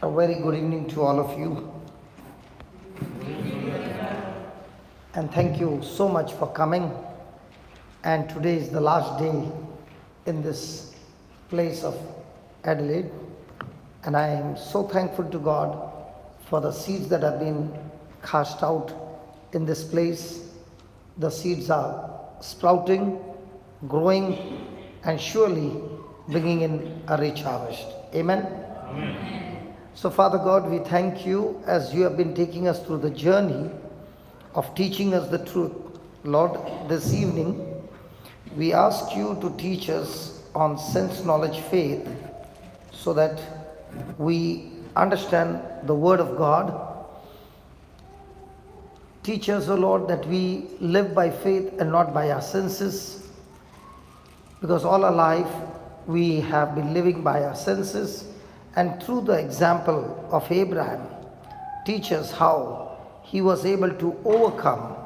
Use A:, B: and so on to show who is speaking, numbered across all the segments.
A: A very good evening to all of you. And thank you so much for coming. And today is the last day in this place of Adelaide. And I am so thankful to God for the seeds that have been cast out in this place. The seeds are sprouting, growing, and surely bringing in a rich harvest. Amen? Amen. So Father God, we thank you as you have been taking us through the journey of teaching us the truth. Lord, this evening we ask you to teach us on sense knowledge faith so that we understand the word of God. Teach us, O Lord, that we live by faith and not by our senses, because all our life we have been living by our senses. And through the example of Abraham, teach us how he was able to overcome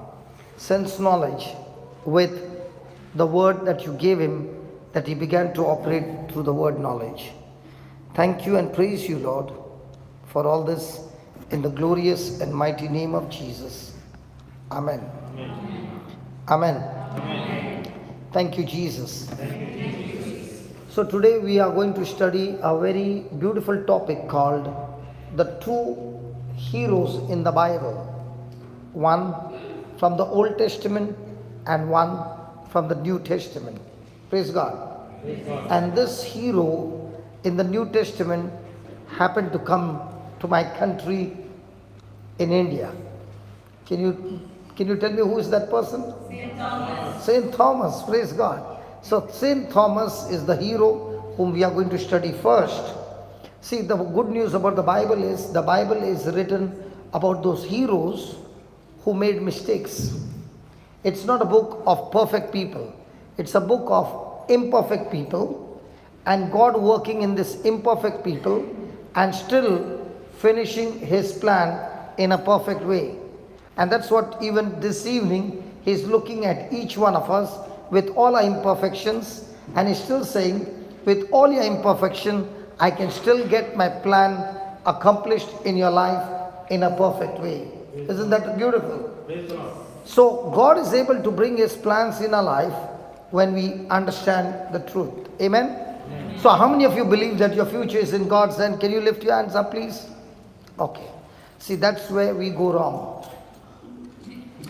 A: sense knowledge with the word that you gave him, that he began to operate through the word knowledge. Thank you and praise you, Lord, for all this in the glorious and mighty name of Jesus. Amen. Amen. Amen. Thank you, Jesus. So today we are going to study a very beautiful topic called the two heroes in the Bible. One from the Old Testament and one from the New Testament. Praise God. Praise God. And this hero in the New Testament happened to come to my country in India. Can you tell me who is that person? Saint Thomas. Saint Thomas. Praise God. So Saint Thomas is the hero whom we are going to study first. See, the good news about the Bible is written about those heroes who made mistakes. It's not a book of perfect people. It's a book of imperfect people, and God working in this imperfect people and still finishing his plan in a perfect way. And that's what even this evening he's looking at each one of us with all our imperfections, and he's still saying, with all your imperfection, I can still get my plan accomplished in your life in a perfect way. Isn't that beautiful? So God is able to bring his plans in our life when we understand the truth. Amen? Amen. So how many of you believe that your future is in God's hand? Can you lift your hands up, please? Okay. See, that's where we go wrong.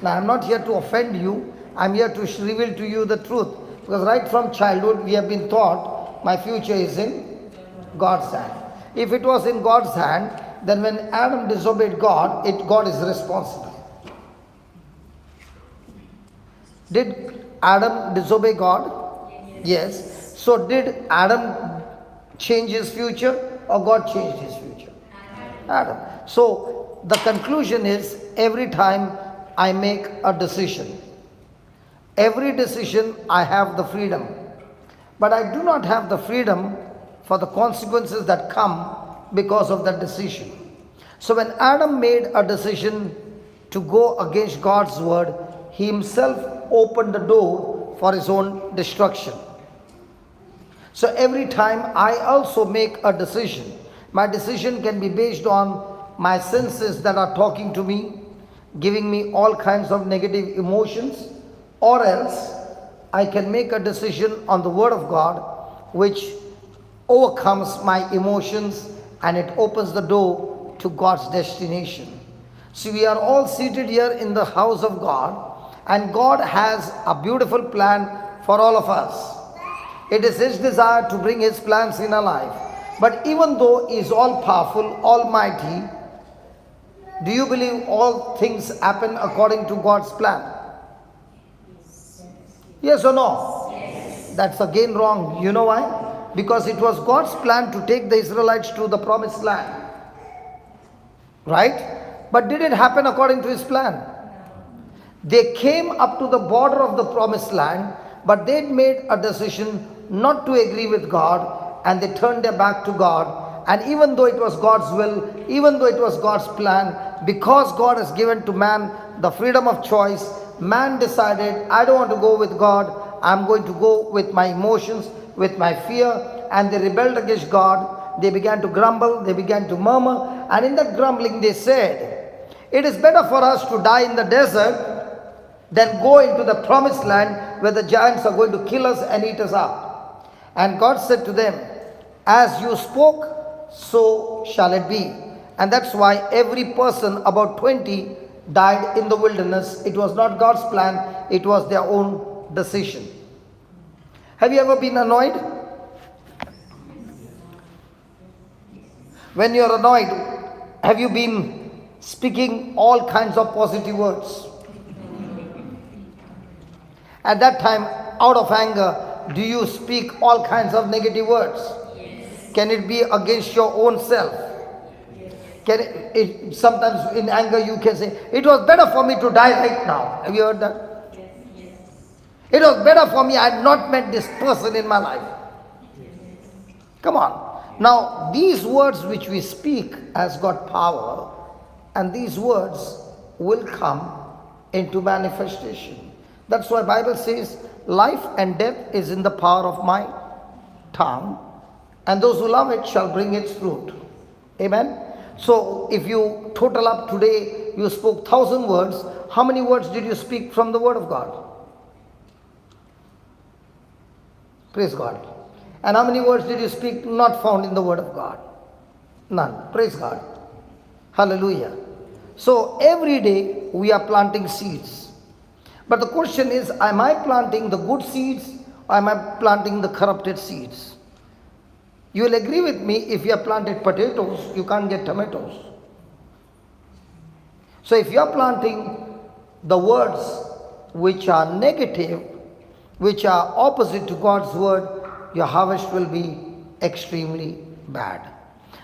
A: Now, I'm not here to offend you. I'm here to reveal to you the truth. Because right from childhood, we have been taught my future is in God's hand. If it was in God's hand, then when Adam disobeyed God, God is responsible. Did Adam disobey God? Yes. So did Adam change his future, or God changed his future? Adam. So the conclusion is, every time I make a decision, every decision I have the freedom, but I do not have the freedom for the consequences that come because of that decision. So when Adam made a decision to go against God's word, he himself opened the door for his own destruction. So every time I also make a decision, my decision can be based on my senses that are talking to me, giving me all kinds of negative emotions, or else I can make a decision on the word of God which overcomes my emotions and it opens the door to God's destination. See, we are all seated here in the house of God, and God has a beautiful plan for all of us. It is his desire to bring his plans in our life. But even though he is all powerful, almighty, do you believe all things happen according to God's plan? Yes or no? Yes. That's again wrong. You know why? Because it was God's plan to take the Israelites to the promised land. Right? But did it happen according to his plan? They came up to the border of the promised land, but they made a decision not to agree with God, and they turned their back to God. And even though it was God's will, even though it was God's plan, because God has given to man the freedom of choice, man decided, I don't want to go with God, I'm going to go with my emotions, with my fear, and they rebelled against God. they began to grumble, they began to murmur, and in that grumbling they said, "It is better for us to die in the desert than go into the promised land where the giants are going to kill us and eat us up." And God said to them, "As you spoke, so shall it be." And that's why every person, about 20, died in the wilderness. It was not God's plan, it was their own decision. Have you ever been annoyed? When you're annoyed, have you been speaking all kinds of positive words? At that time, out of anger, do you speak all kinds of negative words? Yes. Can it be against your own self? Yes. Can it, sometimes in anger you can say, "It was better for me to die right now." Have you heard that? Yes. Yes. "It was better for me, I had not met this person in my life." Yes. Come on. Now, these words which we speak has got power, and these words will come into manifestation. That's why Bible says, "Life and death is in the power of my tongue, and those who love it shall bring its fruit." Amen. So, if you total up today, you spoke 1,000 words. How many words did you speak from the Word of God? Praise God. And how many words did you speak not found in the Word of God? None. Praise God. Hallelujah. So every day we are planting seeds. But the question is, am I planting the good seeds or am I planting the corrupted seeds? You will agree with me, if you have planted potatoes, you can't get tomatoes. So if you are planting the words which are negative, which are opposite to God's word, your harvest will be extremely bad.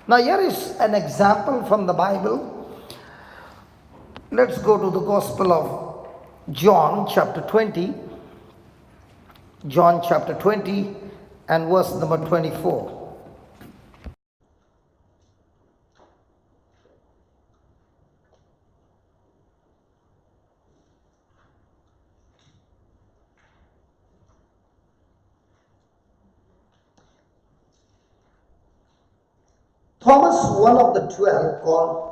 A: Now here is an example from the Bible. Let's go to the Gospel of John chapter 20. John chapter 20 and verse number 24. Thomas, one of the 12, called,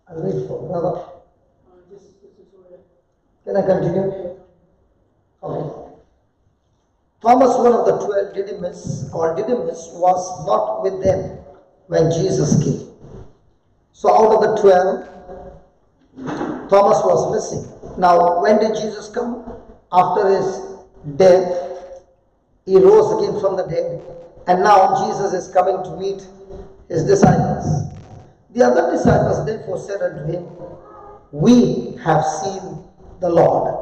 A: I'll wait for brother. Can I continue? Okay. Thomas, one of the 12, Didymus, was not with them when Jesus came. So out of the 12, Thomas was missing. Now, when did Jesus come? After his death, he rose again from the dead. And now Jesus is coming to meet his disciples. The other disciples therefore said unto him, "We have seen the Lord."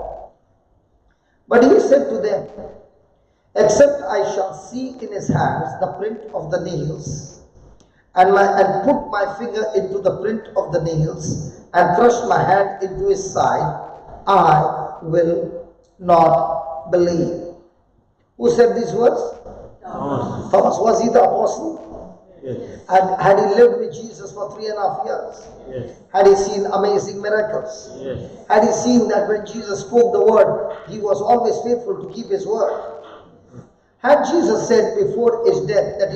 A: But he said to them, "Except I shall see in his hands the print of the nails, and put my finger into the print of the nails, and thrust my hand into his side, I will not believe." Who said these words? Thomas. Thomas, was he the apostle? Yes. Had he lived with Jesus for 3.5 years? Yes. Had he seen amazing miracles? Yes. Had he seen that when Jesus spoke the word, he was always faithful to keep his word? Had Jesus said before his death that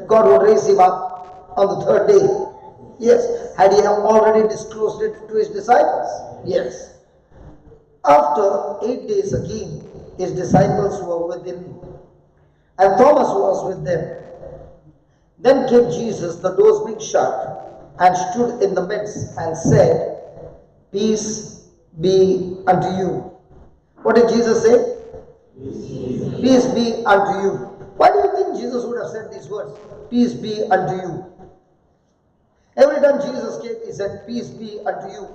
A: God would raise him up on the third day? Yes. Had he already disclosed it to his disciples? Yes. After 8 days again, his disciples were with him, and Thomas was with them. Then came Jesus, the doors being shut, and stood in the midst, and said, "Peace be unto you." What did Jesus say? Peace be unto you. Why do you think Jesus would have said these words? Peace be unto you. Every time Jesus came, he said, "Peace be unto you."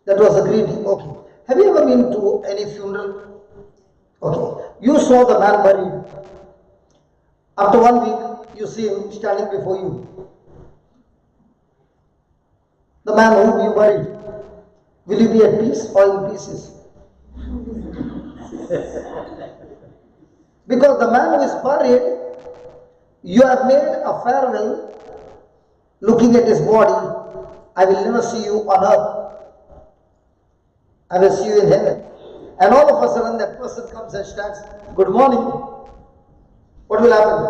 A: That was a greeting. Okay. Have you ever been to any funeral? Okay. You saw the man buried. After 1 week, you see him standing before you. The man whom you buried. Will you be at peace or in pieces? Because the man who is buried, you have made a farewell looking at his body. "I will never see you on earth." I will see you in heaven. And all of a sudden that person comes and stands, good morning. What will happen?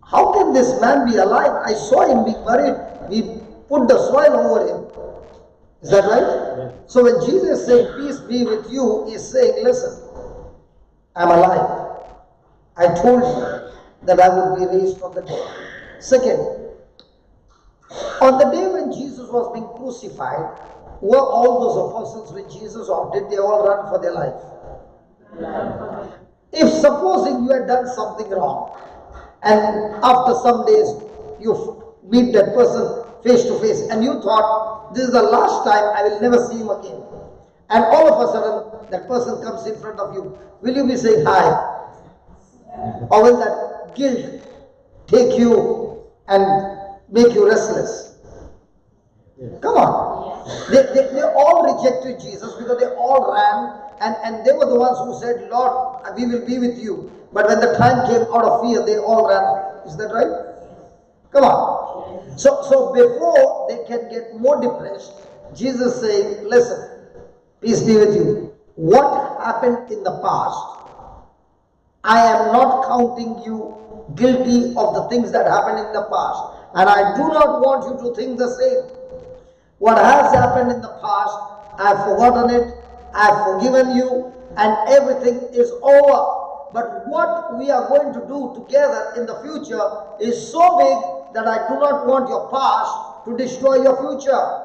A: How can this man be alive? I saw him being buried. We put the soil over him. Is that right? So when Jesus is saying, peace be with you, he is saying, listen, I'm alive. I told you that I would be raised from the dead. Second, on the day when Jesus was being crucified, were all those apostles with Jesus, or did they all run for their life? If supposing you had done something wrong, and after some days you meet that person face to face, and you thought, this is the last time, I will never see him again, and all of a sudden that person comes in front of you, will you be saying hi? Or will that guilt take you and make you restless? Come on. They all rejected Jesus because they all ran, and they were the ones who said, Lord, we will be with you. But when the time came, out of fear, they all ran. Is that right? Come on. So before they can get more depressed, Jesus saying, listen, peace be with you. What happened in the past, I am not counting you guilty of the things that happened in the past. And I do not want you to think the same. What has happened in the past, I have forgotten it, I have forgiven you, and everything is over. But what we are going to do together in the future is so big that I do not want your past to destroy your future.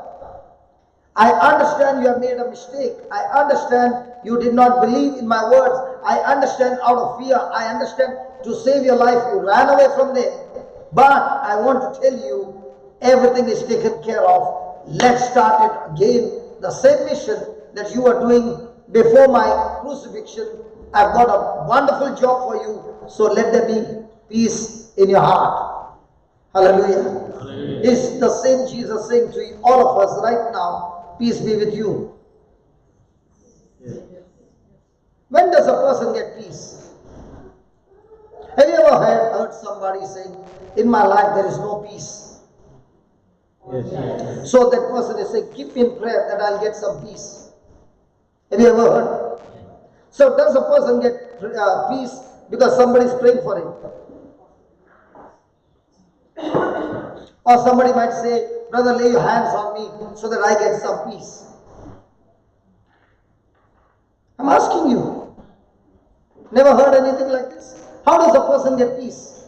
A: I understand you have made a mistake. I understand you did not believe in my words. I understand out of fear. I understand to save your life you ran away from there. But I want to tell you, everything is taken care of. Let's start it again. The same mission that you are doing before my crucifixion, I've got a wonderful job for you. So let there be peace in your heart. Hallelujah. Hallelujah. It's the same Jesus saying to all of us right now, peace be with you. Yeah. When does a person get peace? Have you ever heard somebody saying, in my life there is no peace? Yes. So that person is saying, keep in prayer that I'll get some peace. Have you ever heard? So does a person get peace because somebody is praying for him? Or somebody might say, brother, lay your hands on me so that I get some peace. I'm asking you. Never heard anything like this? How does a person get peace?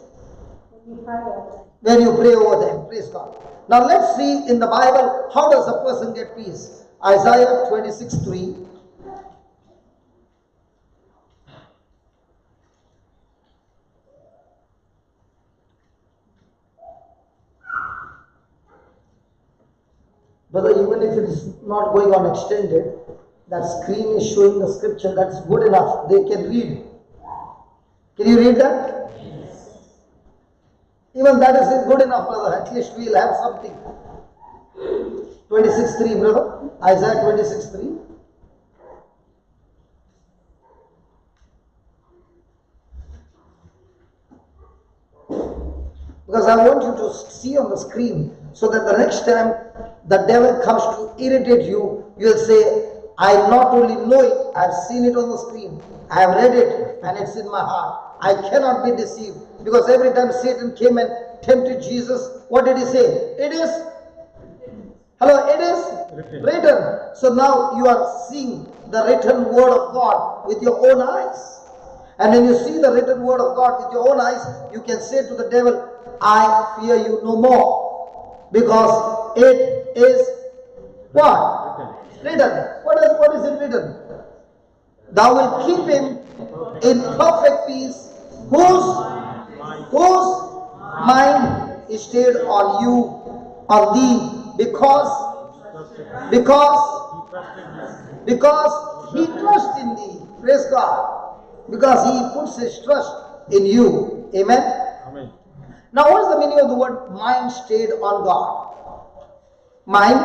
A: When you pray over them. Praise God. Now let's see in the Bible, how does a person get peace? Isaiah 26:3. Brother, even if it is not going on extended, that screen is showing the scripture, that's good enough. They can read. Can you read that? Yes. Even that is good enough, brother. At least we will have something. 26:3, brother. Isaiah 26:3. Because I want you to see on the screen, so that the next time the devil comes to irritate you, you will say, I not only know it, I have seen it on the screen. I have read it and it's in my heart. I cannot be deceived. Because every time Satan came and tempted Jesus, what did he say? It is, hello, it is written. So now you are seeing the written word of God with your own eyes. And when you see the written word of God with your own eyes, you can say to the devil, I fear you no more. Because it is what? Written. What is it written? Thou wilt keep him in perfect peace, whose mind is stayed on you, on thee, because he trusts in thee. Praise God. Because he puts his trust in you. Amen. Amen. Now what is the meaning of the word mind stayed on God? Mind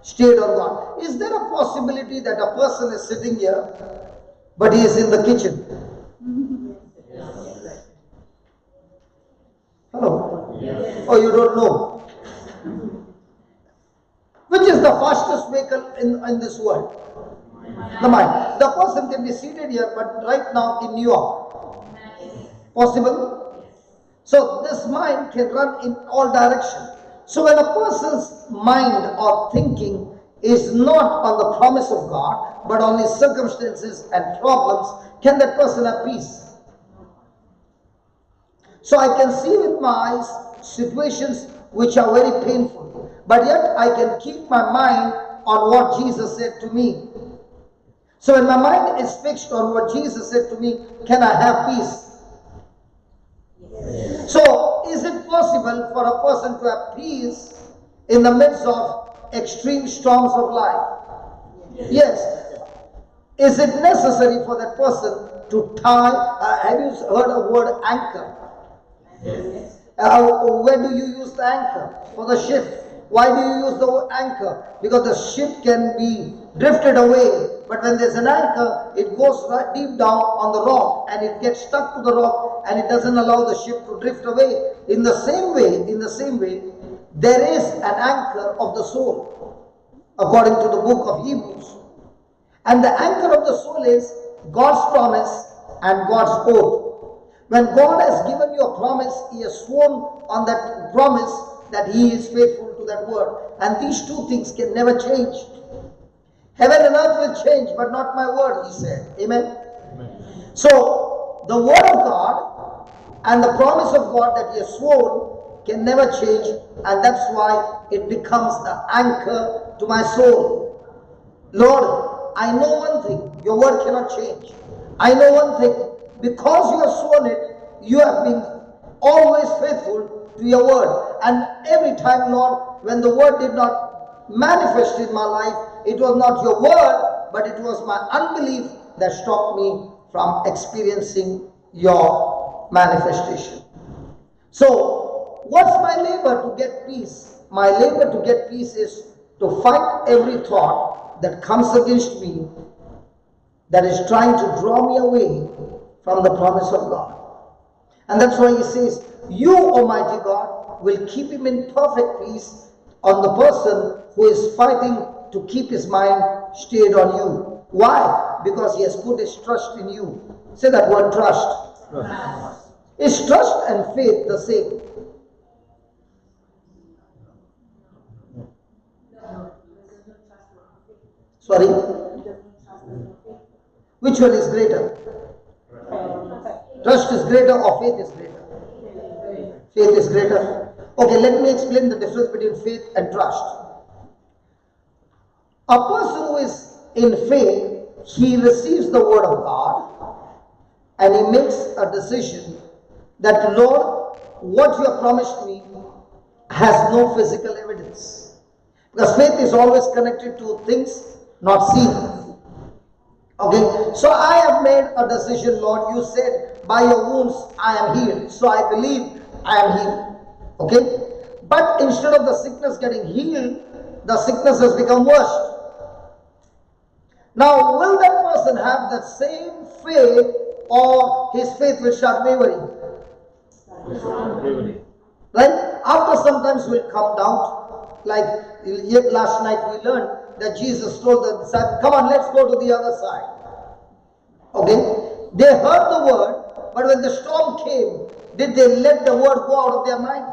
A: stayed on God. Is there a possibility that a person is sitting here, but he is in the kitchen? Hello? Yes. Oh, you don't know? the fastest vehicle in this world? The mind. The person can be seated here, but right now in New York. Possible? So this mind can run in all directions. So when a person's mind or thinking is not on the promise of God, but on his circumstances and problems, can that person have peace? So I can see with my eyes situations which are very painful, but yet I can keep my mind on what Jesus said to me. So when my mind is fixed on what Jesus said to me, can I have peace? Yes. So is it possible for a person to have peace in the midst of extreme storms of life? Yes. Is it necessary for that person to tie? Have you heard of the word anchor? Yes. Where do you use the anchor? For the ship. Why do you use the word anchor? Because the ship can be drifted away, but when there's an anchor, it goes right deep down on the rock and it gets stuck to the rock and it doesn't allow the ship to drift away. In the same way, there is an anchor of the soul, according to the book of Hebrews. And the anchor of the soul is God's promise and God's oath. When God has given you a promise, He has sworn on that promise that He is faithful to that word. And these two things can never change. Heaven and earth will change, but not my word, He said. Amen? Amen. So, the word of God and the promise of God that He has sworn can never change, and that's why it becomes the anchor to my soul. Lord, I know one thing, your word cannot change. I know one thing, because you have sworn it, you have been always faithful to your word. And every time, Lord, when the word did not manifest in my life, it was not your word, but it was my unbelief that stopped me from experiencing your manifestation. So, what's my labor to get peace? My labor to get peace is to fight every thought that comes against me, that is trying to draw me away from the promise of God. And that's why He says, you, Almighty God, will keep him in perfect peace on the person who is fighting to keep his mind stayed on you. Why? Because he has put his trust in you. Say that word, trust. Trust. Is trust and faith the same? Sorry? Which one is greater? Trust is greater or faith is greater? Faith is greater. Okay, let me explain the difference between faith and trust. A person who is in faith, he receives the word of God and he makes a decision that, Lord, what you have promised me has no physical evidence. Because faith is always connected to things not seen. Okay, so I have made a decision, Lord. You said, by your wounds I am healed. So I believe I am healed. Okay, but instead of the sickness getting healed, the sickness has become worse. Now, will that person have that same faith, or his faith will start wavering? Right? After sometimes will come doubt. Like last night we learned that Jesus told the disciples, come on, let's go to the other side. Okay? They heard the word, but when the storm came, did they let the word go out of their mind?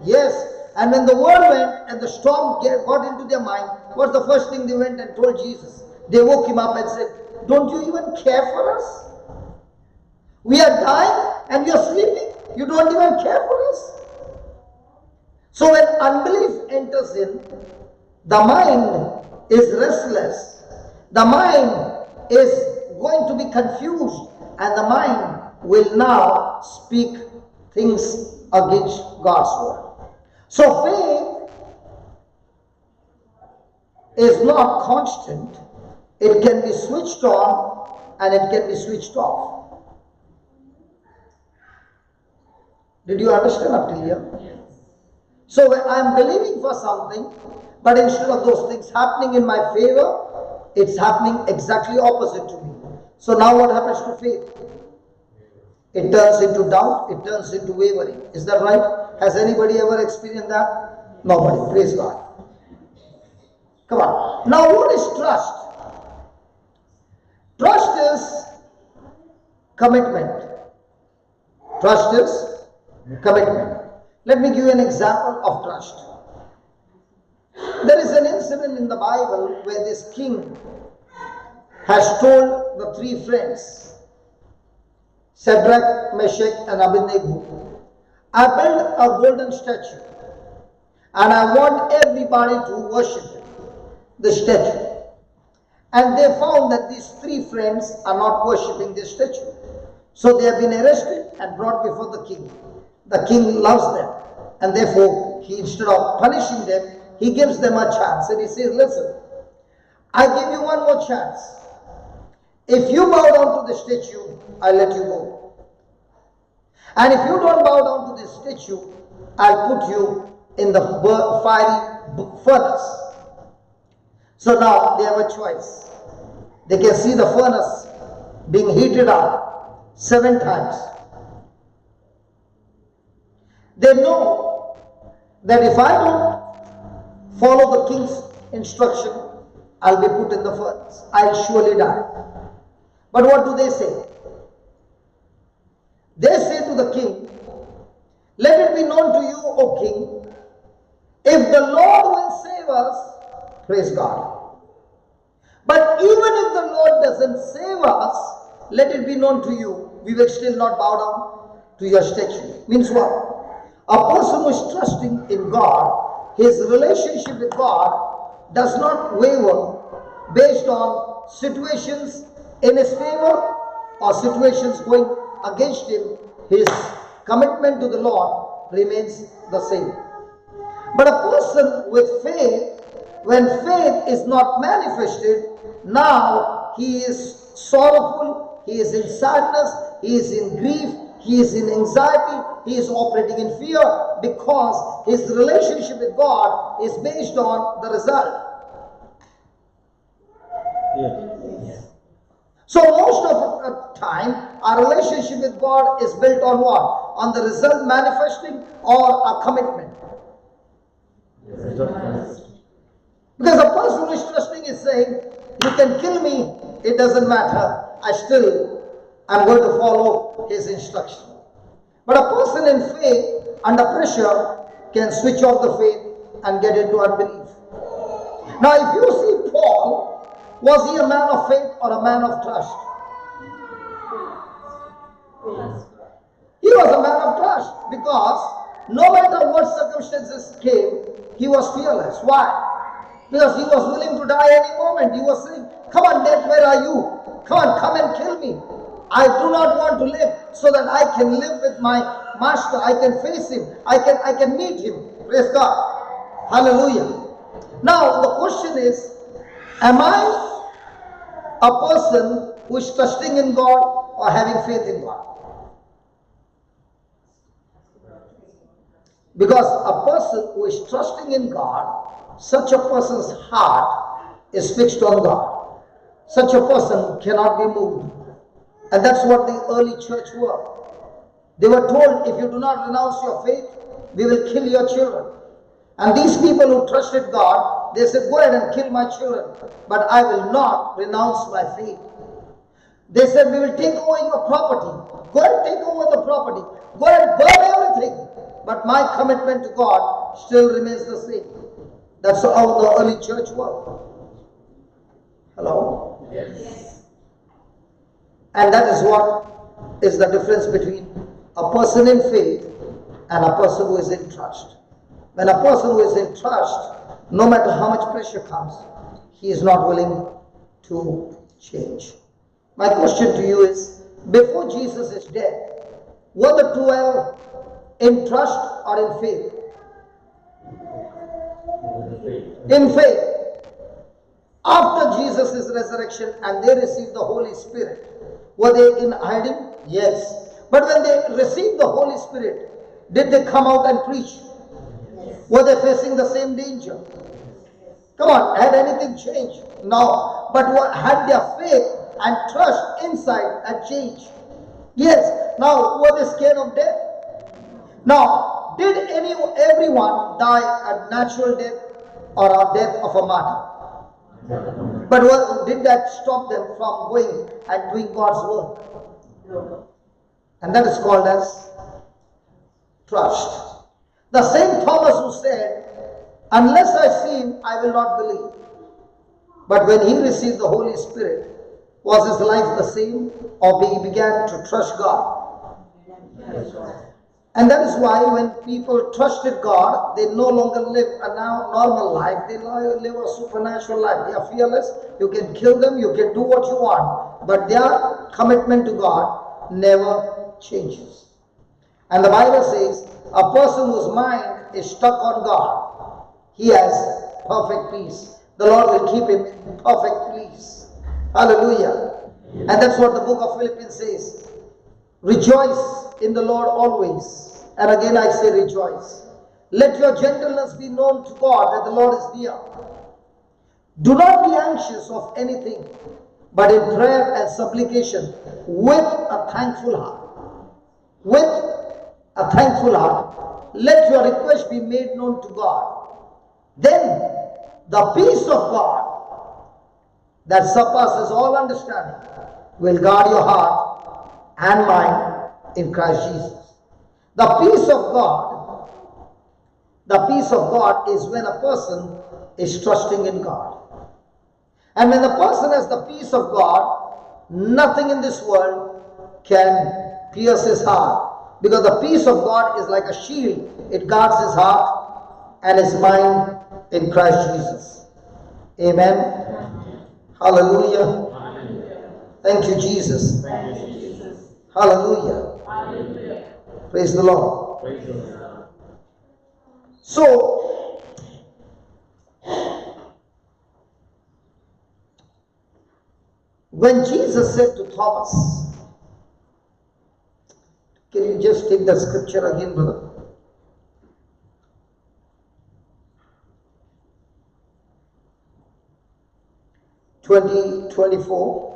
A: Yes. And when the word went and the storm got into their mind, what's the first thing they went and told Jesus? They woke him up and said, don't you even care for us? We are dying and you're sleeping. You don't even care for us. So when unbelief enters in, the mind is restless. The mind is going to be confused, and the mind will now speak things against God's word. So faith is not constant. It can be switched on and it can be switched off. Did you understand up till here? Yes. So when I am believing for something, but instead of those things happening in my favor, it's happening exactly opposite to me. So now what happens to faith? It turns into doubt, it turns into wavering. Is that right? Has anybody ever experienced that? Nobody. Praise God. Come on. Now what is trust? Trust is commitment. Trust is commitment. Let me give you an example of trust. There is an incident in the Bible where this king has told the three friends, Shadrach, Meshach and Abednego, I built a golden statue and I want everybody to worship the statue. And they found that these three friends are not worshipping this statue. So they have been arrested and brought before the king. The king loves them, and therefore he, instead of punishing them, he gives them a chance. And he says, listen, I give you one more chance. If you bow down to the statue, I'll let you go. And if you don't bow down to this statue, I'll put you in the fiery furnace. So now they have a choice. They can see the furnace being heated up 7 times. They know that if I don't follow the king's instruction, I'll be put in the furnace. I'll surely die. But what do they say? They say to the king, let it be known to you, O king, if the Lord will save us, praise God. But even if the Lord doesn't save us, let it be known to you, we will still not bow down to your statue. Means what? A person who is trusting in God, his relationship with God does not waver based on situations in his favor or situations going against him. His commitment to the Lord remains the same. But a person with faith, when faith is not manifested, now he is sorrowful, he is in sadness, he is in grief, he is in anxiety, he is operating in fear because his relationship with God is based on the result. Yes. So most of the time, our relationship with God is built on what? On the result manifesting or a commitment. Because a person who is trusting is saying, you can kill me, it doesn't matter. I'm going to follow his instruction. But a person in faith, under pressure, can switch off the faith and get into unbelief. Now if you see Paul, was he a man of faith or a man of trust? He was a man of trust because no matter what circumstances came, he was fearless. Why? Because he was willing to die any moment. He was saying, come on death, where are you? Come and kill me. I do not want to live so that I can live with my master. I can face him. I can meet him. Praise God. Hallelujah. Now the question is, am I a person who is trusting in God or having faith in God? Because a person who is trusting in God, such a person's heart is fixed on God. Such a person cannot be moved. And that's what the early church were. They were told, if you do not renounce your faith, we will kill your children. And these people who trusted God, they said, go ahead and kill my children, but I will not renounce my faith. They said, we will take over your property. Go ahead and take over the property. Go ahead and burn everything. But my commitment to God still remains the same. That's how the early church worked. Hello? Yes. And that is what is the difference between a person in faith and a person who is in trust. When a person who is in trust, no matter how much pressure comes, he is not willing to change. My question to you is, before Jesus is dead, were the 12 in trust or in faith? In faith. After Jesus' resurrection and they received the Holy Spirit, were they in hiding? Yes. But when they received the Holy Spirit, did they come out and preach? Yes. Were they facing the same danger? Come on, had anything changed? No. But what had their faith and trust inside had changed? Yes. Now, were they scared of death? Now, did everyone die a natural death or a death of a martyr? But did that stop them from going and doing God's work? And that is called as trust. The same Thomas who said, unless I see him, I will not believe. But when he received the Holy Spirit, was his life the same, or he began to trust God? And that is why when people trusted God, they no longer live a normal life. They live a supernatural life. They are fearless. You can kill them. You can do what you want. But their commitment to God never changes. And the Bible says, a person whose mind is stuck on God, he has perfect peace. The Lord will keep him in perfect peace. Hallelujah. And that's what the book of Philippians says. Rejoice in the Lord always. And again I say rejoice. Let your gentleness be known to God that the Lord is near. Do not be anxious of anything, but in prayer and supplication with a thankful heart. With a thankful heart, let your request be made known to God. Then the peace of God that surpasses all understanding will guard your heart and mind in Christ Jesus. The peace of God is when a person is trusting in God. And when the person has the peace of God, nothing in this world can pierce his heart. Because the peace of God is like a shield. It guards his heart and his mind in Christ Jesus. Amen. Hallelujah. Thank you, Jesus. Hallelujah. Praise the Lord. So, when Jesus said to Thomas, can you just take that scripture again, brother? Twenty 24.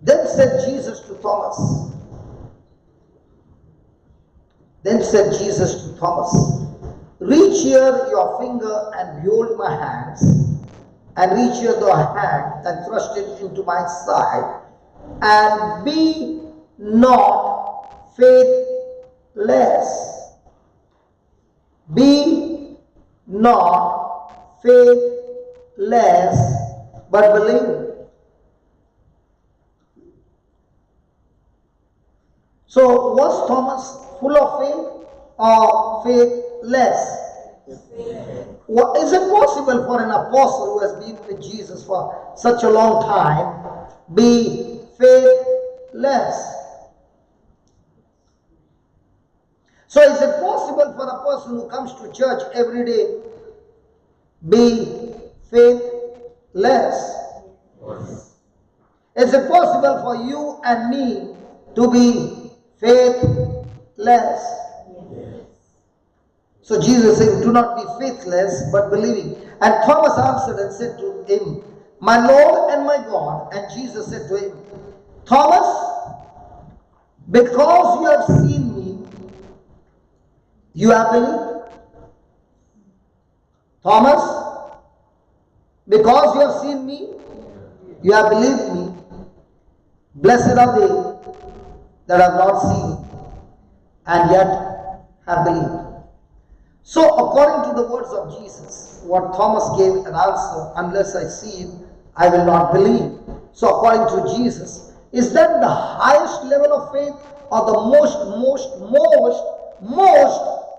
A: Then said Jesus to Thomas, reach here your finger and behold my hands, and reach here the hand and thrust it into my side, and be not faithless. Be not faithless, but believe. So was Thomas full of faith or faithless? Is it possible for an apostle who has been with Jesus for such a long time be faithless? So is it possible for a person who comes to church every day be faithless? Is it possible for you and me to be faithless? So Jesus said, do not be faithless, but believing. And Thomas answered and said to him, my Lord and my God. And Jesus said to him, Thomas, because you have seen me, you have believed. Thomas, because you have seen me, you have believed me. Blessed are they that have not seen and yet have believed. So according to the words of Jesus, what Thomas gave an answer, unless I see him, I will not believe. So according to Jesus, is that the highest level of faith or the most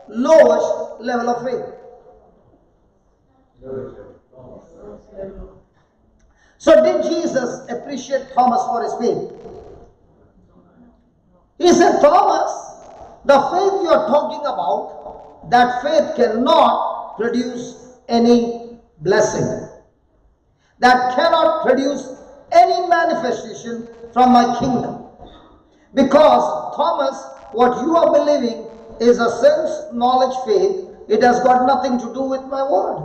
A: lowest level of faith? So did Jesus appreciate Thomas for his faith? He said, Thomas, the faith you are talking about, that faith cannot produce any blessing. That cannot produce any manifestation from my kingdom. Because Thomas, what you are believing is a sense knowledge faith. It has got nothing to do with my word.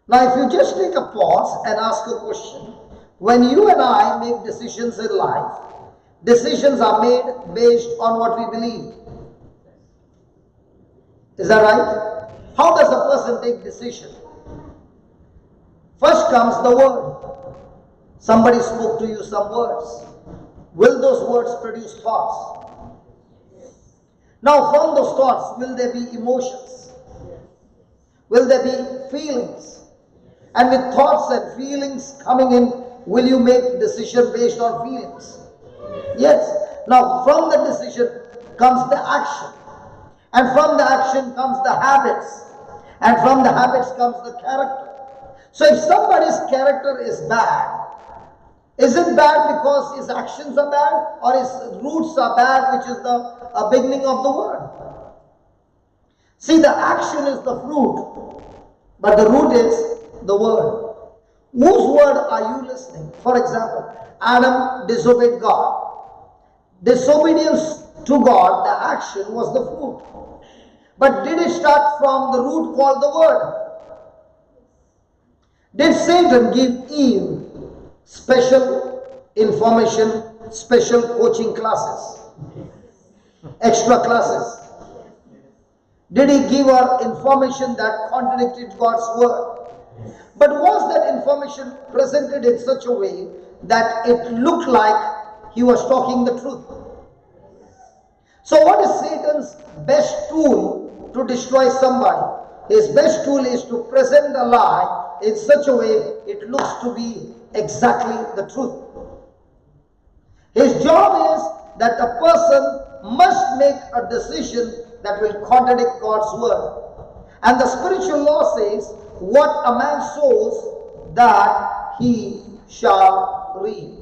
A: Now if you just take a pause and ask a question, When you and I make decisions in life, decisions are made based on what we believe. Is that right? How does a person take decision? First comes the word. Somebody spoke to you some words. Will those words produce thoughts? Now from those thoughts, will there be emotions? Will there be feelings? And with thoughts and feelings coming in, will you make decision based on feelings? Yes. Now from the decision comes the action. And from the action comes the habits. And from the habits comes the character. So if somebody's character is bad, is it bad because his actions are bad or his roots are bad, which is the beginning of the word? See, the action is the fruit, but the root is the word. Whose word are you listening? For example, Adam disobeyed God. Disobedience to God, the action was the fruit. But did it start from the root called the word? Did Satan give Eve special information, special coaching classes, extra classes? Did he give her information that contradicted God's word? But was that information presented in such a way that it looked like he was talking the truth? So what is Satan's best tool to destroy somebody? His best tool is to present a lie in such a way it looks to be exactly the truth. His job is that a person must make a decision that will contradict God's word. And the spiritual law says, what a man sows, that he shall reap.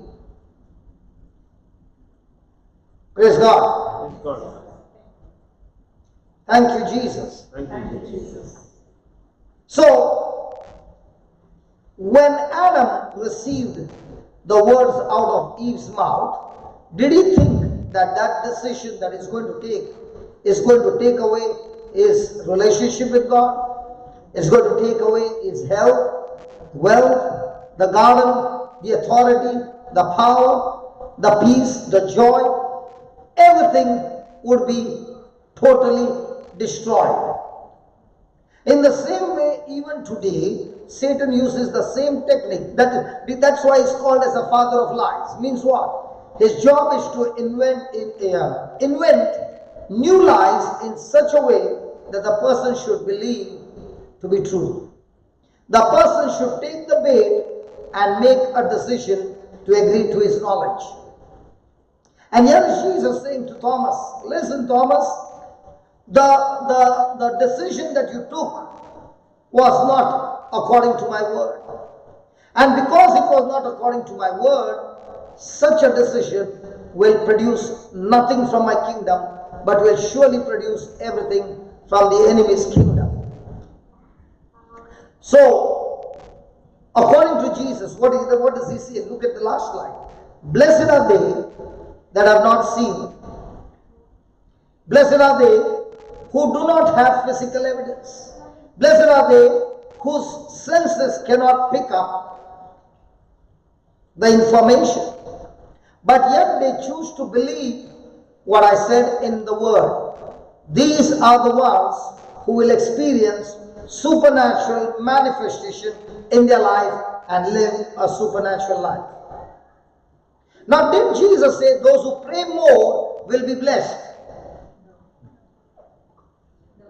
A: Praise God.
B: Praise God.
A: Thank you, Jesus.
B: Thank you, Jesus.
A: So, when Adam received the words out of Eve's mouth, did he think that that decision that he's going to take is going to take away his relationship with God? It's going to take away his health, wealth, the garden, the authority, the power, the peace, the joy. Everything would be totally destroyed. In the same way, even today, Satan uses the same technique. That's why he's called as a father of lies. Means what? His job is to invent new lies in such a way that the person should believe to be true. The person should take the bait and make a decision to agree to his knowledge. And here is Jesus saying to Thomas, listen Thomas, the decision that you took was not according to my word. And because it was not according to my word, such a decision will produce nothing from my kingdom, but will surely produce everything from the enemy's kingdom. So, according to Jesus, what does he say? Look at the last line. Blessed are they that have not seen. Blessed are they who do not have physical evidence. Blessed are they whose senses cannot pick up the information, but yet they choose to believe what I said in the word. These are the ones who will experience supernatural manifestation in their life and live a supernatural life. Now, did Jesus say those who pray more will be blessed?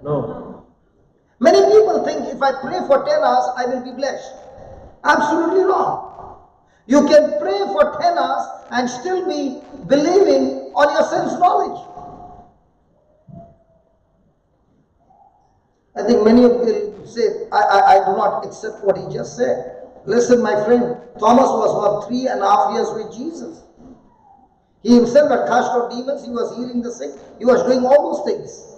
B: No.
A: Many people think if I pray for 10 hours, I will be blessed. Absolutely wrong. You can pray for 10 hours and still be believing on your sense knowledge. I think many of you say, I do not accept what he just said. Listen, my friend, Thomas was for 3.5 years with Jesus. He himself had cast out demons, he was healing the sick, he was doing all those things.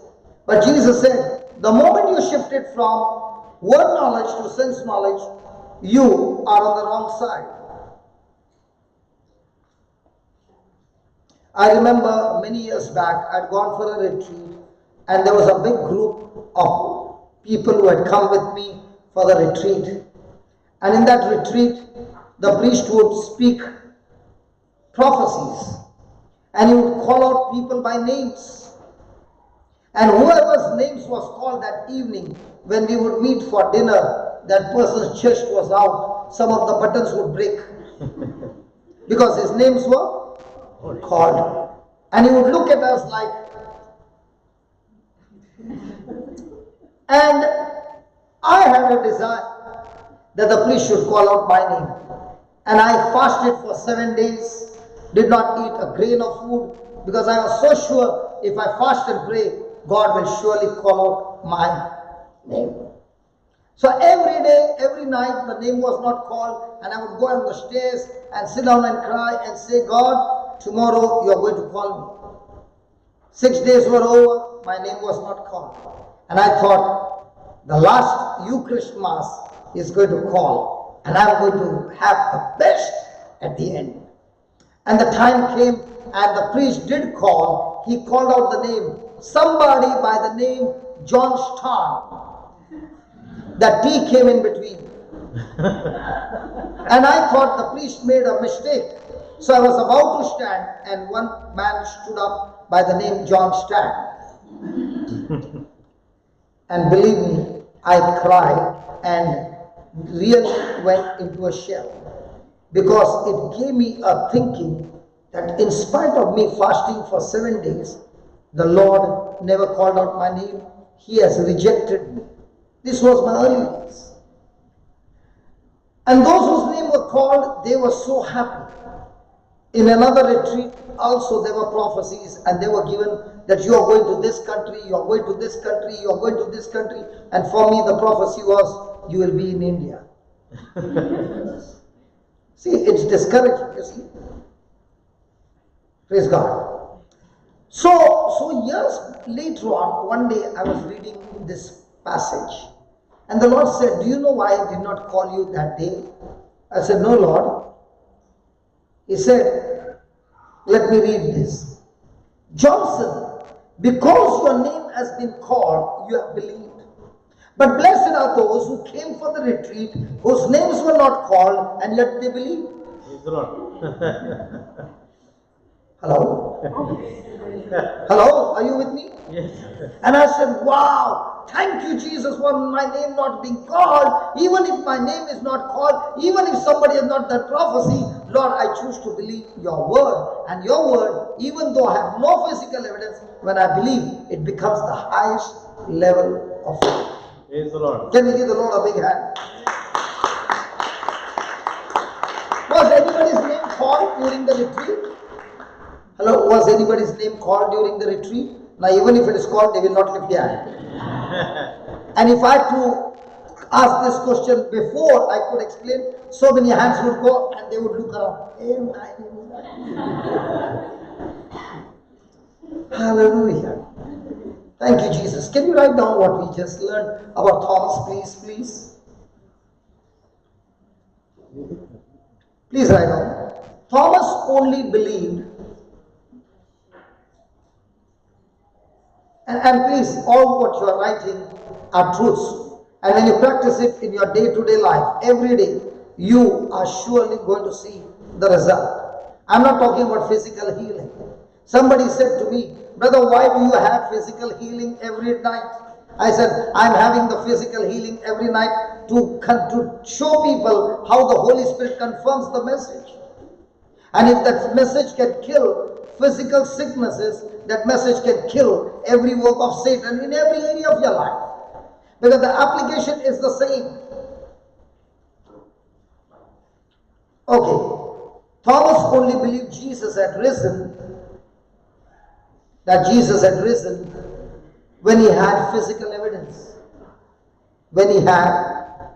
A: But Jesus said, the moment you shifted from word knowledge to sense knowledge, you are on the wrong side. I remember many years back, I'd gone for a retreat, and there was a big group of people who had come with me for the retreat. And in that retreat, the priest would speak prophecies and he would call out people by names. And whoever's names was called that evening, when we would meet for dinner, that person's chest was out. Some of the buttons would break because his names were called. And he would look at us like, and I had a desire that the priest should call out my name. And I fasted for 7 days, did not eat a grain of food, because I was so sure if I fast and pray, God will surely call out my name. So every day, every night, the name was not called, and I would go on the stairs and sit down and cry and say, God, tomorrow you are going to call me. 6 days were over, my name was not called. And I thought, the last Eucharist Mass is going to call, and I'm going to have the best at the end. And the time came, and the priest did call. He called out the name, somebody by the name John Star. The T came in between. And I thought the priest made a mistake. So I was about to stand, and one man stood up by the name John Stan. And believe me, I cried and really went into a shell, because it gave me a thinking that in spite of me fasting for 7 days, the Lord never called out my name. He has rejected me. This was my early days. And those whose name were called, they were so happy. In another retreat, also there were prophecies, and they were given that you are going to this country, you are going to this country, you are going to this country. And for me, the prophecy was, you will be in India. See, it's discouraging, you see. Praise God. So years later on, one day I was reading this passage, and the Lord said, do you know why I did not call you that day? I said, no, Lord. He said, let me read this. Johnson, because your name has been called, you have believed. But blessed are those who came for the retreat, whose names were not called, and yet they believed. Hello? Hello? Are you with me?
B: Yes.
A: And I said, wow, thank you, Jesus, for my name not being called. Even if my name is not called, even if somebody has not done prophecy, Lord, I choose to believe your word. And your word, even though I have no physical evidence, when I believe, it becomes the highest level of faith.
B: Praise the Lord.
A: Can we give the Lord a big hand? Was anybody's name called during the retreat? Hello, was anybody's name called during the retreat? Now, even if it is called, they will not lift their hand. And if I had to ask this question before I could explain, so many hands would go and they would look around. Hallelujah. Thank you, Jesus. Can you write down what we just learned about Thomas, please? Please write down. Thomas only believed. And please, all what you are writing are truths. And when you practice it in your day-to-day life, every day, you are surely going to see the result. I'm not talking about physical healing. Somebody said to me, brother, why do you have physical healing every night? I said, I'm having the physical healing every night to show people how the Holy Spirit confirms the message. And if that message can kill physical sicknesses, that message can kill every work of Satan in every area of your life. Because the application is the same. Okay. Thomas only believed Jesus had risen, that Jesus had risen when he had physical evidence. When he had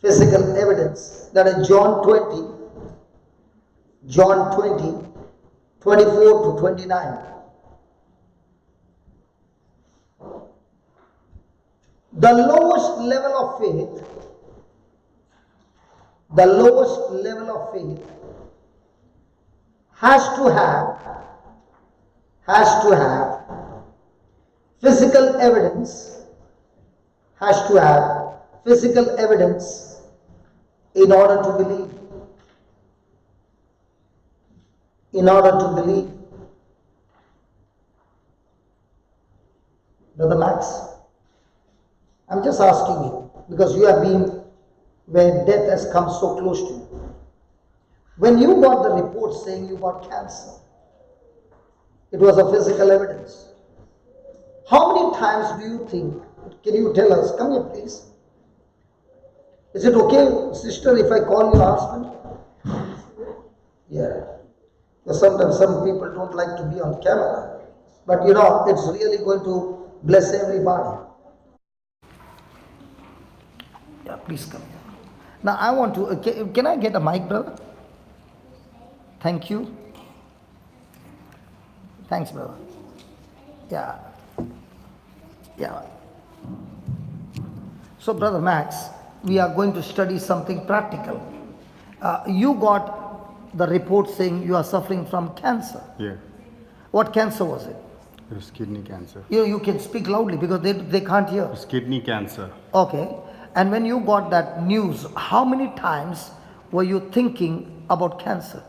A: physical evidence. That is John 20, 24 to 29. The lowest level of faith, has to have physical evidence, in order to believe. in order to believe? Brother Max, I'm just asking you because you have been where death has come so close to you. When you got the report saying you got cancer, it was a physical evidence. How many times do you think, can you tell us, come here please. Is it okay, sister, if I call your husband? Yeah. Because sometimes some people don't like to be on camera. But you know, it's really going to bless everybody. Yeah, please come here. Now I want to, can I get a mic, brother? Thank you. Thanks, brother. Yeah. Yeah. So, Brother Max, we are going to study something practical. You got the report saying you are suffering from cancer.
C: Yeah,
A: What cancer was it?
C: it was kidney cancer.
A: You can speak loudly because they can't hear.
C: It was kidney cancer.
A: Okay. And when you got that news, how many times were you thinking about cancer?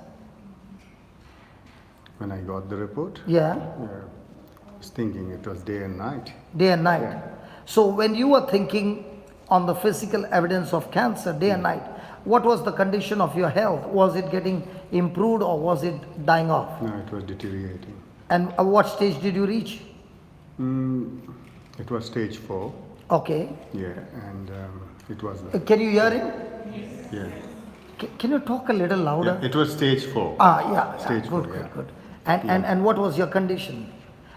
C: When I got the report,
A: Yeah.
C: I was thinking it was day and night.
A: Day and night.
C: Yeah.
A: So when you were thinking on the physical evidence of cancer day and night, what was the condition of your health? Was it getting improved or was it dying off?
C: No, it was deteriorating.
A: And what stage did you reach?
C: It was stage 4.
A: Okay.
C: Yeah, and it was the,
A: Can you hear him?
C: yeah.
A: Can you talk a little louder?
C: Yeah, it was stage 4.
A: Yeah.
C: Stage
A: Good,
C: 4,
A: good,
C: yeah.
A: good. And what was your condition?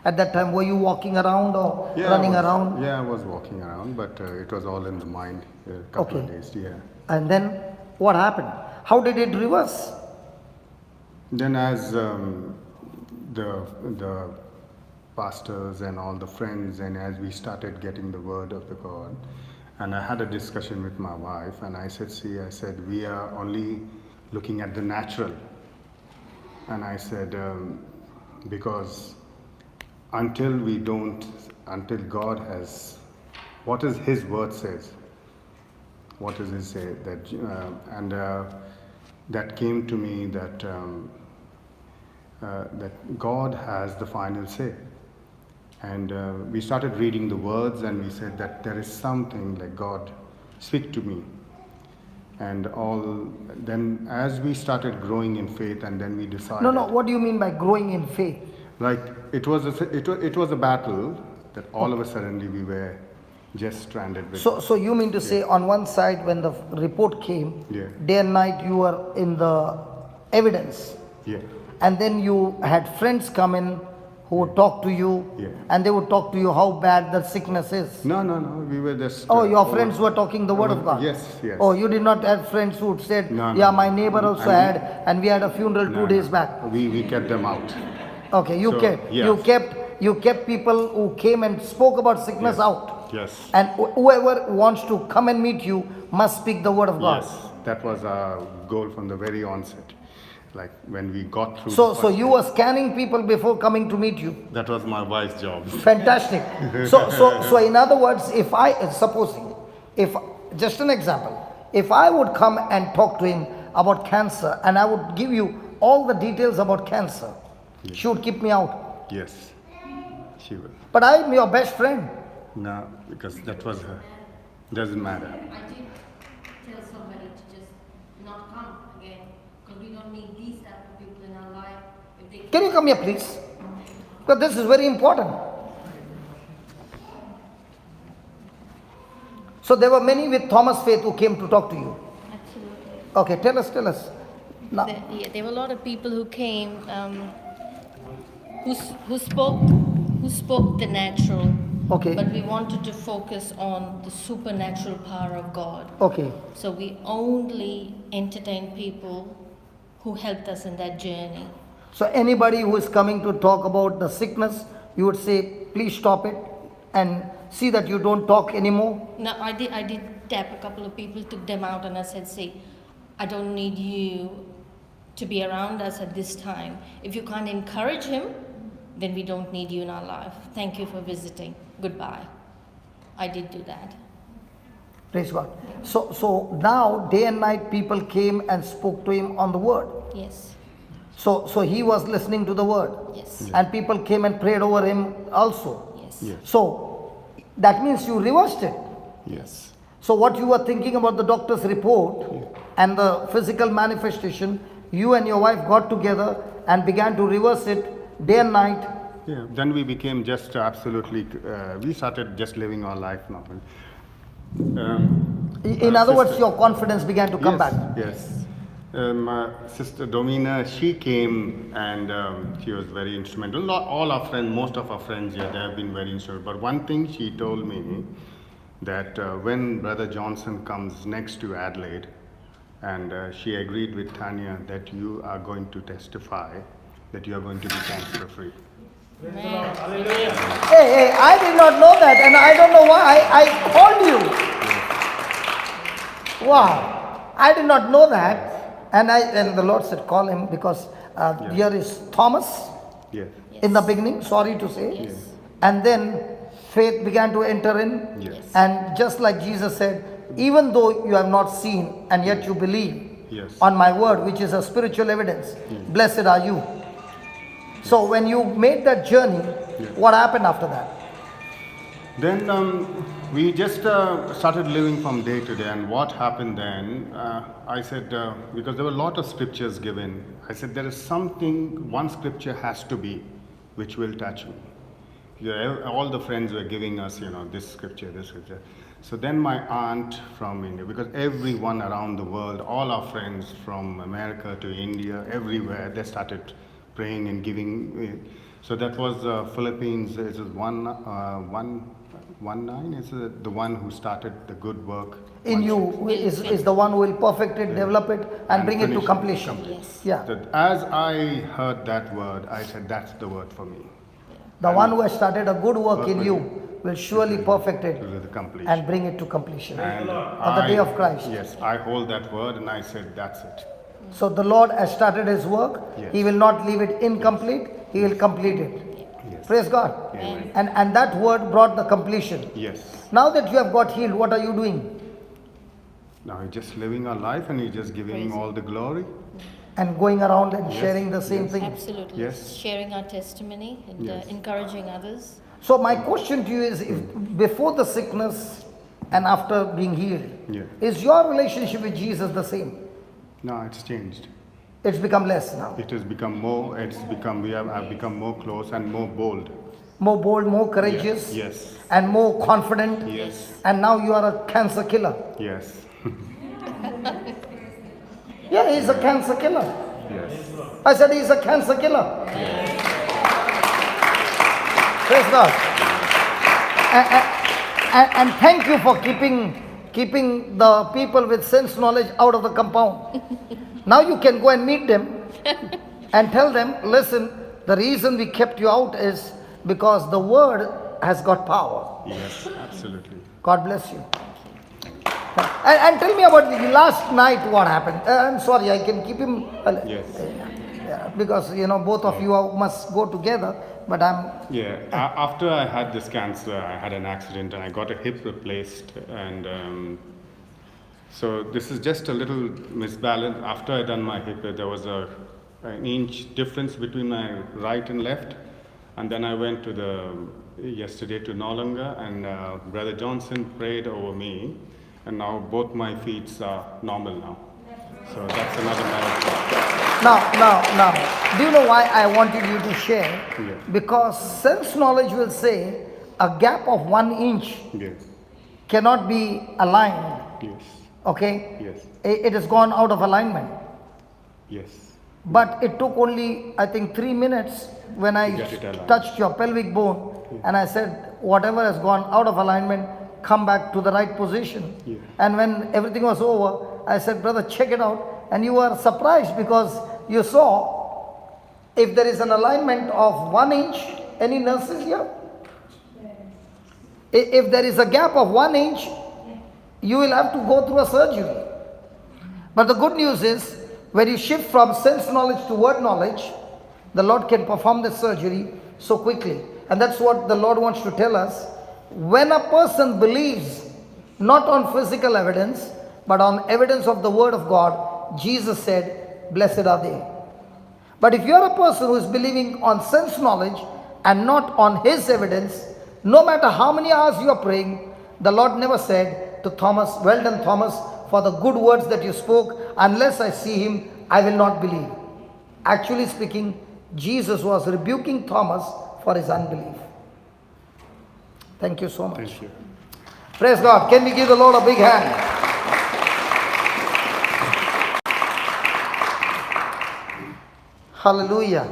A: At that time, were you walking around or
C: Yeah,
A: running
C: I was,
A: around?
C: Yeah, I was walking around, but it was all in the mind. A couple of
A: Okay.
C: days. Yeah.
A: And then what happened? How did it reverse?
C: Then, as the pastors and all the friends, and as we started getting the word of the God, and I had a discussion with my wife, and I said, see, I said, we are only looking at the natural. And I said, because until God has, what is His word says, what does it say? That came to me that that God has the final say. And we started reading the words, and we said that there is something like God, speak to me. And all, then as we started growing in faith, and then we decided.
A: No, what do you mean by growing in faith?
C: Like it was a battle that all of a sudden we were just stranded with.
A: So you mean to say on one side when the report came,
C: Yeah.
A: day and night you were in the evidence.
C: Yeah.
A: And then you had friends come in who would talk to you,
C: Yeah.
A: and they would talk to you how bad the sickness is.
C: No, we were just.
A: Oh, your friends were talking the word of God?
C: Yes.
A: Oh, you did not have friends who said,
C: No,
A: yeah,
C: no.
A: my neighbor also had, and we had a funeral 2 days back.
C: We kept them out.
A: Okay, you
C: So,
A: kept,
C: yes.
A: you kept people who came and spoke about sickness
C: Yes.
A: out.
C: Yes.
A: And whoever wants to come and meet you must speak the word of God.
C: Yes, that was our goal from the very onset. Like when we got through.
A: So you were scanning people before coming to meet you.
C: That was my wife's job.
A: Fantastic. So in other words, if just an example, if I would come and talk to him about cancer and I would give you all the details about cancer,
C: Yes.
A: she would keep me out.
C: Yes, she will.
A: But I'm your best friend.
C: No, because that was her. Doesn't matter.
B: I did tell somebody to just not come again, because we don't need these type of people in our life. If they
A: Can you come here, please? Because this is very important. So there were many with Thomas Faith who came to talk to you.
B: Absolutely.
A: Okay, tell us. Now,
B: There were a lot of people who came, who spoke the natural.
A: Okay.
B: But we wanted to focus on the supernatural power of God.
A: okay.
B: So we only entertained people who helped us in that journey.
A: So anybody who is coming to talk about the sickness, you would say, please stop it and see that you don't talk anymore.
B: Now I did tap a couple of people, took them out, and I said, see, I don't need you to be around us at this time. If you can't encourage him, then we don't need you in our life. Thank you for visiting. Goodbye. I did do that.
A: Praise God. So now day and night people came and spoke to him on the word.
B: Yes.
A: So he was listening to the word.
B: Yes.
A: And people came and prayed over him also.
B: Yes.
C: Yes.
A: So that means you reversed it.
C: Yes.
A: So what you were thinking about the doctor's report and the physical manifestation, you and your wife got together and began to reverse it day and night.
C: Yeah. Then we became just absolutely. We started just living our life normally.
A: In other words, your confidence began to come
C: yes,
A: back.
C: Yes. My sister Domina, she came and she was very instrumental. Not all our friends, most of our friends here, they have been very instrumental. But one thing she told me that when Brother Johnson comes next to Adelaide, and she agreed with Tanya that you are going to testify that you are going to be cancer free.
A: Hey, I did not know that, and I don't know why I called you. Wow, I did not know that. And the Lord said, call him because here is Thomas
C: Yes.
A: in the beginning, sorry to say.
B: Yes.
A: And then faith began to enter in.
C: Yes.
A: And just like Jesus said, even though you have not seen and yet you believe
C: Yes.
A: on my word, which is a spiritual evidence, blessed are you. So when you made that journey, what happened after that?
C: Then we just started living from day to day, and what happened then, I said, because there were a lot of scriptures given, I said there is something, one scripture has to be, which will touch me. Yeah, all the friends were giving us, this scripture, this scripture. So then my aunt from India, because everyone around the world, all our friends from America to India, everywhere, they started praying and giving. So that was Philippines, it was 1:9 is the one who started the good work.
A: In you is the one who will perfect it, develop it, and bring it to
C: finish
A: completion.
B: Yes.
A: Yeah.
C: That as I heard that word, I said, that's the word for me.
A: The one who has started a good work in you will surely perfect it
C: To the completion.
A: and bring it to completion.
C: And
A: On the day of Christ.
C: Yes, I hold that word and I said, that's it.
A: So the Lord has started his work.
C: Yes.
A: He will not leave it incomplete. He will complete it.
C: Yes.
A: Praise God.
C: Amen.
A: And that word brought the completion.
C: Yes.
A: Now that you have got healed, what are you doing?
C: Now you're just living our life and you're just giving him all the glory.
A: And going around and
C: Yes,
A: sharing the same
C: yes.
A: thing.
B: Absolutely.
C: Yes.
B: Sharing our testimony and
C: Yes.
B: encouraging others.
A: So my question to you is, if before the sickness and after being healed,
C: Yeah.
A: is your relationship with Jesus the same?
C: No, it's changed.
A: It's become less now.
C: It has become more, I've become more close and more bold.
A: More bold, more courageous,
C: Yes.
A: and more confident.
C: Yes.
A: And now you are a cancer killer.
C: Yes.
A: Yeah, he's a cancer killer.
C: Yes.
A: I said he's a cancer killer. Praise God. And thank you for keeping the people with sense knowledge out of the compound. Now you can go and meet them and tell them, listen, the reason we kept you out is because the word has got power.
C: Yes, absolutely.
A: God bless you. And tell me about the last night, what happened. I'm sorry, I can keep him.
C: Yes.
A: Yeah, because both of you must go together, but I'm.
C: Yeah, after I had this cancer, I had an accident and I got a hip replaced. And so this is just a little misbalance. After I done my hip, there was an inch difference between my right and left. And then I went yesterday to Nolanga, and Brother Johnson prayed over me. And now both my feet are normal now. So that's another miracle.
A: Now, do you know why I wanted you to share?
C: Yeah.
A: Because sense knowledge will say a gap of 1 inch
C: Yes.
A: cannot be aligned.
C: Yes.
A: Okay?
C: Yes.
A: It has gone out of alignment.
C: Yes.
A: But it took only, I think, 3 minutes when I
C: get it aligned.
A: touched your pelvic bone and I said, whatever has gone out of alignment, come back to the right position.
C: Yeah.
A: And when everything was over, I said, brother, check it out. And you were surprised because you saw if there is an alignment of 1 inch, any nurses here? If there is a gap of 1 inch, you will have to go through a surgery. But the good news is, when you shift from sense knowledge to word knowledge, the Lord can perform the surgery so quickly. And that's what the Lord wants to tell us. When a person believes not on physical evidence, but on evidence of the word of God, Jesus said, blessed are they. But if you are a person who is believing on sense knowledge and not on his evidence, no matter how many hours you are praying, the Lord never said to Thomas, "Well done, Thomas, for the good words that you spoke. Unless I see him, I will not believe." Actually speaking, Jesus was rebuking Thomas for his unbelief. Thank you so much.
C: Thank you.
A: Praise God. Can we give the Lord a big hand? Hallelujah.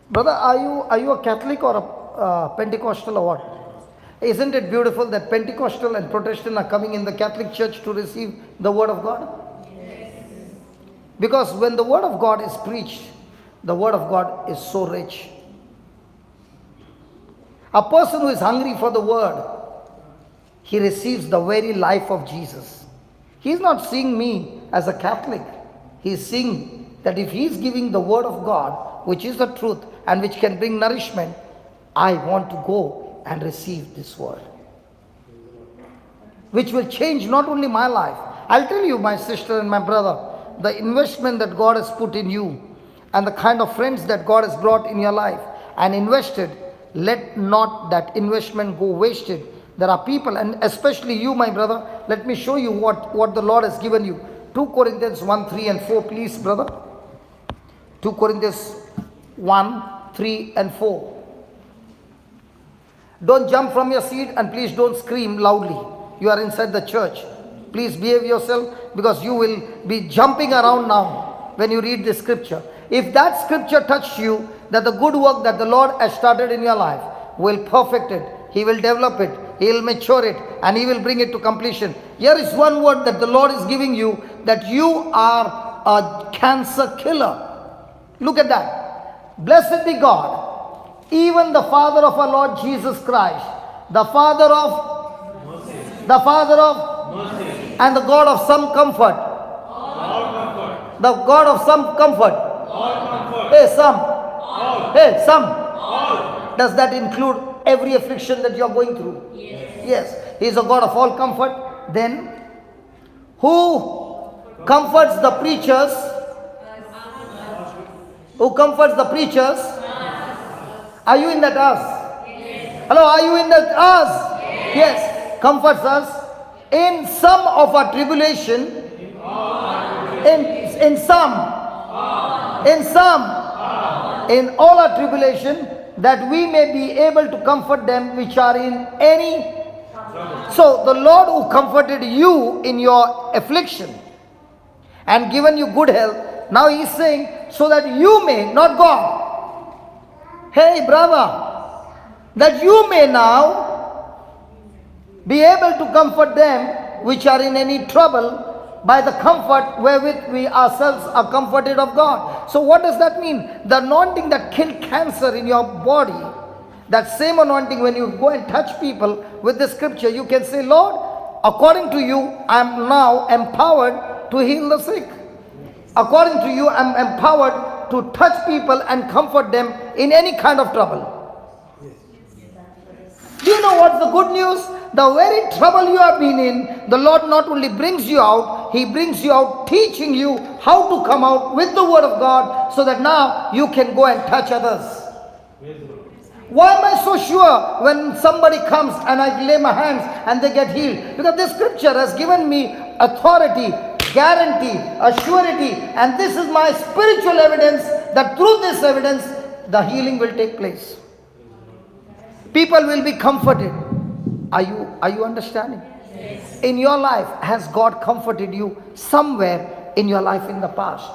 A: Brother, are you a Catholic or a Pentecostal or what? Isn't it beautiful that Pentecostal and Protestant are coming in the Catholic Church to receive the Word of God? Yes. Because when the Word of God is preached, the Word of God is so rich. A person who is hungry for the Word, he receives the very life of Jesus. He is not seeing me as a Catholic. He is seeing that if he is giving the Word of God, which is the truth and which can bring nourishment, I want to go and receive this Word, which will change not only my life. I'll tell you, my sister and my brother, the investment that God has put in you and the kind of friends that God has brought in your life and invested, let not that investment go wasted. There are people, and especially you, my brother, let me show you what the Lord has given you. 2 Corinthians 1, 3 and 4, please, brother. 2 Corinthians 1, 3 and 4. Don't jump from your seat and please don't scream loudly. You are inside the church. Please behave yourself, because you will be jumping around now when you read the scripture. If that scripture touched you, that the good work that the Lord has started in your life will perfect it. He will develop it. He will mature it, and He will bring it to completion. Here is one word that the Lord is giving you, that you are a cancer killer. Look at that. Blessed be God, even the Father of our Lord Jesus Christ, the Father of mercy, the Father of mercy, and the God of some comfort. All comfort. The God of some comfort. All comfort. Hey, some. All. Hey, some. All. Does that include every affliction that you are going through? Yes. Yes. He is a God of all comfort. Then, who comforts the preachers? Who comforts the preachers? Are you in that us? Yes. Hello, are you in that us? Yes. Yes. Comforts us in some of our tribulation. In some. In all our tribulation, that we may be able to comfort them which are in any. So the Lord who comforted you in your affliction and given you good health, now He is saying, so that you may, not God. Hey brother, that you may now be able to comfort them which are in any trouble by the comfort wherewith we ourselves are comforted of God. So what does that mean? The anointing that killed cancer in your body, that same anointing, when you go and touch people with the scripture, you can say, Lord, according to you, I am now empowered to heal the sick. According to you, I am empowered to touch people and comfort them in any kind of trouble. Do you know what's the good news? The very trouble you have been in, the Lord not only brings you out, He brings you out teaching you how to come out with the Word of God, so that now you can go and touch others. Why am I so sure when somebody comes and I lay my hands and they get healed? Because this scripture has given me authority, guarantee, assurity, and this is my spiritual evidence that through this evidence the healing will take place. People will be comforted. Are you understanding? Yes. In your life, has God comforted you somewhere in your life in the past?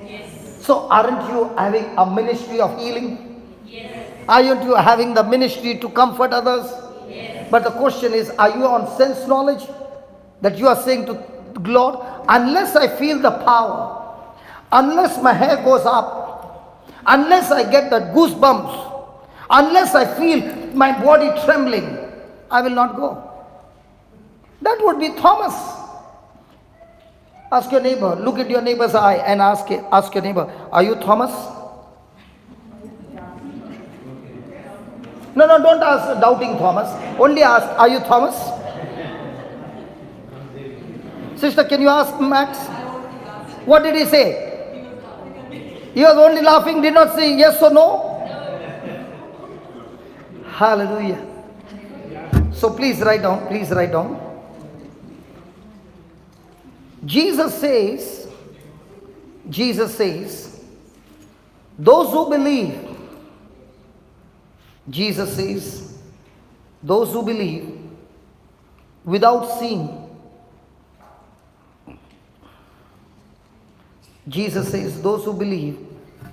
A: Yes. So aren't you having a ministry of healing? Yes. Aren't you having the ministry to comfort others? Yes. But the question is, are you on sense knowledge? That you are saying to Lord, unless I feel the power, unless my hair goes up, unless I get the goosebumps, unless I feel my body trembling, I will not go. That would be Thomas. Ask your neighbor, look at your neighbor's eye and ask your neighbor, are you Thomas? No, don't ask doubting Thomas. Only ask, are you Thomas? Sister, can you ask Max? What did he say? He was only laughing, did not say yes or no. Hallelujah. So please write down, please write down. Jesus says, those who believe, Jesus says, those who believe without seeing. Jesus says, those who believe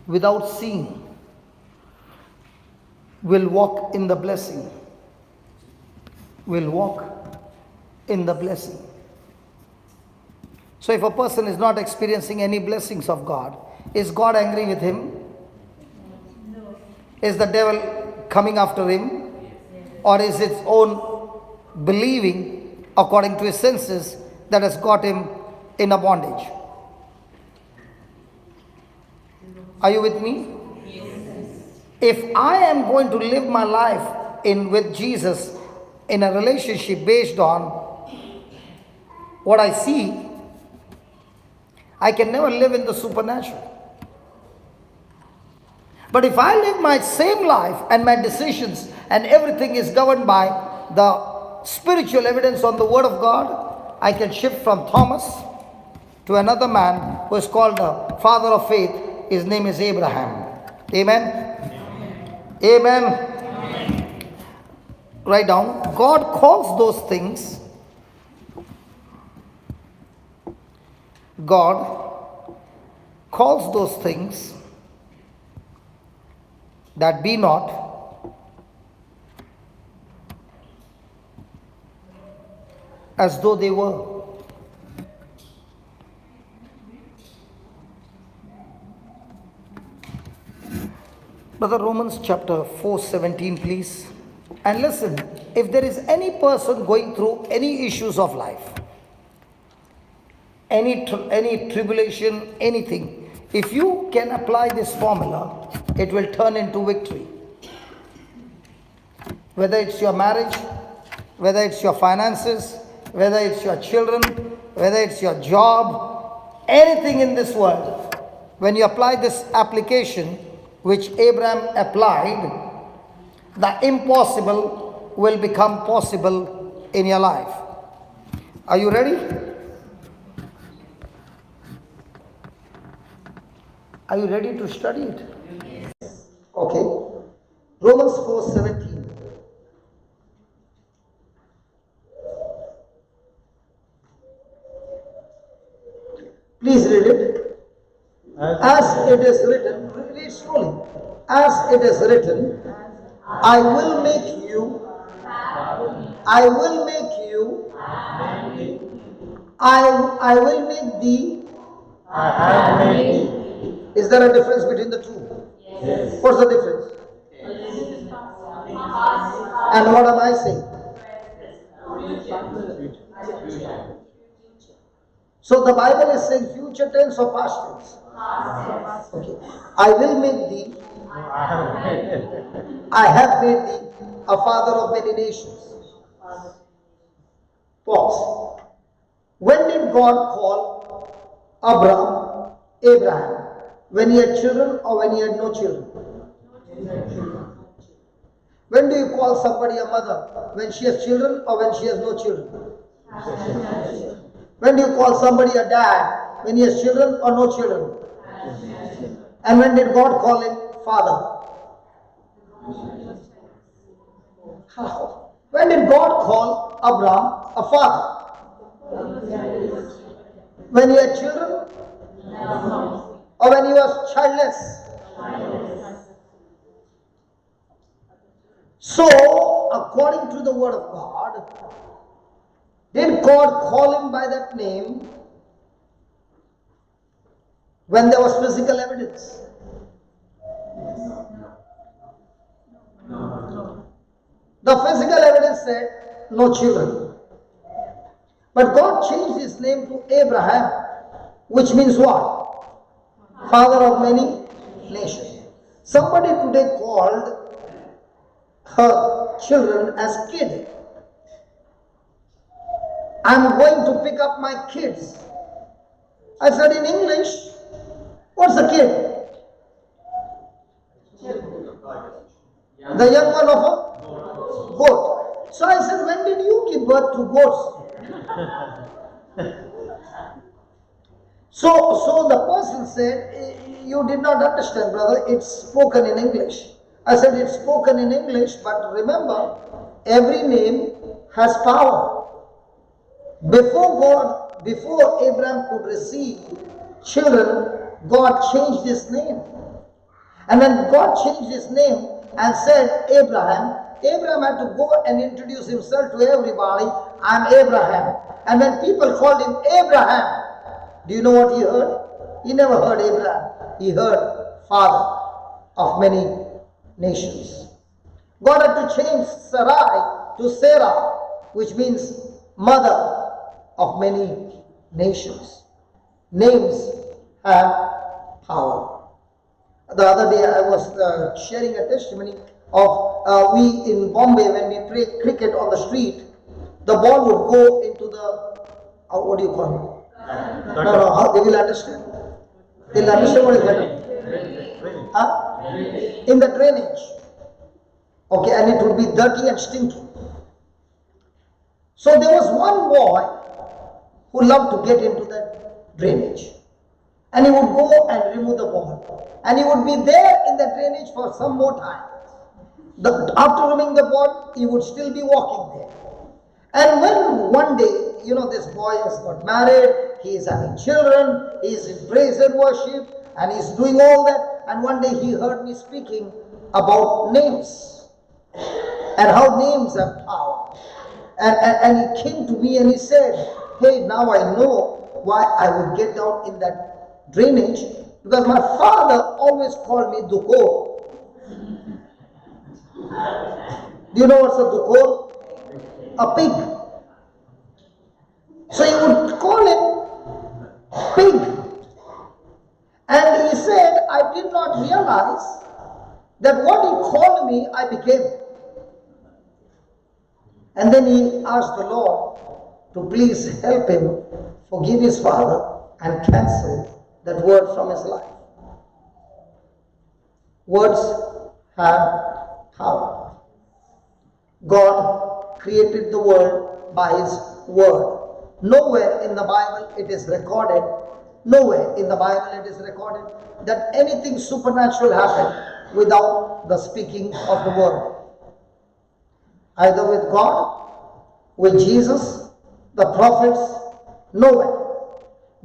A: without seeing will walk in the blessing. Will walk in the blessing. So if a person is not experiencing any blessings of God, is God angry with him? No. Is the devil coming after him? Or is his own believing according to his senses that has got him in a bondage? Are you with me? Yes. If I am going to live my life with Jesus in a relationship based on what I see, I can never live in the supernatural. But if I live my same life and my decisions and everything is governed by the spiritual evidence on the Word of God, I can shift from Thomas to another man who is called the father of faith. His name is Abraham. Amen? Amen. Amen. Write down. God calls those things. God calls those things that be not as though they were. Brother, Romans chapter 4:17, please. And listen, if there is any person going through any issues of life, any tribulation, anything, if you can apply this formula, it will turn into victory. Whether it's your marriage, whether it's your finances, whether it's your children, whether it's your job, anything in this world, when you apply this application which Abraham applied, the impossible will become possible in your life. Are you ready? Are you ready to study it? Yes. Okay. Romans 4:17. Please read it. As it is written, read slowly. As it is written, I will make you, I will make you, I will make thee. I have made thee. Is there a difference between the two? Yes. What's the difference? Yes. And what am I saying? So the Bible is saying future tense or past tense? Okay. I will make thee, I have made thee a father of many nations. Pause. When did God call Abraham? When he had children or when he had no children? When do you call somebody a mother? When she has children or when she has no children? When do you call somebody a dad? When he has children or no children? And when did God call him father? How? When did God call Abraham a father? When he had children? Or when he was childless? So, according to the word of God, did God call him by that name when there was physical evidence? The physical evidence said no children. But God changed his name to Abraham, which means what? Father of many nations. Somebody today called her children as kid. I'm going to pick up my kids. I said in English, what's a kid? The young one of a goat. So I said, when did you give birth to goats? So the person said, you did not understand, brother, it's spoken in English. I said, it's spoken in English, but remember, every name has power. Before Abraham could receive children, God changed his name. And when God changed his name and said Abraham had to go and introduce himself to everybody. I'm Abraham. And when people called him Abraham, do you know what he heard? He never heard Abraham. He heard father of many nations. God had to change Sarai to Sarah, which means mother of many nations. Names have power. The other day I was sharing a testimony of we in Bombay, when we play cricket on the street, the ball would go into the, what do you call it? No, they will understand. They'll understand what is happening. Huh? In the drainage. Okay, and it would be dirty and stinky. So there was one boy who loved to get into that drainage. And he would go and remove the ball. And he would be there in the drainage for some more time. After removing the ball, he would still be walking there. And when one day, this boy has got married, he is having children, he is in praise and worship, and he is doing all that. And one day he heard me speaking about names and how names have power. And he came to me and he said, hey, now I know why I would get down in that drainage, because my father always called me Duko. Do you know what's a Duko? A pig. So he would call him pig. And he said, I did not realize that what he called me, I became. And then he asked the Lord to please help him forgive his father and cancel that word from his life. Words have power. God created the world by his word. Nowhere in the Bible it is recorded, that anything supernatural happened without the speaking of the word. Either with God, with Jesus, the prophets, nowhere.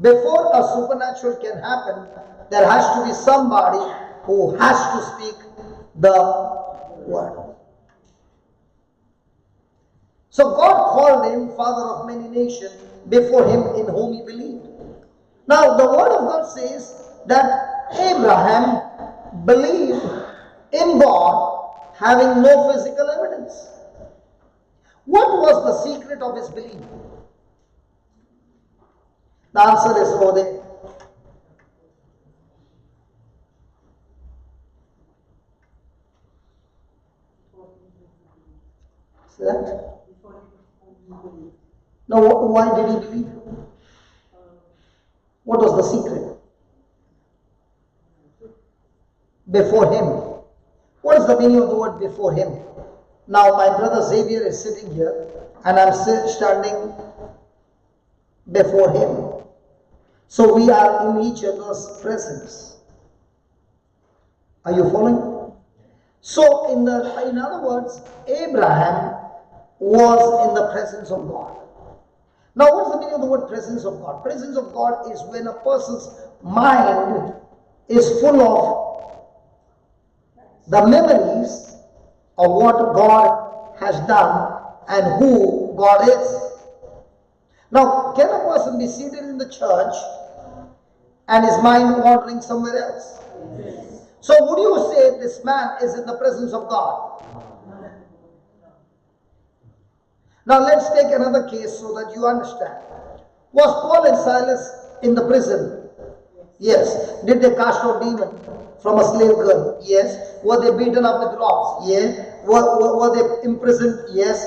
A: Before a supernatural can happen, there has to be somebody who has to speak the word. So God called him father of many nations before him in whom he believed. Now the word of God says that Abraham believed in God having no physical evidence. What was the secret of his belief? The answer is over there. See that? Now, why did he believe? What was the secret? Before him. What is the meaning of the word before him? Now, my brother Xavier is sitting here and I'm standing before him. So we are in each other's presence. Are you following? So, in other words, Abraham was in the presence of God. Now, what's the meaning of the word presence of God? Presence of God is when a person's mind is full of the memories of what God has done and who God is. Now, can a person be seated in the church and his mind wandering somewhere else? Yes. So would you say this man is in the presence of God? Now let's take another case so that you understand. Was Paul and Silas in the prison? Yes. Did they cast out demon from a slave girl? Yes. Were they beaten up with rods? Yes. Were they imprisoned? Yes.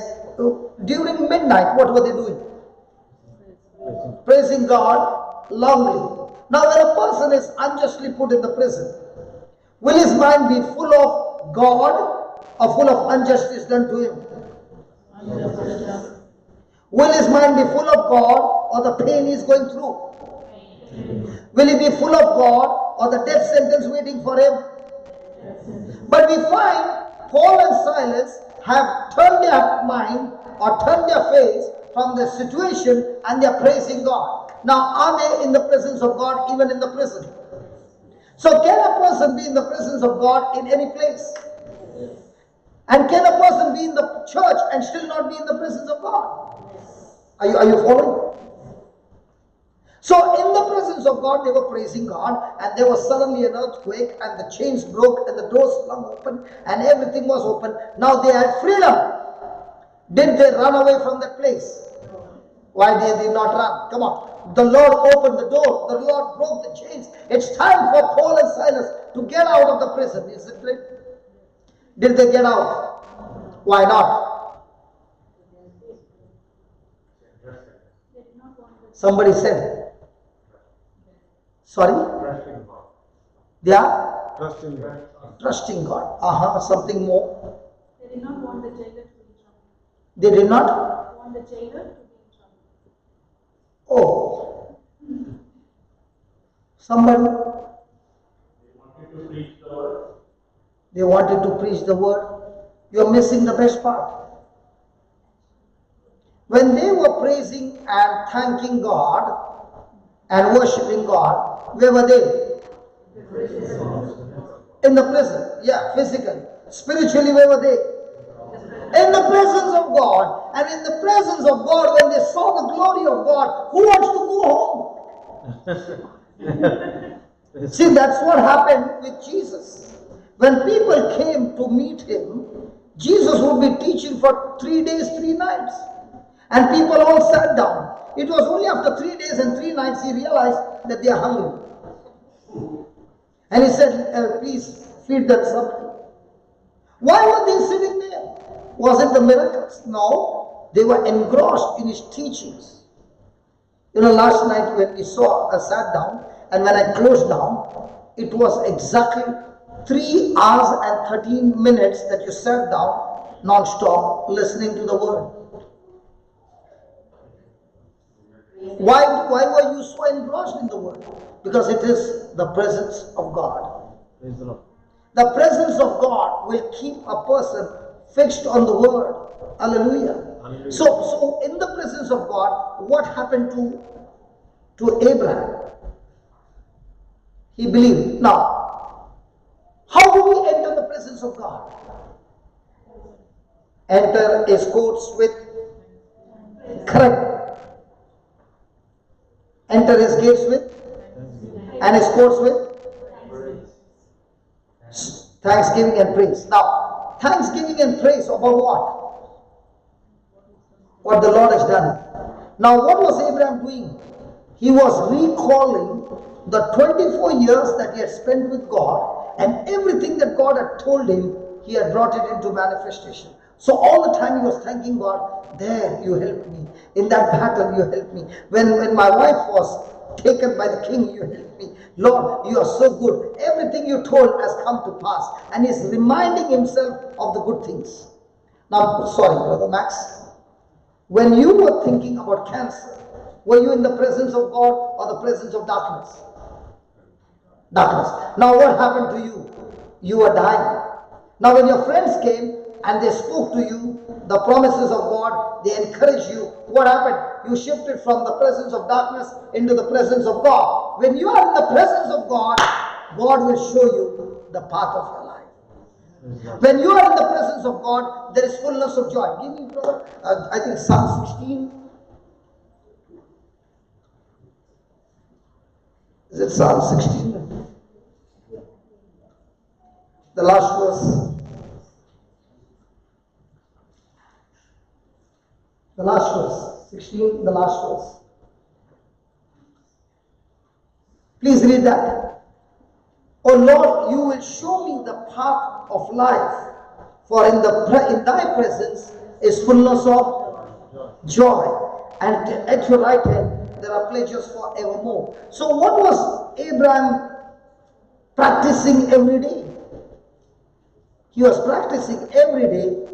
A: During midnight, what were they doing? Praising God loudly. Now when a person is unjustly put in the prison, will his mind be full of God or full of injustice done to him? Will his mind be full of God or the pain he's going through? Will he be full of God or the death sentence waiting for him? But we find Paul and Silas have turned their mind or turned their face from the situation and they are praising God. Now, are they in the presence of God even in the prison? So can a person be in the presence of God in any place? And can a person be in the church and still not be in the presence of God? Are you following? So in the presence of God, they were praising God, and there was suddenly an earthquake, and the chains broke, and the doors flung open, and everything was open. Now they had freedom. Did they run away from that place? Why did they not run? Come on. The Lord opened the door. The Lord broke the chains. It's time for Paul and Silas to get out of the prison, isn't it? Did they get out? Why not? Somebody said. Sorry? They are?
D: Trusting God.
A: Trusting God. Something more.
E: They did not want the jailer to be in trouble.
A: They did not?
E: Want the jailer to be in trouble.
A: Oh. Somebody? They wanted to preach the word. You're missing the best part. When they were praising and thanking God and worshipping God, where were they? In the prison. Yeah, physically. Spiritually, where were they? In the presence of God. And in the presence of God, when they saw the glory of God, who wants to go home? See, that's what happened with Jesus. When people came to meet him, Jesus would be teaching for 3 days, 3 nights. And people all sat down. It was only after 3 days and 3 nights he realized that they are hungry. And he said, please feed them something. Why were they sitting there? Was it the miracles? No. They were engrossed in his teachings. You know, last night when we sat down, and when I closed down, it was exactly 3 hours and 13 minutes that you sat down non-stop listening to the word. Why were you so engrossed in the word? Because it is the presence of God. The presence of God will keep a person fixed on the word. Hallelujah. Hallelujah. So in the presence of God, what happened to Abraham? He believed. Now, how do we enter the presence of God? Enter his courts with correct. Enter his gates with and his courts with thanksgiving and praise. Now, thanksgiving and praise about what? What the Lord has done. Now, what was Abraham doing? He was recalling the 24 years that he had spent with God, and everything that God had told him, he had brought it into manifestation. So all the time he was thanking God, there you helped me. In that battle you helped me. When my wife was taken by the king, you helped me. Lord, you are so good. Everything you told has come to pass. And he's reminding himself of the good things. Now, sorry, Brother Max. When you were thinking about cancer, were you in the presence of God or the presence of darkness? Darkness. Now what happened to you? You were dying. Now when your friends came and they spoke to you the promises of God, they encouraged you, what happened? You shifted from the presence of darkness into the presence of God. When you are in the presence of God, God will show you the path of your life. When you are in the presence of God, there is fullness of joy. Give me, brother, I think Psalm 16. Is it Psalm 16? The last verse. The last verse. 16, the last verse. Please read that. Oh Lord, you will show me the path of life, for in thy presence is fullness of joy, and at your right hand there are pleasures forevermore. So what was Abraham practicing every day? He was practicing every day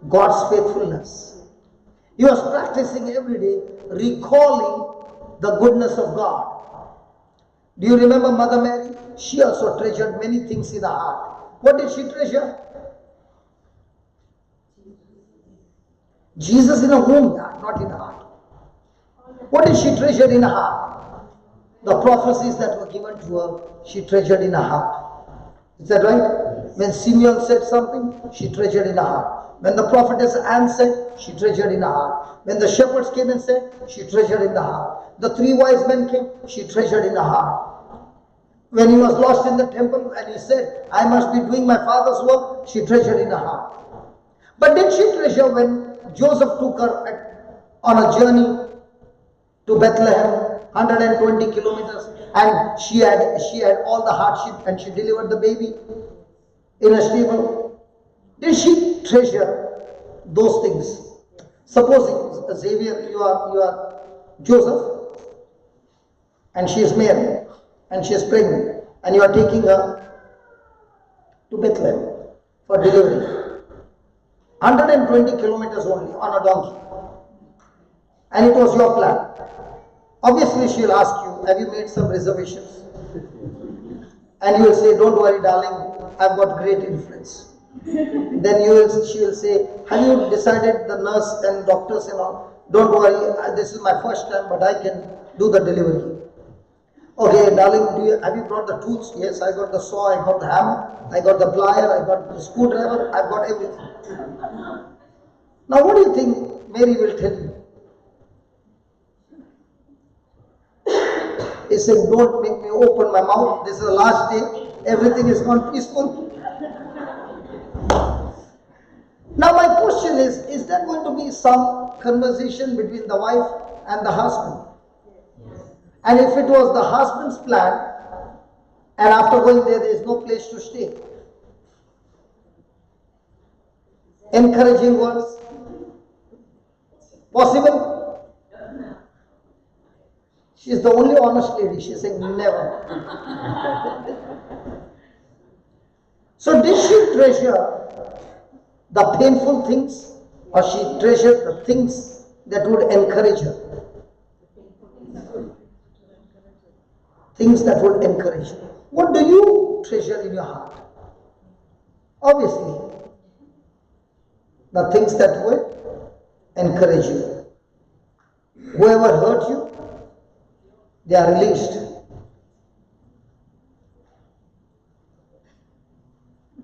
A: God's faithfulness. He was practicing every day recalling the goodness of God. Do you remember Mother Mary? She also treasured many things in her heart. What did she treasure? Jesus in her womb, not in her heart. What did she treasure in her heart? The prophecies that were given to her, she treasured in her heart. Is that right? When Simeon said something, she treasured in her heart. When the prophetess Anne said, she treasured in her heart. When the shepherds came and said, she treasured in the heart. The 3 wise men came, she treasured in her heart. When he was lost in the temple and he said, I must be doing my father's work, she treasured in her heart. But did she treasure when Joseph took her on a journey to Bethlehem, 120 kilometers, and she had all the hardship and she delivered the baby in a stable? Did she treasure those things? Supposing, Xavier, you are Joseph, and she is Mary, and she is pregnant, and you are taking her to Bethlehem for delivery. 120 kilometers only on a donkey. And it was your plan. Obviously, she will ask you, have you made some reservations? And you will say, don't worry, darling, I've got great influence. Then she will say, have you decided the nurse and doctors and all? Don't worry, this is my first time, but I can do the delivery. Okay, darling, have you brought the tools? Yes, I got the saw, I got the hammer, I got the plier, I got the screwdriver, I've got everything. Now, what do you think Mary will tell you? He said, don't make me open my mouth. This is the last day. Everything is gone peaceful. Now, my question is there going to be some conversation between the wife and the husband? And if it was the husband's plan, and after going there is no place to stay, encouraging words, possible? She's the only honest lady. She's saying never. So did she treasure the painful things, or she treasured the things that would encourage her? Things that would encourage her. What do you treasure in your heart? Obviously, the things that would encourage you. Whoever hurt you, they are released.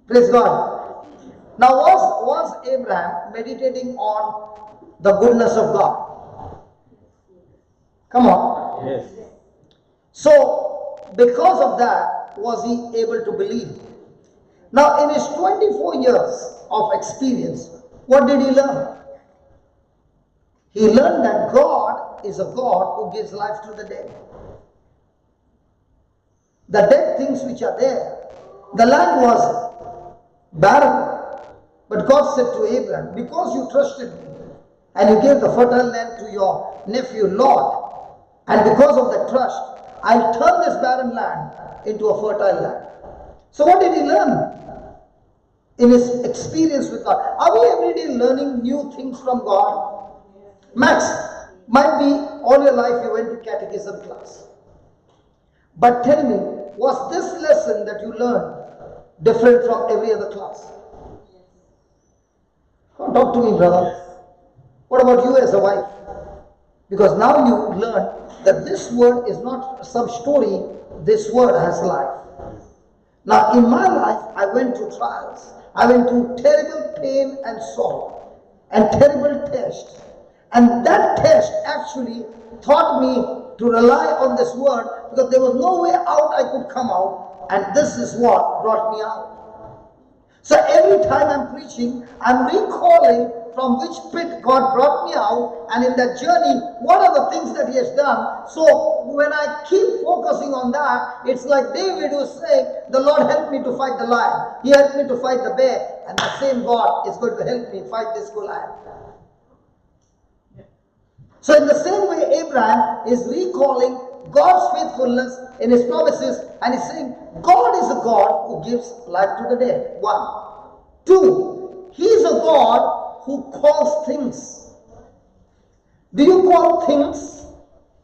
A: Praise God. Now, was Abraham meditating on the goodness of God? Come on.
D: Yes.
A: So, because of that, was he able to believe? Now, in his 24 years of experience, what did he learn? He learned that God is a God who gives life to the dead. The dead things which are there, the land was barren. But God said to Abraham, because you trusted me and you gave the fertile land to your nephew Lot, and because of that trust, I'll turn this barren land into a fertile land. So what did he learn in his experience with God? Are we every day learning new things from God? Max, might be all your life you went to catechism class. But tell me, was this lesson that you learned different from every other class? Oh, talk to me, brother. What about you as a wife? Because now you learn that this word is not some story, this word has life. Now in my life, I went through trials. I went through terrible pain and sorrow and terrible test. And that test actually taught me to rely on this word, because there was no way out I could come out, and this is what brought me out. So every time I'm preaching, I'm recalling from which pit God brought me out, and in that journey, what are the things that He has done. So when I keep focusing on that, it's like David was saying, the Lord helped me to fight the lion. He helped me to fight the bear, and the same God is going to help me fight this Goliath. So in the same way, Abraham is recalling God's faithfulness in His promises, and he's saying, God is a God who gives life to the dead. 1. Two, He is a God who calls things. Do you call things,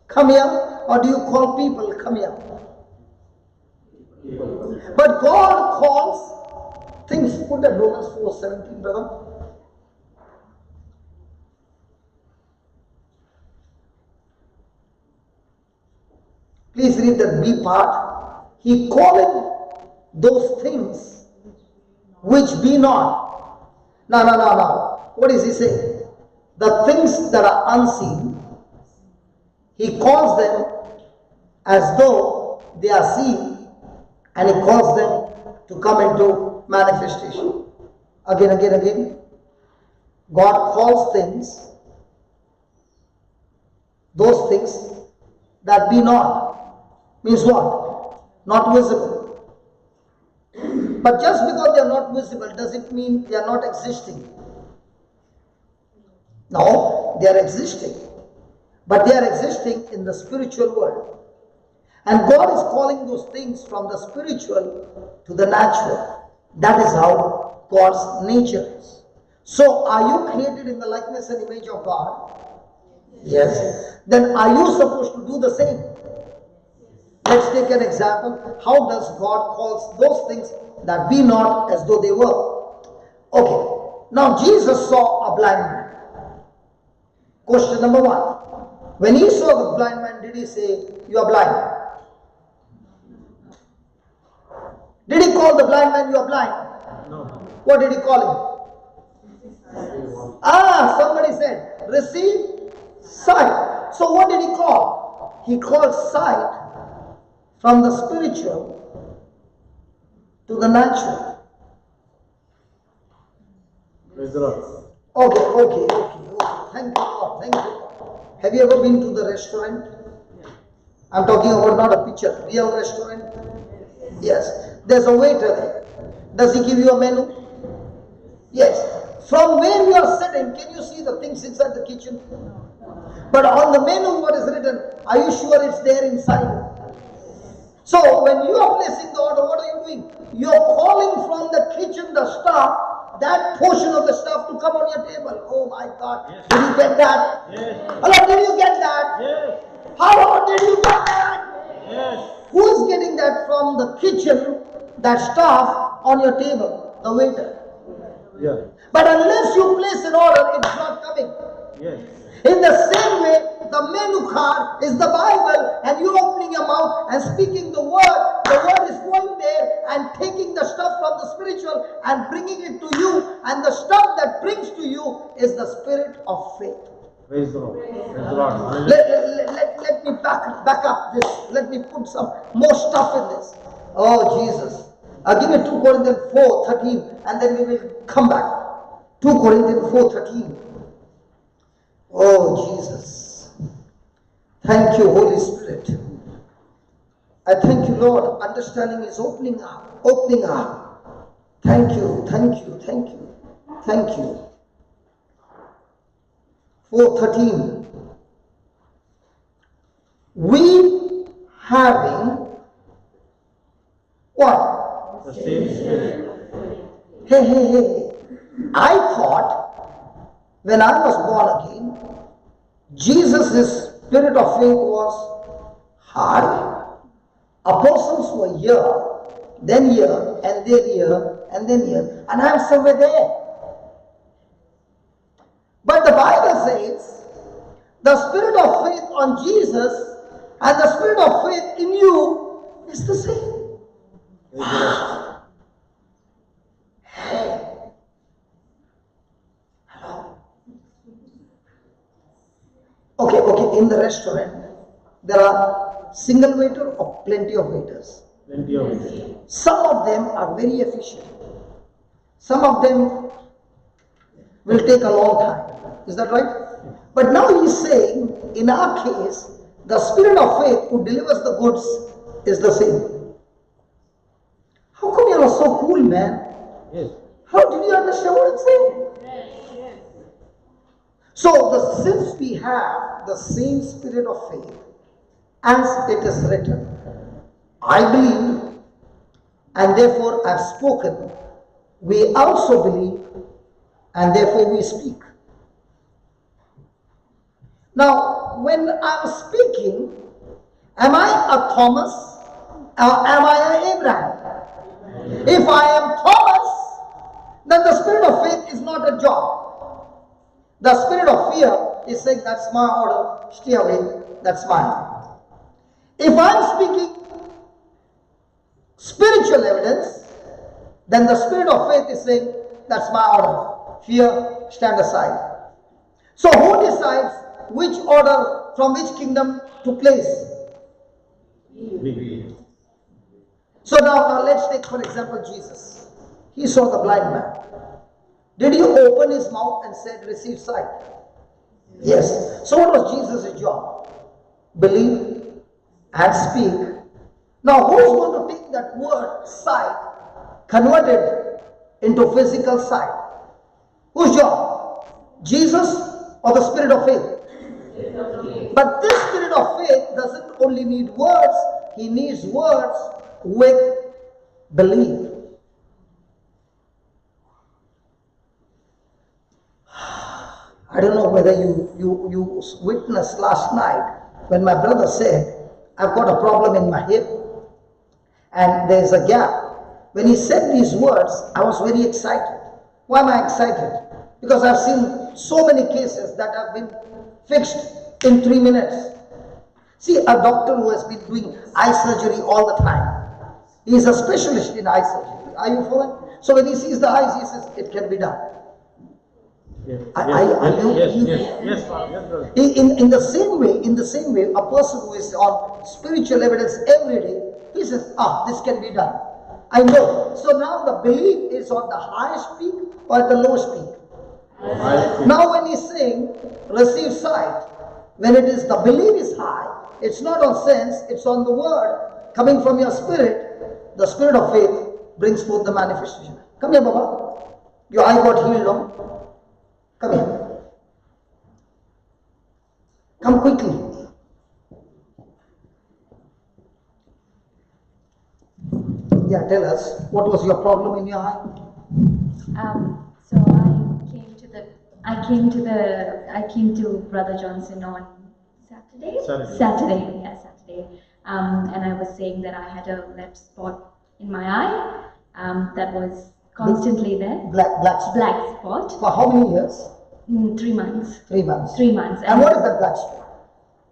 A: come here, or do you call people, come here? But God calls things. Put that Romans 4:17, brother. Please read the B part. He calleth those things which be not. No. What is he saying? The things that are unseen, he calls them as though they are seen, and he calls them to come into manifestation. Again. God calls things, those things that be not. Means what? Not visible. But just because they are not visible, does it mean they are not existing? No, they are existing. But they are existing in the spiritual world. And God is calling those things from the spiritual to the natural. That is how God's nature is. So, are you created in the likeness and image of God? Yes. Then are you supposed to do the same? Let's take an example. How does God calls those things that be not as though they were? Okay. Now Jesus saw a blind man. Question number one. When he saw the blind man, did he say, you are blind? Did he call the blind man, you are blind?
D: No.
A: What did he call him? Somebody said, receive sight. So what did he call? He called sight from the spiritual to the natural.
D: Praise the Lord.
A: Okay. Thank you, Lord. Thank you. Have you ever been to the restaurant? I'm talking about not a picture, real restaurant. Yes. There's a waiter there. Does he give you a menu? Yes. From where you are sitting, can you see the things inside the kitchen? But on the menu, what is written? Are you sure it's there inside? So when you are placing the order, what are you doing? You are calling from the kitchen the stuff, that portion of the stuff to come on your table. Oh my God. Yes. Did you get that?
D: Yes.
A: Hello, did you get that?
D: Yes.
A: How did you get that?
D: Yes.
A: Who is getting that from the kitchen, that stuff on your table? The waiter.
D: Yeah.
A: But unless you place an order, it's not coming.
D: Yes.
A: In the same way, the menu card is the Bible, and you opening your mouth and speaking the word is going there and taking the stuff from the spiritual and bringing it to you, and the stuff that brings to you is the spirit of faith.
D: Praise the Lord. Praise the Lord.
A: Let me back up this. Let me put some more stuff in this. Oh, Jesus. Give me 2 Corinthians 4:13, and then we will come back. 2 Corinthians 4:13. Oh, Jesus. Thank you, Holy Spirit. I thank you, Lord. Understanding is opening up. Thank you. 4:13. We having what?
D: The same Spirit.
A: Hey. I thought when I was born again, Jesus' spirit of faith was high. Apostles were here, then here, and then here, and then here, and I'm somewhere there. But the Bible says the spirit of faith on Jesus and the spirit of faith in you is the same. Wow. Hey. Hello. Okay, in the restaurant, there are single waiter or plenty of waiters.
D: Plenty of it.
A: Some of them are very efficient. Some of them will take a long time. Is that right? But now he's saying, in our case, the spirit of faith who delivers the goods is the same. How come you are so cool, man?
D: Yes.
A: How did you understand what I'm saying?
E: Yes.
A: So, since we have the same spirit of faith, as it is written, I believe, and therefore I've spoken we also believe, and therefore we speak. Now, when I'm speaking, am I a Thomas or am I a Abraham? If I am Thomas, then the spirit of faith is not a job. The spirit of fear is saying, that's my order, stay away, that's mine. If I'm speaking spiritual evidence, then the spirit of faith is saying, that's my order, fear, stand aside. So who decides which order from which kingdom to place? So now let's take for example Jesus. He saw the blind man. Did he open his mouth and said, receive sight? Yes. So what was Jesus' job? Believe and speak. Now who is going to take that word sight, convert it into physical sight? Whose job? Jesus or the spirit of faith? But this spirit of faith doesn't only need words, he needs words with belief. I don't know whether you witnessed last night when my brother said, I've got a problem in my hip and there's a gap. When he said these words, I was very excited. Why am I excited? Because I've seen so many cases that have been fixed in 3 minutes. See, a doctor who has been doing eye surgery all the time, he is a specialist in eye surgery. Are you following? So when he sees the eyes, he says, it can be done.
D: Yes,
A: Yes, in the same way, a person who is on spiritual evidence every day, he says, this can be done. I know. So now the belief is on the highest peak or at the lowest peak? Now when he's saying, receive sight, when it is the belief is high, it's not on sense, it's on the word coming from your spirit. The spirit of faith brings forth the manifestation. Come here, Baba. Your eye got healed, no? Come here. Come quickly. Yeah, tell us, what was your problem in your eye?
F: So I came to Brother Johnson on Saturday. Saturday. And I was saying that I had a left spot in my eye that was constantly there.
A: Black
F: spot.
A: For how many years?
F: 3 months.
A: 3 months.
F: 3 months.
A: And what is that black spot?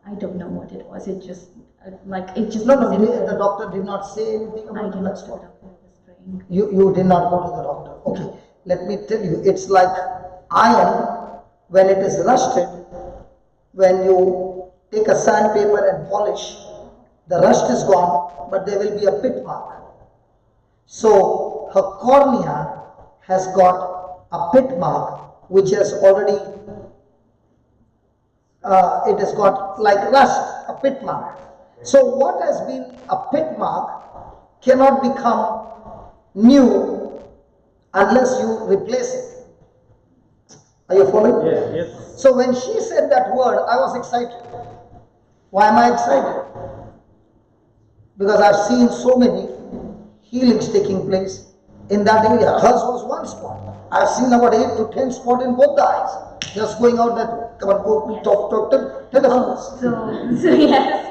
F: I don't know what it was. It just
A: No,
F: was in
A: the doctor did not say anything
F: I
A: about the
F: did
A: black
F: not
A: spot.
F: know the doctor was praying.
A: You did not go to the doctor. Okay, let me tell you, it's like iron when it is rusted. When you take a sandpaper and polish, the rust is gone, but there will be a pit mark. So her cornea has got a pit mark which has already, it has got like rust, a pit mark. So what has been a pit mark cannot become new unless you replace it. Are you following?
D: Yes.
A: So when she said that word, I was excited. Why am I excited? Because I've seen so many healings taking place in that area. Hers was one spot. I've seen about 8 to 10 spots in both the eyes. Just going out that way. Come on, go,
F: Yes.
A: tell us.
F: So yes,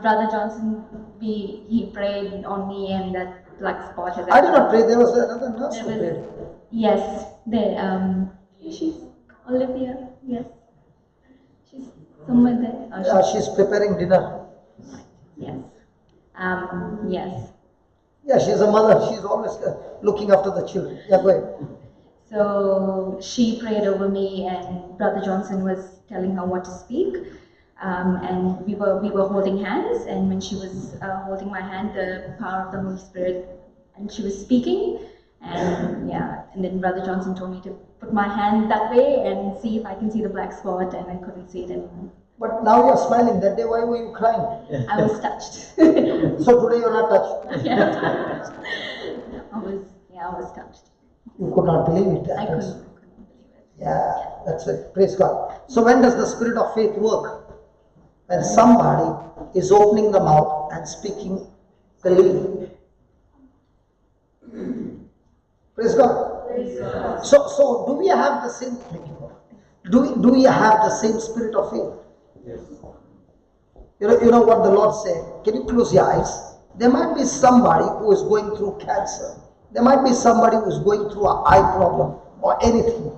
F: Brother Johnson, he prayed on me and that black spot has.
A: I did not pray, there was another nurse
F: There
A: who
F: was-
A: prayed.
F: Yes, there. She's Olivia. Yes, she's somewhere there. Oh,
A: She's preparing dinner.
F: yes. Yes.
A: Yeah, she's a mother. She's always looking after the children. Yeah, go ahead.
F: So she prayed over me, and Brother Johnson was telling her what to speak. And we were holding hands, and when she was holding my hand, the power of the Holy Spirit, and she was speaking, and then Brother Johnson told me to put my hand that way and see if I can see the black spot, and I couldn't see it anymore.
A: But now you're smiling. That day, why were you crying?
F: I was touched.
A: So today you're not touched.
F: Yeah. I was touched.
A: You could not believe it.
F: I couldn't believe it.
A: Yeah, that's it. Praise God. So when does the spirit of faith work? When somebody is opening the mouth and speaking belief. Praise God. So do we have the same thing? Do we have the same spirit of faith?
D: Yes.
A: You know what the Lord said? Can you close your eyes? There might be somebody who is going through cancer. There might be somebody who is going through an eye problem or anything.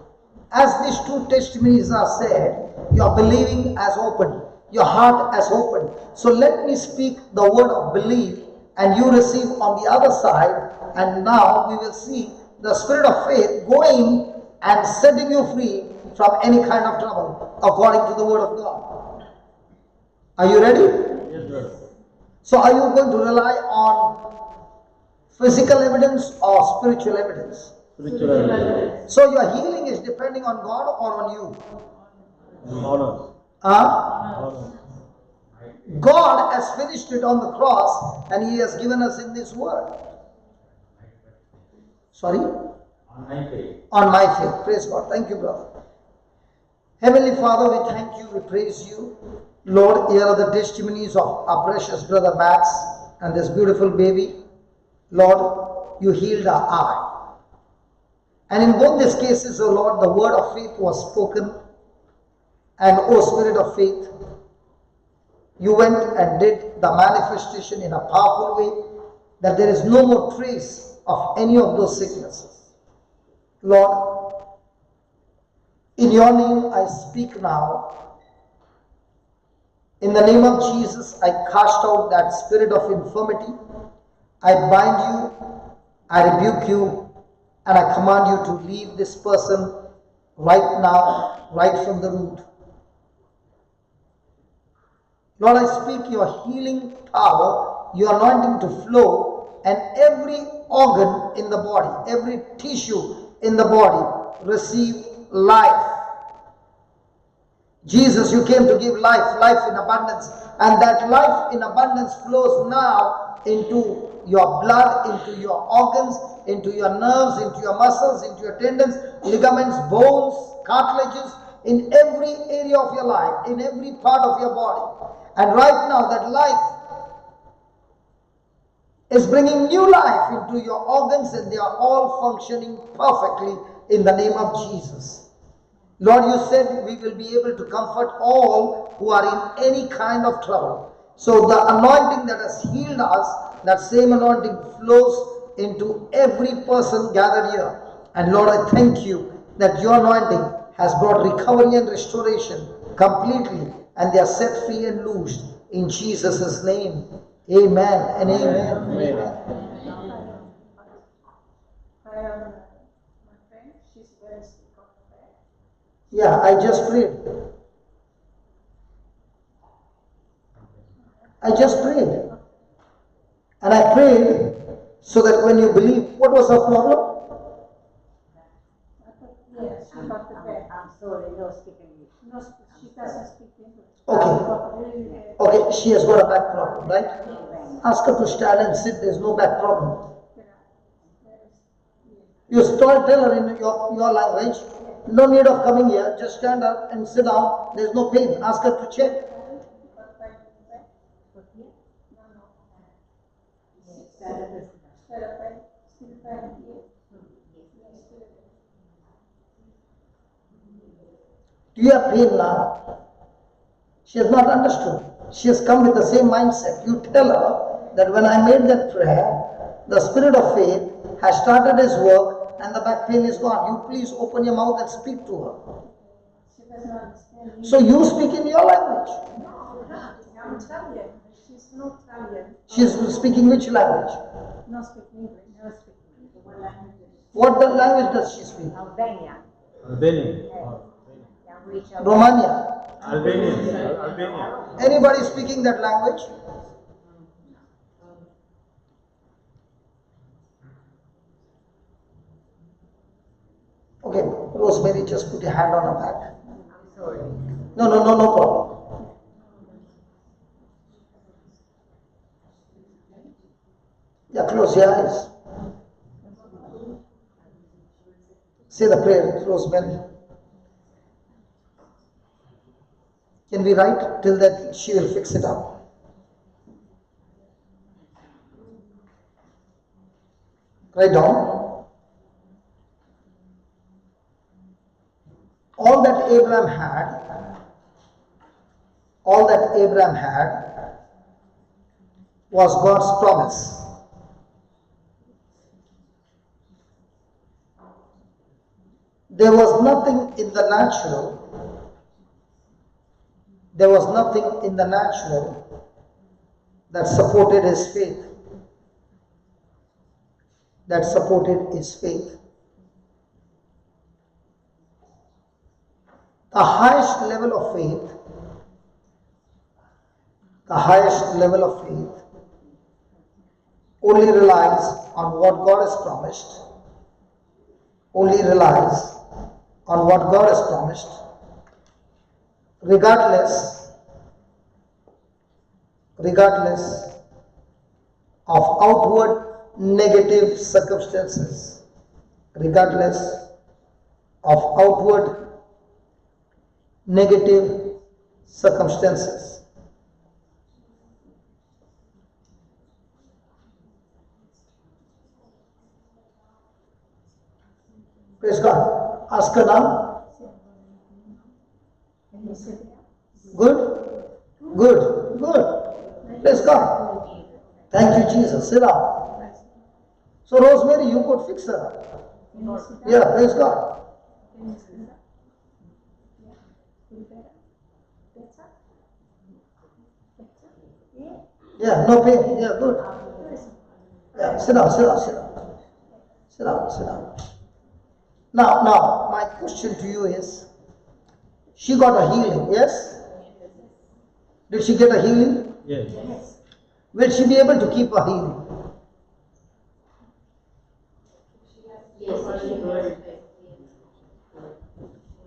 A: As these two testimonies are said, your believing has opened. Your heart has opened. So let me speak the word of belief and you receive on the other side. And now we will see the spirit of faith going and setting you free from any kind of trouble according to the word of God. Are you ready?
D: Yes, sir.
A: So are you going to rely on physical evidence or spiritual evidence?
D: Spiritual evidence.
A: So your healing is depending on God or on you?
D: Honor.
A: Huh?
D: Honor.
A: God has finished it on the cross and He has given us in this word. Sorry?
D: On my faith.
A: On my faith. Praise God. Thank you, brother. Heavenly Father, we thank you, we praise you. Lord, here are the testimonies of our precious brother Max and this beautiful baby. Lord, you healed our eye. And in both these cases, O Lord, the word of faith was spoken. And O Spirit of faith, you went and did the manifestation in a powerful way that there is no more trace of any of those sicknesses. Lord, in your name I speak now. In the name of Jesus, I cast out that spirit of infirmity. I bind you, I rebuke you, and I command you to leave this person right now, right from the root. Lord, I speak your healing power, your anointing to flow, and every organ in the body, every tissue in the body receive life. Jesus, you came to give life, life in abundance, and that life in abundance flows now into your blood, into your organs, into your nerves, into your muscles, into your tendons, ligaments, bones, cartilages, in every area of your life, in every part of your body. And right now that life is bringing new life into your organs and they are all functioning perfectly in the name of Jesus. Lord, you said we will be able to comfort all who are in any kind of trouble. So the anointing that has healed us, that same anointing flows into every person gathered here. And Lord, I thank you that your anointing has brought recovery and restoration completely, and they are set free and loosed in Jesus' name. Amen and amen.
D: Amen.
E: I have my friend, she's very sick of the back.
A: Yeah, I just prayed. I just prayed. And I prayed so that when you believe, what was her problem?
E: Yes, she got the back.
G: I'm sorry, no speaking English.
E: No, she doesn't speak English.
A: Okay. Okay, she has got a back problem, right? Ask her to stand and sit, there's no back problem. You tell her in your language, no need of coming here, just stand up and sit down, there's no pain. Ask her to check. Do you have pain now? She has not understood. She has come with the same mindset. You tell her that when I made that prayer, the spirit of faith has started his work and the back pain is gone. You please open your mouth and speak to her.
E: She doesn't understand.
A: So you speak in your language.
E: No, I'm Italian. She's not Italian.
A: She is speaking which language?
E: No speak English.
G: No speaking English. What language?
A: What the language does she speak?
G: Albania.
D: Albanian.
G: Language of
A: Romania.
D: Albanian. Albanian.
A: Anybody speaking that language? Okay, Rosemary, just put your hand on her back.
G: I'm sorry.
A: No problem. Yeah, close your eyes. Say the prayer, Rosemary. Can we write till that she will fix it up? Write down. all that Abraham had was God's promise. There was nothing in the natural. There was nothing in the natural that supported his faith. That supported his faith. The highest level of faith, only relies on what God has promised. Only relies on what God has promised, regardless of outward negative circumstances. Regardless of outward negative circumstances. Praise God. Ask her now. Good? Good. Good. Praise God. Thank you, Jesus. Sit down. So, Rosemary, you could fix her. Yeah, praise God. Yeah, no pain. Yeah, good. Yeah, sit down. Now, my question to you is, she got a healing, yes? Did she get a healing?
D: Yes.
A: Will she be able to keep her healing?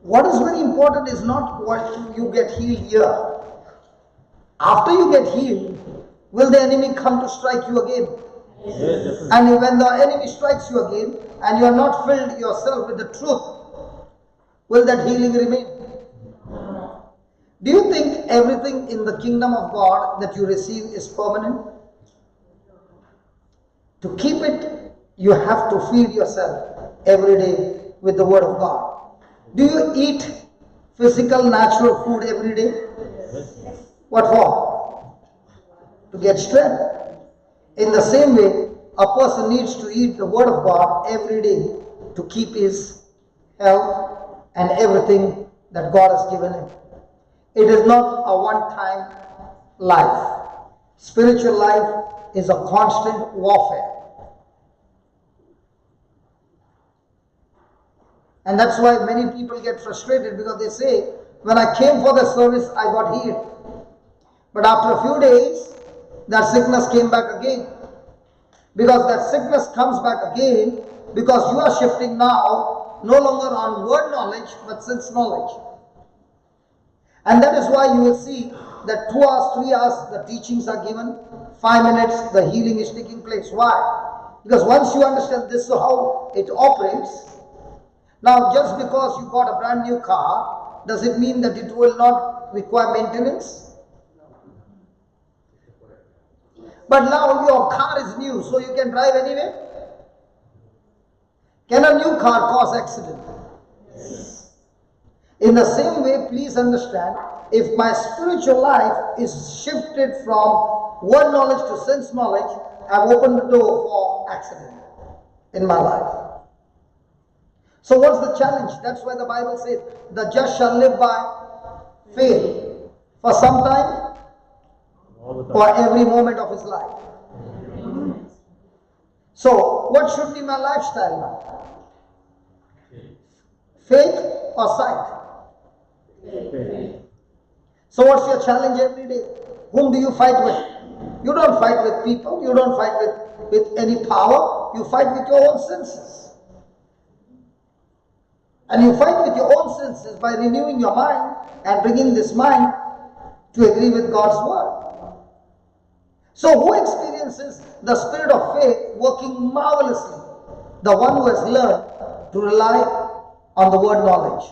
A: What is very important is not what you get healed here. After you get healed, will the enemy come to strike you again?
D: Yes, definitely.
A: And when the enemy strikes you again, and you are not filled yourself with the truth, will that healing remain? Do you think everything in the kingdom of God that you receive is permanent? To keep it, you have to feed yourself every day with the word of God. Do you eat physical, natural food every day? What for? To get strength. In the same way, a person needs to eat the word of God every day to keep his health and everything that God has given him. It is not a one-time life. Spiritual life is a constant warfare. And that's why many people get frustrated, because they say, when I came for the service, I got healed. But after a few days, that sickness came back again. Because that sickness comes back again because you are shifting now no longer on word knowledge but sense knowledge. And that is why you will see that 2 hours, 3 hours the teachings are given, 5 minutes the healing is taking place. Why? Because once you understand this is how it operates. Now just because you got a brand new car, does it mean that it will not require maintenance? But now your car is new, so you can drive anywhere. Can a new car cause accident? Yes. In the same way, please understand, if my spiritual life is shifted from word knowledge to sense knowledge, I've opened the door for accident in my life. So what's the challenge? That's why the Bible says, the just shall live by faith. For some time, for every moment of his life. So, what should be my lifestyle now? Faith or sight?
D: Faith.
A: So, what's your challenge every day? Whom do you fight with? You don't fight with people, you don't fight with any power, you fight with your own senses. And you fight with your own senses by renewing your mind and bringing this mind to agree with God's word. So who experiences the spirit of faith working marvelously? The one who has learned to rely on the word knowledge.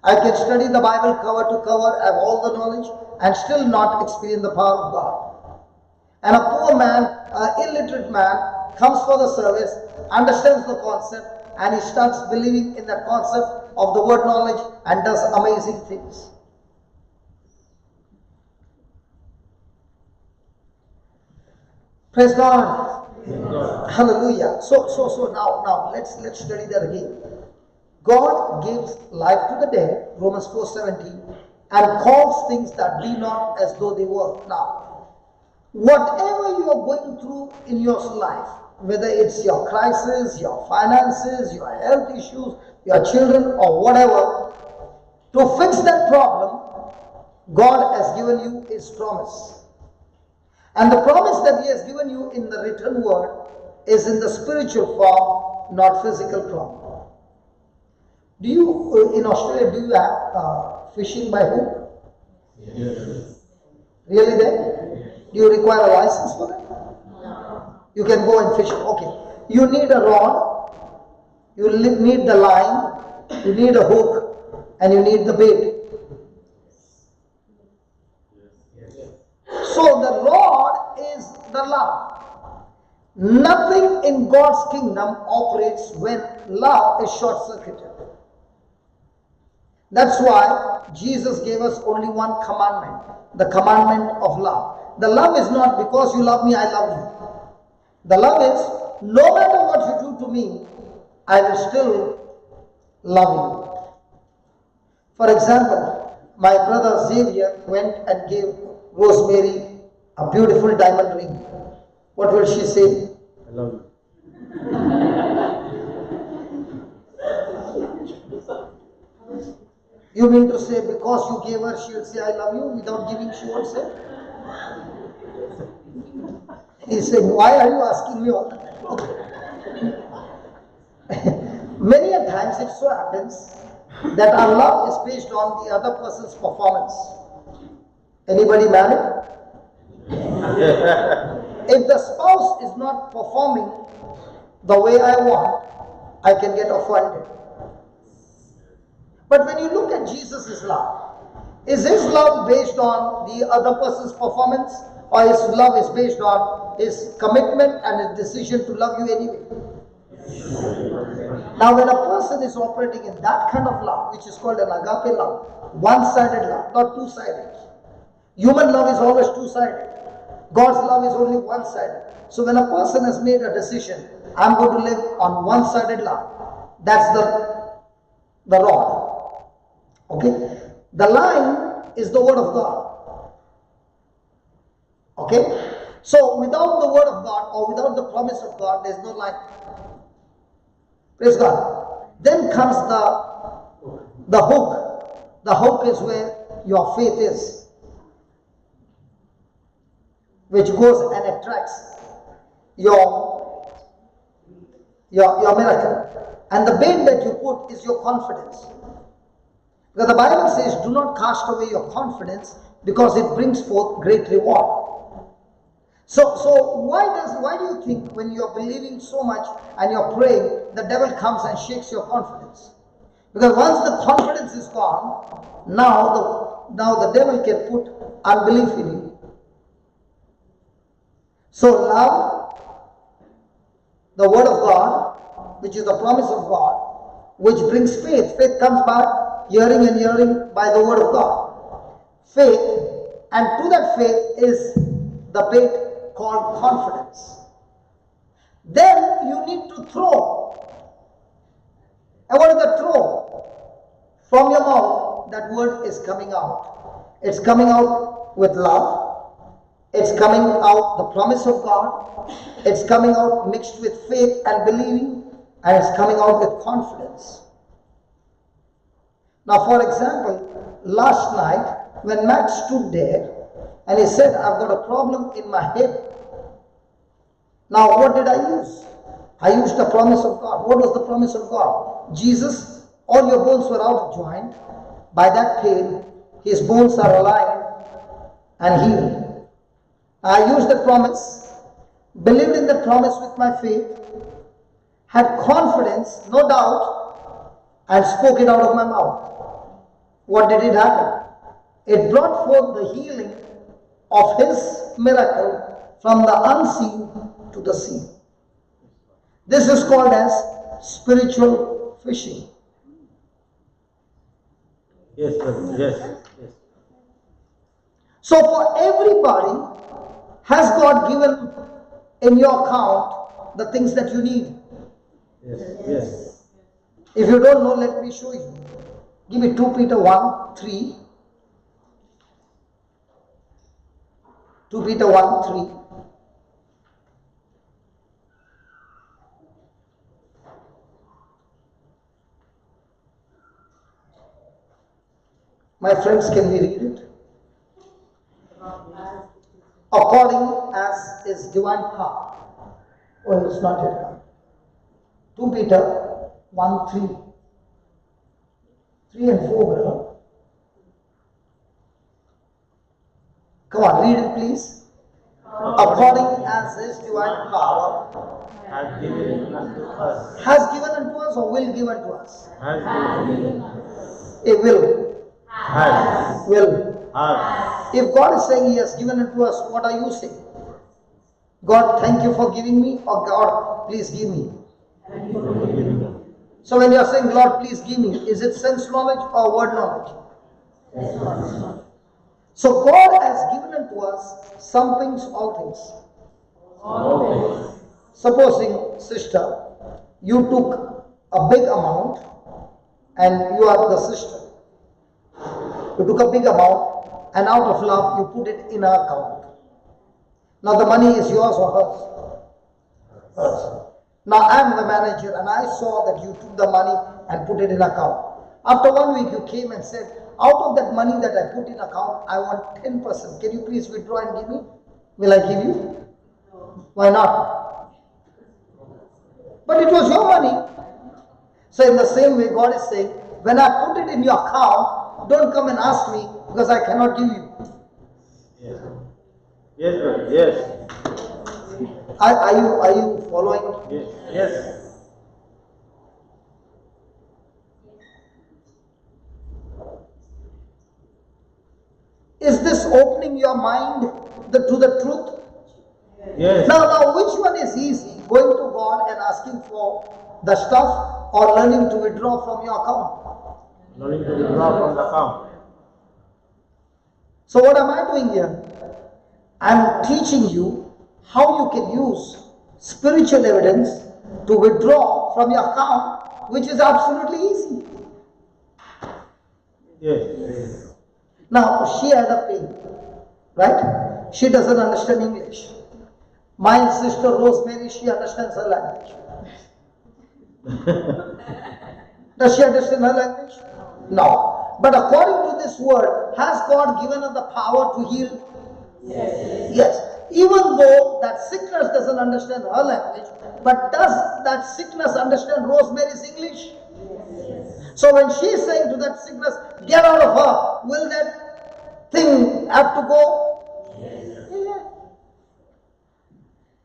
A: I can study the Bible cover to cover, have all the knowledge, and still not experience the power of God. And a poor man, an illiterate man, comes for the service, understands the concept, and he starts believing in that concept of the word knowledge and does amazing things. Praise God. Hallelujah. So now let's study that again. God gives life to the dead, Romans 4:17, and calls things that be not as though they were. Now, whatever you are going through in your life, whether it's your crisis, your finances, your health issues, your children, or whatever, to fix that problem, God has given you His promise. And the promise that He has given you in the written word is in the spiritual form, not physical form. Do you, in Australia, do you have fishing by hook?
D: Yes.
A: Really there? Do you require a license for that?
E: No.
A: You can go and fish. Okay. You need a rod, you need the line, you need a hook, and you need the bait. So the rod is the love. Nothing in God's kingdom operates when love is short-circuited. That's why Jesus gave us only one commandment, the commandment of love. The love is not because you love me, I love you. The love is, no matter what you do to me, I will still love you. For example, my brother Xavier went and gave Rosemary a beautiful diamond ring. What will she say?
D: I love you.
A: You mean to say because you gave her, she will say I love you, without giving she won't say? He's saying, why are you asking me all that? Okay. Many a times it so happens that our love is based on the other person's performance. Anybody married? If the spouse is not performing the way I want, I can get offended. But when you look at Jesus' love, is His love based on the other person's performance, or His love is based on His commitment and His decision to love you anyway? Now when a person is operating in that kind of love, which is called an agape love, one-sided love, not two-sided. Human love is always two-sided. God's love is only one-sided. So when a person has made a decision, I'm going to live on one-sided love, that's the rod. Okay? The line is the word of God. Okay? So without the word of God or without the promise of God, there is no line. Praise God. Then comes the hook. The hook is where your faith is, which goes and attracts your miracle. And the bait that you put is your confidence. Because the Bible says, do not cast away your confidence because it brings forth great reward. So why do you think when you're believing so much and you're praying, the devil comes and shakes your confidence? Because once the confidence is gone, now the devil can put unbelief in you. So love, the word of God, which is the promise of God, which brings faith. Faith comes by hearing and hearing by the word of God. Faith, and to that faith is the bait called confidence. Then you need to throw. And what is the throw? From your mouth, that word is coming out. It's coming out with love. It's coming out the promise of God. It's coming out mixed with faith and believing. And it's coming out with confidence. Now, for example, last night, when Max stood there and he said, I've got a problem in my hip. Now, what did I use? I used the promise of God. What was the promise of God? Jesus, all your bones were out of joint. By that pain, his bones are aligned and healed. I used the promise, believed in the promise with my faith, had confidence, no doubt, and spoke it out of my mouth. What did it happen? It brought forth the healing of his miracle from the unseen to the seen. This is called as spiritual fishing.
D: Yes, brother. Yes. Yes.
A: So for everybody, has God given in your account the things that you need?
D: Yes. Yes.
A: If you don't know, let me show you. Give me 2 Peter 1, 3. 2 Peter 1, 3. My friends, can we read it? According as his divine power. Oh, it's not yet come. 2 Peter 1, 3. 3 and 4, brother. Come on, read it please. According as his divine power
D: Has given unto us.
A: has given unto us or will give unto us.
D: Has given us.
A: A will.
D: Has.
A: Will.
D: Has.
A: If God is saying he has given unto us, what are you saying? God, thank you for giving me, or God, please give me. So when you are saying, Lord, please give me, is it sense knowledge or word knowledge? So God has given unto us some things, all things. Supposing, sister, you took a big amount and you are the sister. You took a big amount and out of love you put it in her account. Now the money is yours or hers? Hers. Now I am the manager and I saw that you took the money and put it in account. After 1 week you came and said, out of that money that I put in account, I want 10%. Can you please withdraw and give me? Will I give you? Why not? But it was your money. So in the same way, God is saying, when I put it in your account, don't come and ask me because I cannot give you.
D: Yes. Yes, brother. Yes.
A: Are you following?
D: Yes. Yes.
A: Is this opening your mind to the truth?
D: Yes.
A: Now, which one is easy? Going to God and asking for the stuff or learning to withdraw from your account?
D: Learning to withdraw from the account.
A: So what am I doing here? I am teaching you how you can use spiritual evidence to withdraw from your account, which is absolutely easy.
D: Yes.
A: Now, she had a pain, right? She doesn't understand English. My sister Rosemary, she understands her language. Does she understand her language? No. But according to this word, has God given her the power to heal? Yes. Yes. Even though that sickness doesn't understand her language, but does that sickness understand Rosemary's English? So when she is saying to that sickness, get out of her, will that thing have to go? Yes. Yeah.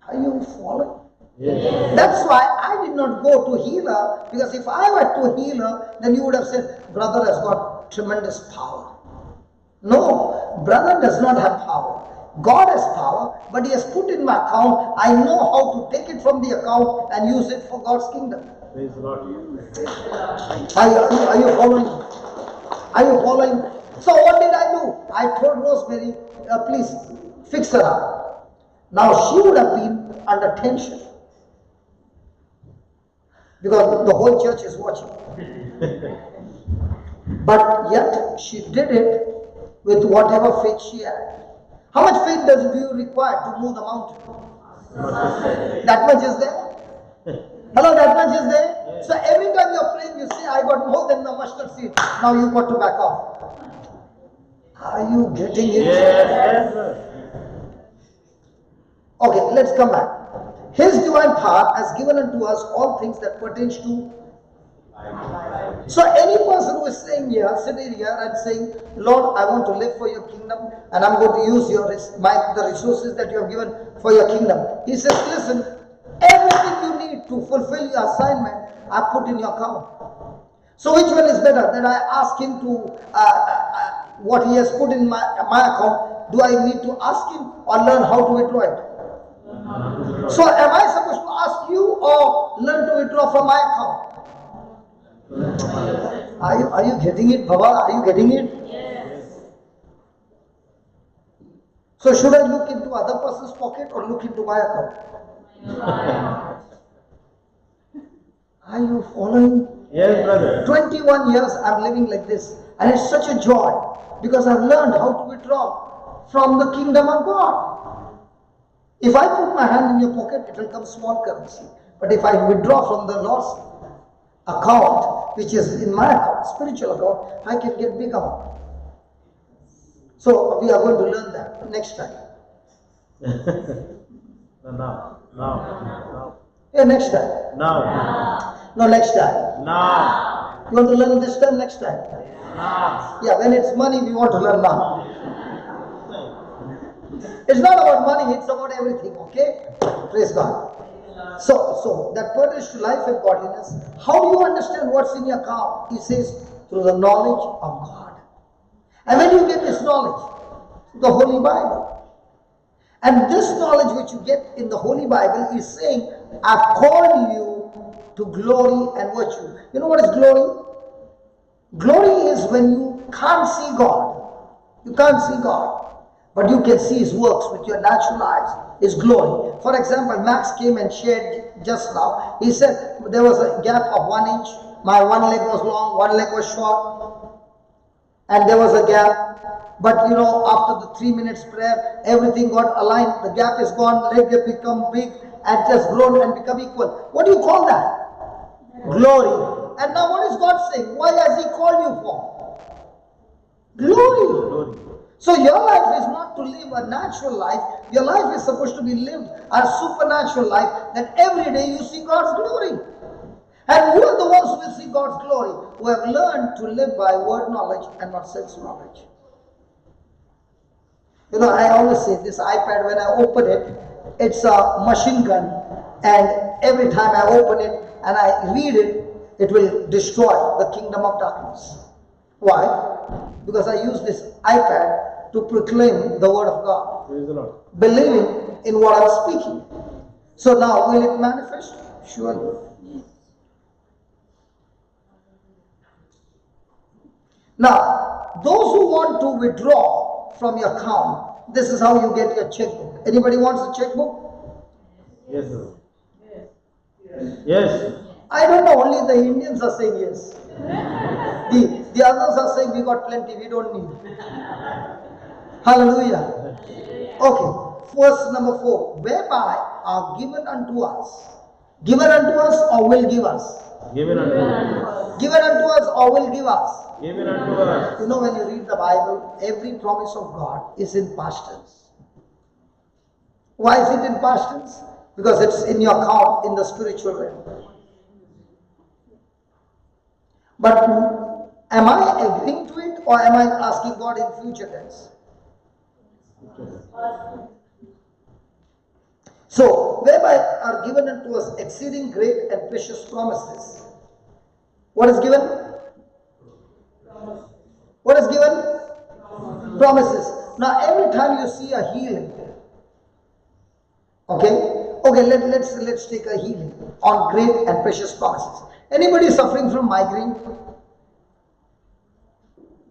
A: Are you following?
D: Yes.
A: That's why I did not go to heal her, because if I were to heal her, then you would have said, brother has got tremendous power. No, brother does not have power. God has power, but he has put in my account. I know how to take it from the account and use it for God's kingdom.
D: Praise the Lord.
A: Are you following? Are you following? So what did I do? I told Rosemary, please fix her up. Now she would have been under tension because the whole church is watching. But yet she did it with whatever faith she had. How much faith do you require to move the mountain? That much is there? Hello, that much is there?
D: Yes.
A: So every time you're praying, you say, I got more than the mustard seed. Now you've got to back off. Are you getting it?
D: Yes.
A: Okay, let's come back. His divine power has given unto us all things that pertains to. So any person who is saying here, sitting here and saying, Lord, I want to live for your kingdom and I'm going to use the resources that you have given for your kingdom. He says, listen, everything you need to fulfill your assignment, I put in your account. So which one is better? That I ask him to, what he has put in my account, do I need to ask him or learn how to withdraw it? So am I supposed to ask you or learn to withdraw withdraw from my account. Are you getting it, Baba? Are you getting it? So should I look into other person's pocket or look into my account? Are you following?
D: Yes, brother.
A: 21 years I'm living like this, and it's such a joy because I've learned how to withdraw from the kingdom of God. If I put my hand in your pocket, it will come small currency. But if I withdraw from the Lord's account, which is in my account, spiritual account, I can get big amount. So we are going to learn that next time.
D: Now.
A: Yeah, next time.
D: Now.
A: No, next time.
D: Now.
A: You want to learn this time, next time?
D: Now.
A: Yeah, when it's money, we want to learn now. It's not about money, it's about everything, okay? Praise God. So that pertains to life and godliness. How do you understand what's in your account? He says, through the knowledge of God. And when you get this knowledge? The Holy Bible. And this knowledge which you get in the Holy Bible is saying, I've called you to glory and virtue. You know what is glory? Glory is when you can't see God. You can't see God. But you can see His works with your natural eyes. His glory. For example, Max came and shared just now. He said there was a gap of 1 inch. My one leg was long, one leg was short. And there was a gap. But you know, after the 3 minutes prayer, everything got aligned. The gap is gone, leg has become big and just grown and become equal. What do you call that? Glory. And now what is God saying? Why has He called you for? Glory. So your life is not to live a natural life. Your life is supposed to be lived a supernatural life, that every day you see God's glory. And who are the ones who will see God's glory? Who have learned to live by word knowledge and not sense knowledge. You know, I always say this iPad, when I open it, it's a machine gun, and every time I open it and I read it, it will destroy the kingdom of darkness. Why? Because I use this iPad to proclaim the word of God, believing in what I'm speaking. So now, will it manifest? Surely. Now, those who want to withdraw from your account, this is how you get your checkbook. Anybody wants a checkbook?
D: Yes, sir. Yes.
A: I don't know, only the Indians are saying yes. The others are saying we got plenty, we don't need. Hallelujah. Okay, verse number 4. Whereby are given unto us. Given unto us or will give us?
D: Given unto us.
A: Given unto us or will give us?
D: Given unto us.
A: You know, when you read the Bible, every promise of God is in past tense. Why is it in past tense? Because it's in your account in the spiritual realm. But am I agreeing to it, or am I asking God in future tense? So, whereby are given unto us exceeding great and precious promises. What is given? What is given? Promises. Now, every time you see a healing, let's take a healing on great and precious promises. Anybody suffering from migraine?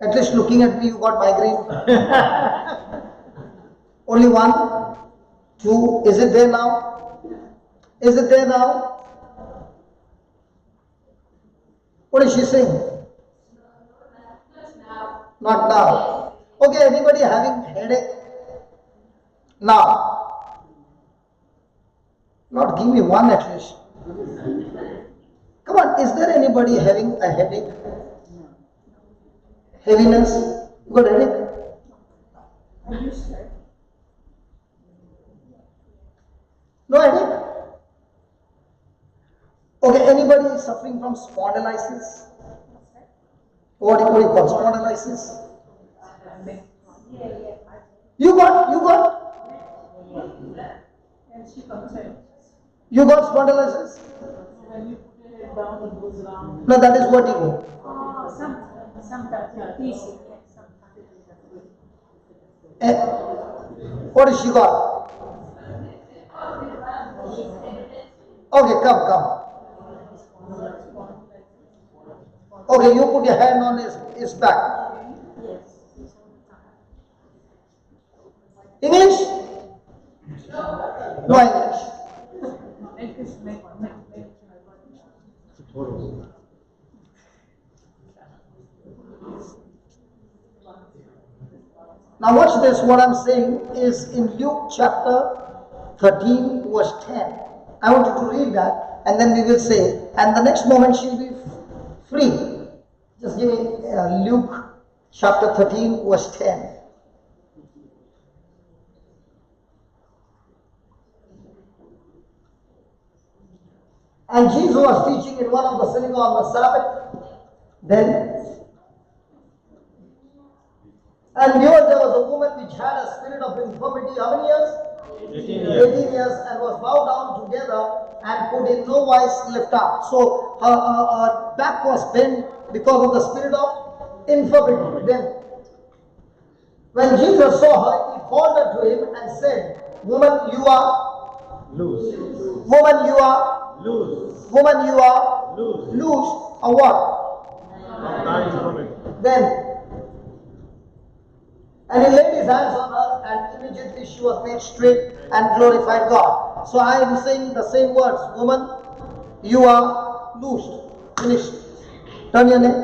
A: At least looking at me, you got migraine. Only 1, 2. Is it there now? Is it there now? What is she saying? Not now. Okay, anybody having headache? Now. Lord, give me one at least. Come on, is there anybody having a headache? Heaviness? You got headache? No headache? Okay, anybody suffering from spondylitis? What do you call spondylitis? You got?
E: And she complained.
A: You got spondylitis?
E: When you put it down, it goes round.
A: No, that is vertigo.
E: Sometimes easy.
A: What is she got? Okay, come. Okay, you put your hand on his back. English? No English. Now watch this, what I'm saying is in Luke chapter 13 verse 10. I want you to read that and then we will say, and the next moment she'll be free. Just give me Luke chapter 13 verse 10. And Jesus was teaching in one of the synagogues on the Sabbath. Then, and behold, there was a woman which had a spirit of infirmity. How many years? 18 years, and was bowed down together and could in no wise lift up. So her back was bent because of the spirit of infirmity. Then, when Jesus saw her, he called her to him and said, "Woman, you are
D: Loose.
A: woman, you are
D: Loose.
A: woman, you are
D: Loose.
A: loose or what?"
D: From thy infirmity.
A: Then, and he laid his hands on her, and immediately she was made straight and glorified God. So I am saying the same words. Woman, you are loosed. Finished. Turn your neck.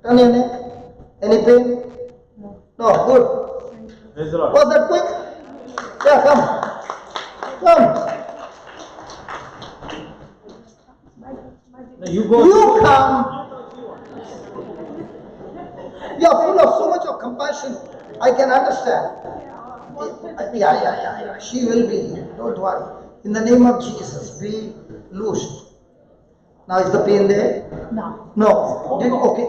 A: Turn your neck. Any pain? No. Good.
D: Praise the Lord.
A: Was that quick? Yeah, come. Come.
D: No, you go.
A: You come. You are full of so much of compassion. I can understand. Yeah. She will be. Don't worry. In the name of Jesus, be loosed. Now is the pain there?
G: No.
A: No. Okay.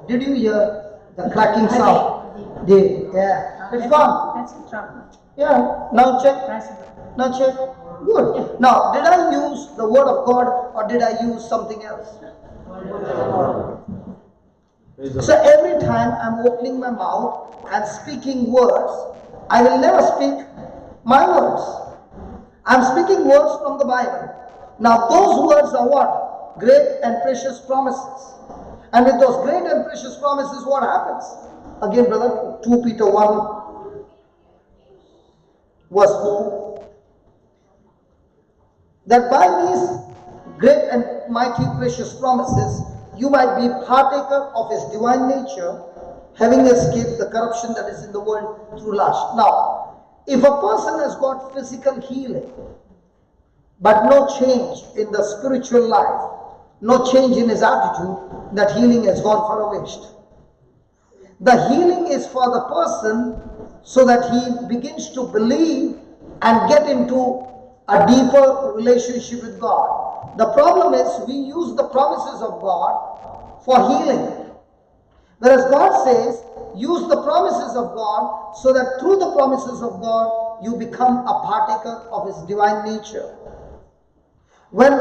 A: Did you hear the cracking sound? Did. Yeah. It's gone.
G: That's the trouble.
A: Yeah. Now check. Now check. Good. Now, did I use the word of God or did I use something else?
D: Praise the
A: So
D: Lord.
A: every time I'm opening my mouth and speaking words, I will never speak my words. I'm speaking words from the Bible. Now those words are what? Great and precious promises. And with those great and precious promises, what happens? Again, brother, 2 Peter 1 verse 4. That by these great and mighty precious promises, you might be partaker of his divine nature, having escaped the corruption that is in the world through lust. Now, if a person has got physical healing, but no change in the spiritual life, no change in his attitude, that healing has gone for a waste. The healing is for the person so that he begins to believe and get into a deeper relationship with God. The problem is we use the promises of God for healing. Whereas God says, use the promises of God so that through the promises of God, you become a partaker of his divine nature. When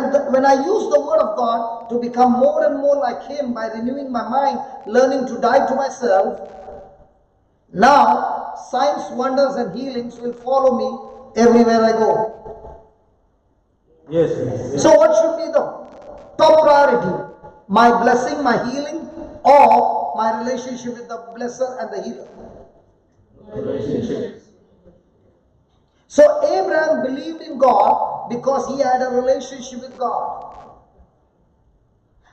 A: I use the word of God to become more and more like him by renewing my mind, learning to die to myself, now signs, wonders and healings will follow me everywhere I go.
D: Yes.
A: So what should be the top priority? My blessing, my healing, or my relationship with the blesser and the healer?
D: Relationship.
A: So Abraham believed in God because he had a relationship with God.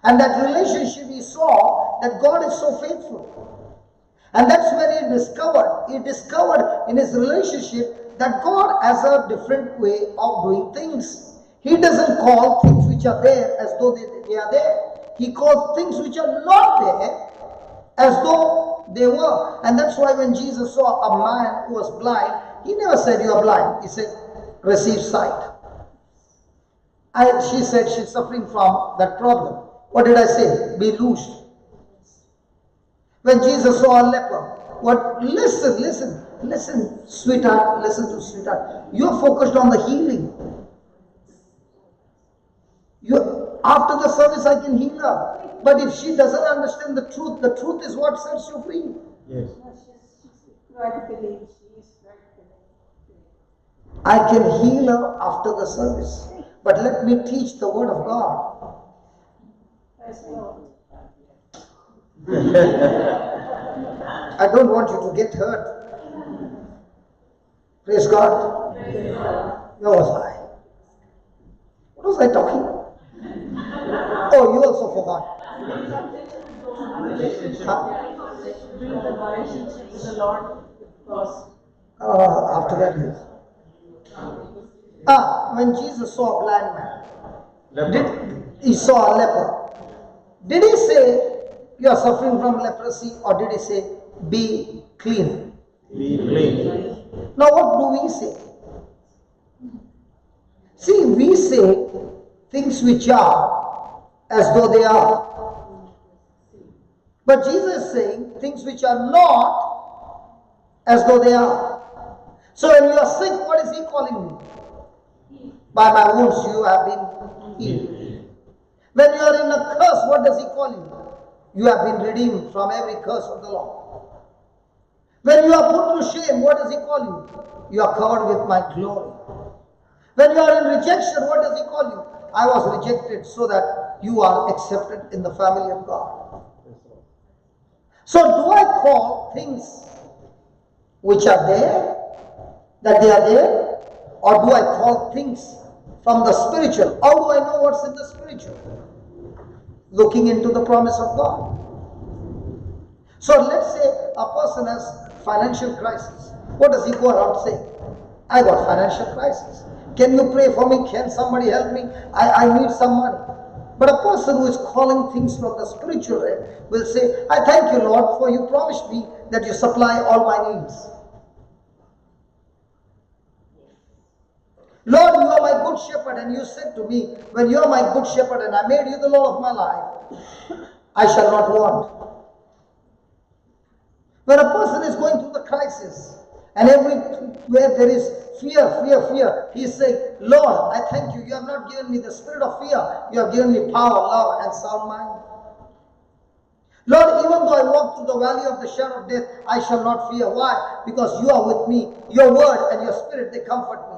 A: And that relationship, he saw that God is so faithful. And that's when he discovered in his relationship that God has a different way of doing things. He doesn't call things which are there as though they are there. He calls things which are not there as though they were. And that's why when Jesus saw a man who was blind, he never said, "You are blind." He said, "Receive sight." She said she's suffering from that problem. What did I say? Be loosed. When Jesus saw a leper, listen, sweetheart, listen to sweetheart. You're focused on the healing. After the service I can heal her. But if she doesn't understand the truth is what sets you free.
D: Yes.
A: I can heal her after the service. But let me teach the word of God. I don't want you to get hurt. Praise God. Where was I? What was I talking? Oh, you also forgot.
E: Build the relationship with the Lord because
A: After that, yes. When Jesus saw a blind man, he saw a leper. Did he say, you are suffering from leprosy, or did he say, be clean?
D: Be clean.
A: Now what do we say? See, we say things which are as though they are. But Jesus is saying things which are not as though they are. So when you are sick, what is he calling you? By my wounds you have been healed. When you are in a curse, what does he call you? You have been redeemed from every curse of the law. When you are put to shame, what does he call you? You are covered with my glory. When you are in rejection, what does he call you? I was rejected so that you are accepted in the family of God. So do I call things which are there, that they are there, or do I call things from the spiritual? How do I know what's in the spiritual? Looking into the promise of God. So let's say a person has financial crisis. What does he go around saying? I got financial crisis. Can you pray for me? Can somebody help me? I need some money. But a person who is calling things from the spiritual realm will say, I thank you, Lord, for you promised me that you supply all my needs. Lord, you are my good shepherd, and you said to me, when you are my good shepherd and I made you the Lord of my life, I shall not want. When a person is going through the crisis, and everywhere there is fear, he is saying, Lord, I thank you, you have not given me the spirit of fear, you have given me power, love, and sound mind. Lord, even though I walk through the valley of the shadow of death, I shall not fear. Why? Because you are with me. Your word and your spirit, they comfort me.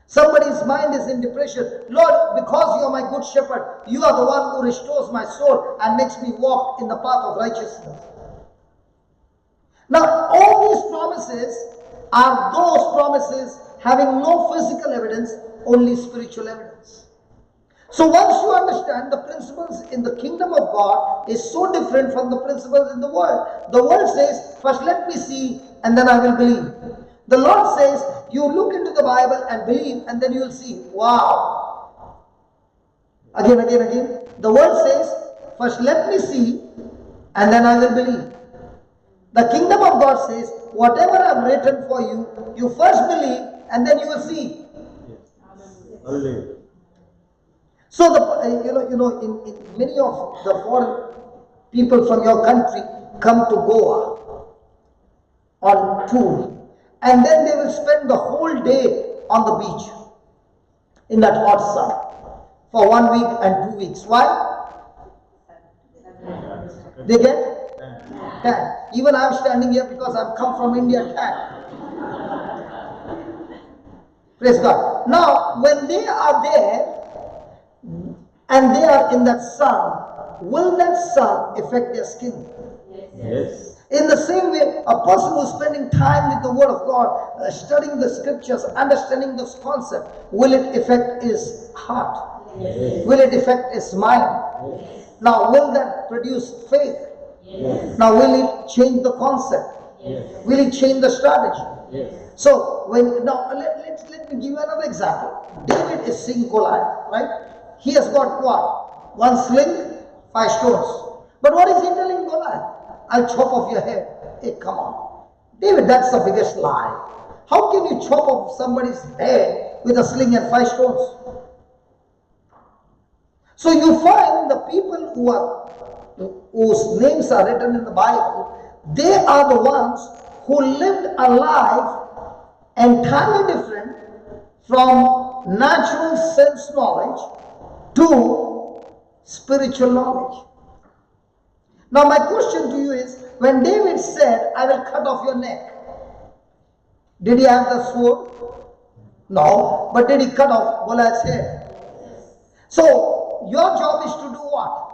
A: Somebody's mind is in depression. Lord, because you are my good shepherd, you are the one who restores my soul and makes me walk in the path of righteousness. Now, all these promises are those promises having no physical evidence, only spiritual evidence. So once you understand the principles in the kingdom of God is so different from the principles in the world. The world says, first let me see and then I will believe. The Lord says, you look into the Bible and believe and then you will see. Wow. Again. The world says, first let me see and then I will believe. The kingdom of God says, whatever I have written for you, you first believe and then you will see.
D: Hallelujah.
A: So in many of the foreign people from your country come to Goa on tour, and then they will spend the whole day on the beach in that hot sun for 1 week and 2 weeks. Why? They get tan. Even I am standing here because I have come from India tan. Praise God. Now, when they are there and they are in that sun, will that sun affect their skin?
D: Yes.
A: In the same way, a person who is spending time with the Word of God, studying the scriptures, understanding this concept, will it affect his heart?
D: Yes.
A: Will it affect his mind?
D: Yes.
A: Now, will that produce faith?
D: Yes.
A: Now, will it change the concept?
D: Yes.
A: Will it change the strategy?
D: Yes.
A: So, let me give you another example. David is seeing Goliath, right? He has got what? 1 sling, 5 stones. But what is he telling Goliath? I'll chop off your head. Hey, come on. David, that's the biggest lie. How can you chop off somebody's head with a sling and 5 stones? So you find the people whose names are written in the Bible, they are the ones who lived a life entirely different from natural sense knowledge to spiritual knowledge. Now my question to you is, when David said, I will cut off your neck, did he have the sword? No. But did he cut off Goliath's head? So your job is to do what?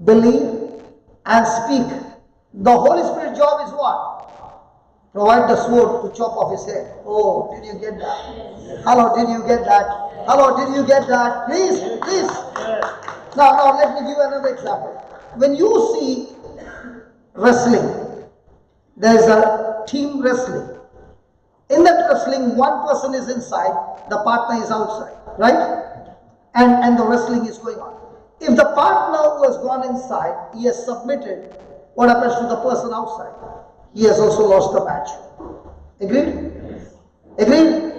A: believe, and speak. The Holy Spirit's job is what? Provide the sword to chop off his head. Oh, did you get that? Hello, did you get that? Hello, did you get that? Please, please. Now let me give you another example. When you see wrestling, there is a team wrestling. In that wrestling, one person is inside, the partner is outside, right? And the wrestling is going on. If the partner who has gone inside, he has submitted, what happens to the person outside? He has also lost the match. Agreed? Agreed?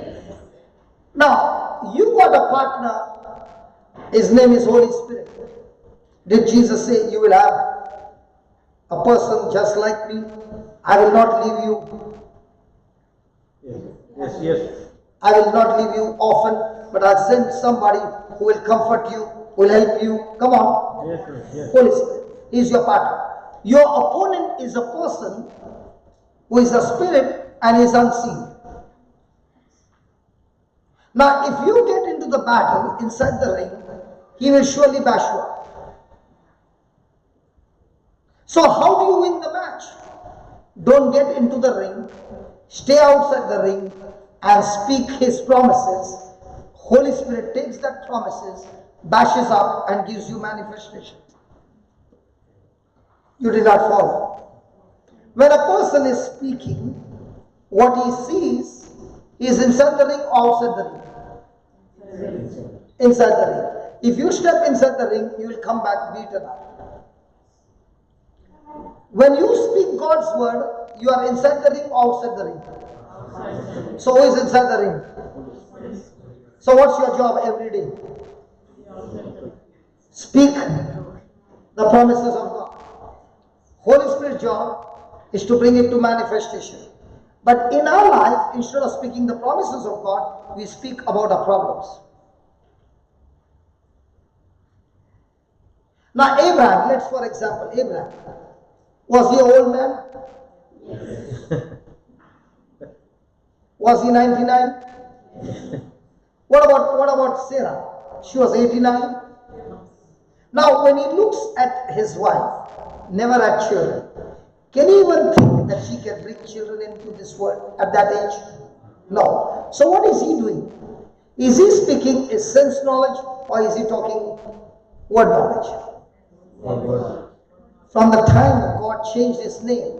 A: Now, you got a partner, his name is Holy Spirit. Did Jesus say, you will have a person just like me? I will not leave you.
D: Yes.
A: I will not leave you orphan, but I'll send somebody who will comfort you, who will help you. Come on.
D: Yes.
A: Holy Spirit is your partner. Your opponent is a person who is a spirit and is unseen. Now, if you get into the battle inside the ring, he will surely bash you up. So how do you win the match? Don't get into the ring. Stay outside the ring and speak his promises. Holy Spirit takes that promises, bashes up and gives you manifestation. You did not follow. When a person is speaking, what he sees is inside the ring or outside the ring? Inside the ring. If you step inside the ring, you will come back beaten up. When you speak God's word, you are inside the ring or outside the ring? So who is inside the ring? So what's your job every day? Speak the promises of God. Holy Spirit's job is to bring it to manifestation. But in our life, instead of speaking the promises of God, we speak about our problems. Now Abraham, let's for example, Abraham. Was he an old man? Yes. Was he 99? What about Sarah? She was 89. Now when he looks at his wife, never had children, can he even think that she can bring children into this world at that age? No. So what is he doing? Is he speaking his sense knowledge or is he talking word knowledge? From the time God changed his name,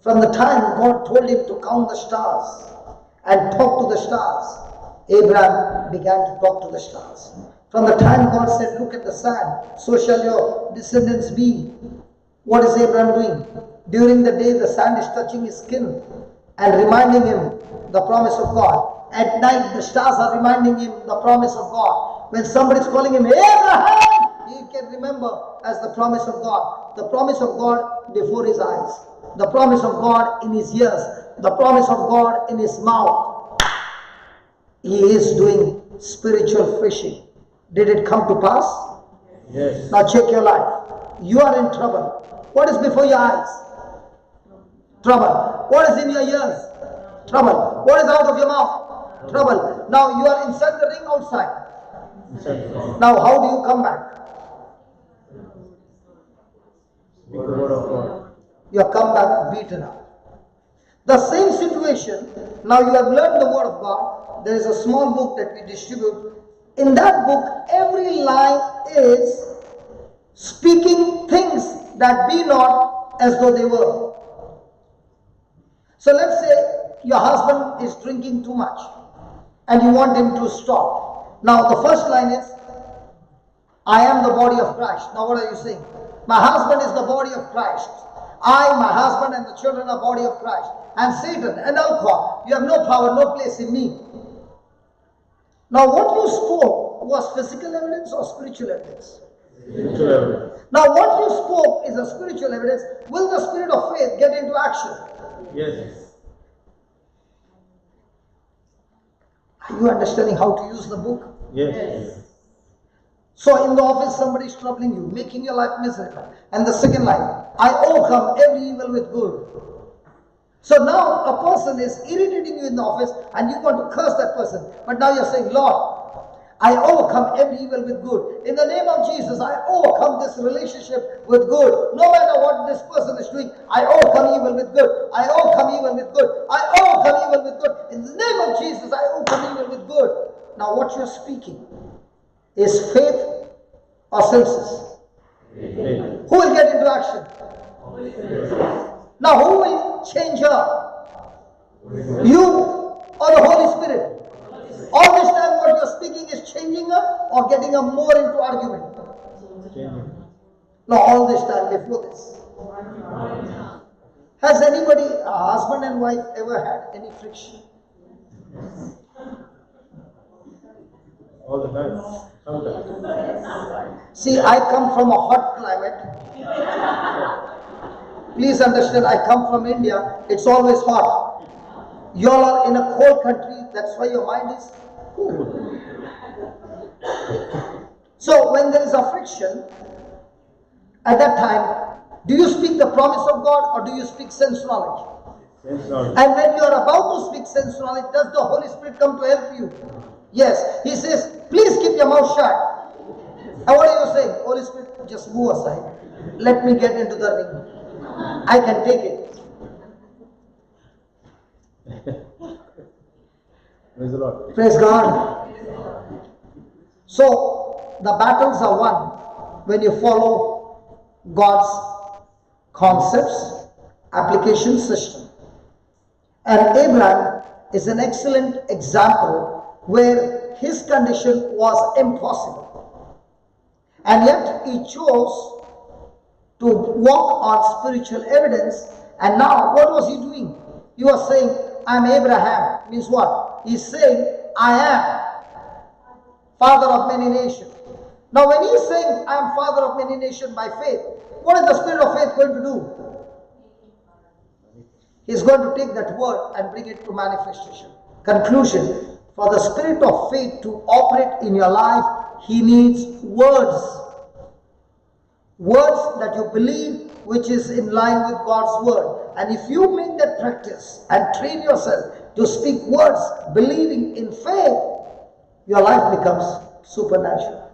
A: from the time God told him to count the stars and talk to the stars, Abraham began to talk to the stars. From the time God said, look at the sand, so shall your descendants be. What is Abraham doing? During the day, the sand is touching his skin and reminding him the promise of God. At night, the stars are reminding him the promise of God. When somebody is calling him, Abraham, he can remember as the promise of God. The promise of God before his eyes. The promise of God in his ears. The promise of God in his mouth. He is doing spiritual fishing. Did it come to pass?
D: Yes.
A: Now check your life. You are in trouble. What is before your eyes? Trouble. What is in your ears? Trouble. What is out of your mouth? Trouble. Now you are inside the ring, outside. Now how do you come back?
D: Speak the word of God.
A: You have come back beaten up. The same situation, now you have learned the word of God. There is a small book that we distribute. In that book, every line is speaking things that be not as though they were. So let's say your husband is drinking too much and you want him to stop. Now the first line is, I am the body of Christ. Now what are you saying? My husband is the body of Christ. I, my husband and the children are body of Christ. And Satan and alcohol, you have no power, no place in me. Now what you spoke was physical evidence or spiritual evidence?
D: Spiritual evidence.
A: Now what you spoke is a spiritual evidence. Will the spirit of faith get into action?
D: Yes.
A: Are you understanding how to use the book?
D: Yes.
A: So in the office somebody is troubling you, making your life miserable. And the second line, I overcome every evil with good. So now a person is irritating you in the office and you want to curse that person. But now you're saying, Lord, I overcome every evil with good. In the name of Jesus, I overcome this relationship with good. No matter what this person is doing, I overcome evil with good. I overcome evil with good. I overcome evil with good. In the name of Jesus, I overcome evil with good. Now what you're speaking is faith or senses.
D: Faith.
A: Who will get into action? Now who will change her? You or the Holy Spirit? All this time what you're speaking is changing her or getting her more into argument?
D: Changing.
A: No, all this time before this. Has anybody, a husband and wife, ever had any friction?
D: All the time. Sometimes.
A: See, I come from a hot climate. Please understand, I come from India. It's always hot. You all are in a cold country. That's why your mind is cool. So when there is a friction, at that time, do you speak the promise of God or do you speak sense knowledge?
D: Sense knowledge.
A: And when you are about to speak sense knowledge, does the Holy Spirit come to help you? Yes. He says, please keep your mouth shut. And what are you saying? Holy Spirit, just move aside. Let me get into the ring. I can take it.
D: Praise the Lord.
A: Praise God. So, the battles are won when you follow God's concepts, application system. And Abraham is an excellent example where his condition was impossible. And yet he chose to walk on spiritual evidence. And now, what was he doing? He was saying, I am Abraham. Means what? He's saying, I am father of many nations. Now when he's saying, I am father of many nations by faith, what is the spirit of faith going to do? He's going to take that word and bring it to manifestation. Conclusion, for the spirit of faith to operate in your life, he needs words. Words that you believe, which is in line with God's word. And if you make that practice and train yourself to speak words believing in faith, your life becomes supernatural.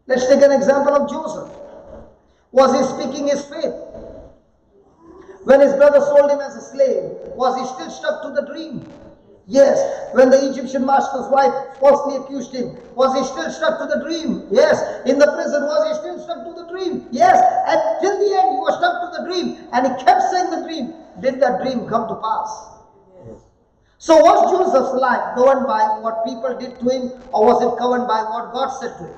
A: Let's take an example of Joseph. Was he speaking his faith? When his brother sold him as a slave, was he still stuck to the dream? Yes. When the Egyptian master's wife falsely accused him, was he still stuck to the dream? Yes. In the prison, was he still stuck to the dream? Yes. And till the end, he was stuck to the dream. And he kept saying the dream. Did that dream come to pass?
D: Yes.
A: So was Joseph's life governed by what people did to him, or was it governed by what God said to him?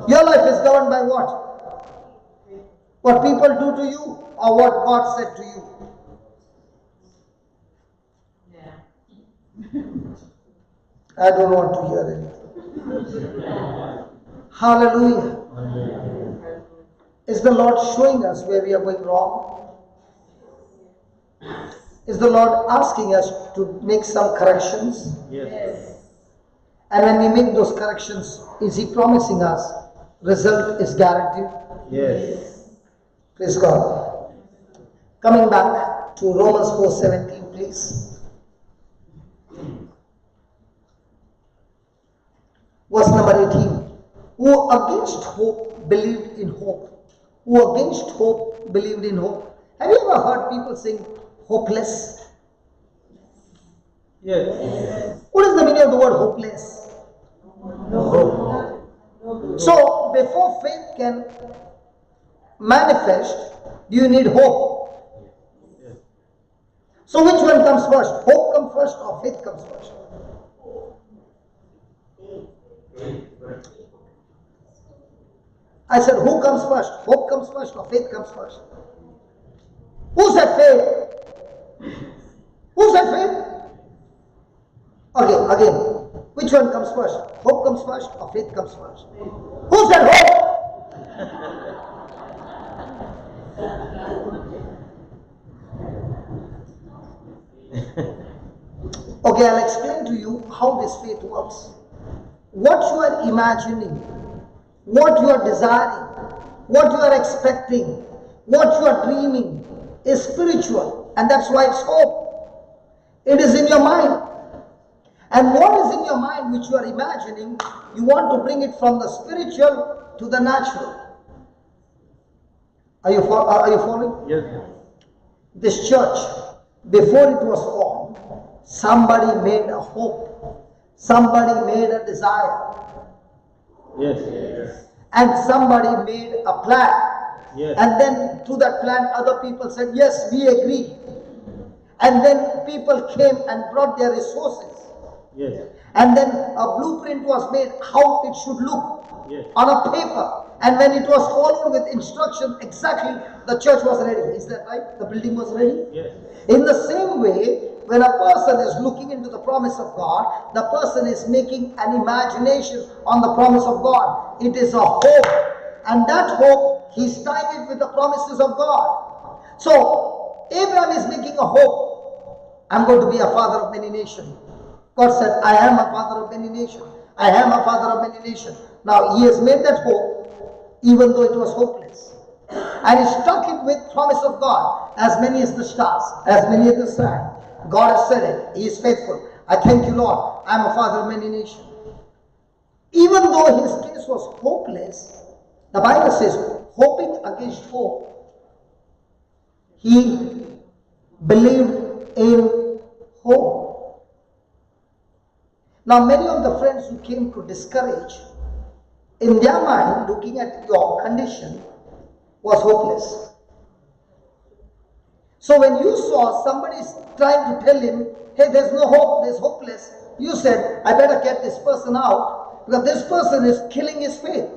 A: Your life is governed by what? What people do to you, or what God said to you? I don't want to hear anything. Hallelujah. Is the Lord showing us where we are going wrong? Is the Lord asking us to make some corrections?
D: Yes.
A: And when we make those corrections, is He promising us result is guaranteed?
D: Yes.
A: Praise God. Coming back to Romans 4:17, please. Verse number 18. Who against hope believed in hope. Who against hope believed in hope. Have you ever heard people saying hopeless?
D: Yes.
A: What is the meaning of the word hopeless?
D: No.
A: So, before faith can manifest, you need hope.
D: Yes.
A: So, which one comes first? Hope comes first or faith comes first? I said, who comes first? Hope comes first or faith comes first? Who said faith? Who said faith? Again. Which one comes first? Hope comes first or faith comes first? Who said hope? Okay, I'll explain to you how this faith works. What you are imagining, what you are desiring, what you are expecting, what you are dreaming is spiritual, and that's why it's hope. It is in your mind. And what is in your mind which you are imagining, you want to bring it from the spiritual to the natural. Are you following?
D: Yes.
A: This church, before it was formed, somebody made a hope, somebody made a desire,
D: Yes. Yes.
A: and somebody made a plan.
D: Yes.
A: And then to that plan, other people said, yes, we agree. And then people came and brought their resources.
D: Yes.
A: And then a blueprint was made how it should look
D: Yes.
A: on a paper. And when it was followed with instruction, exactly, the church was ready. Is that right? The building was ready?
D: Yes.
A: In the same way, when a person is looking into the promise of God, the person is making an imagination on the promise of God. It is a hope. And that hope, he's tying it with the promises of God. So, Abraham is making a hope. I'm going to be a father of many nations. God said, I am a father of many nations. I am a father of many nations. Now, he has made that hope, even though it was hopeless. And he struck it with promise of God. As many as the stars, as many as the sand. God has said it. He is faithful. I thank you, Lord. I am a father of many nations. Even though his case was hopeless, the Bible says, hoping against hope, he believed in hope. Now, many of the friends who came to discourage, in their mind, looking at your condition, was hopeless. So when you saw somebody trying to tell him, hey, there's no hope, there's hopeless, you said, I better get this person out, because this person is killing his faith.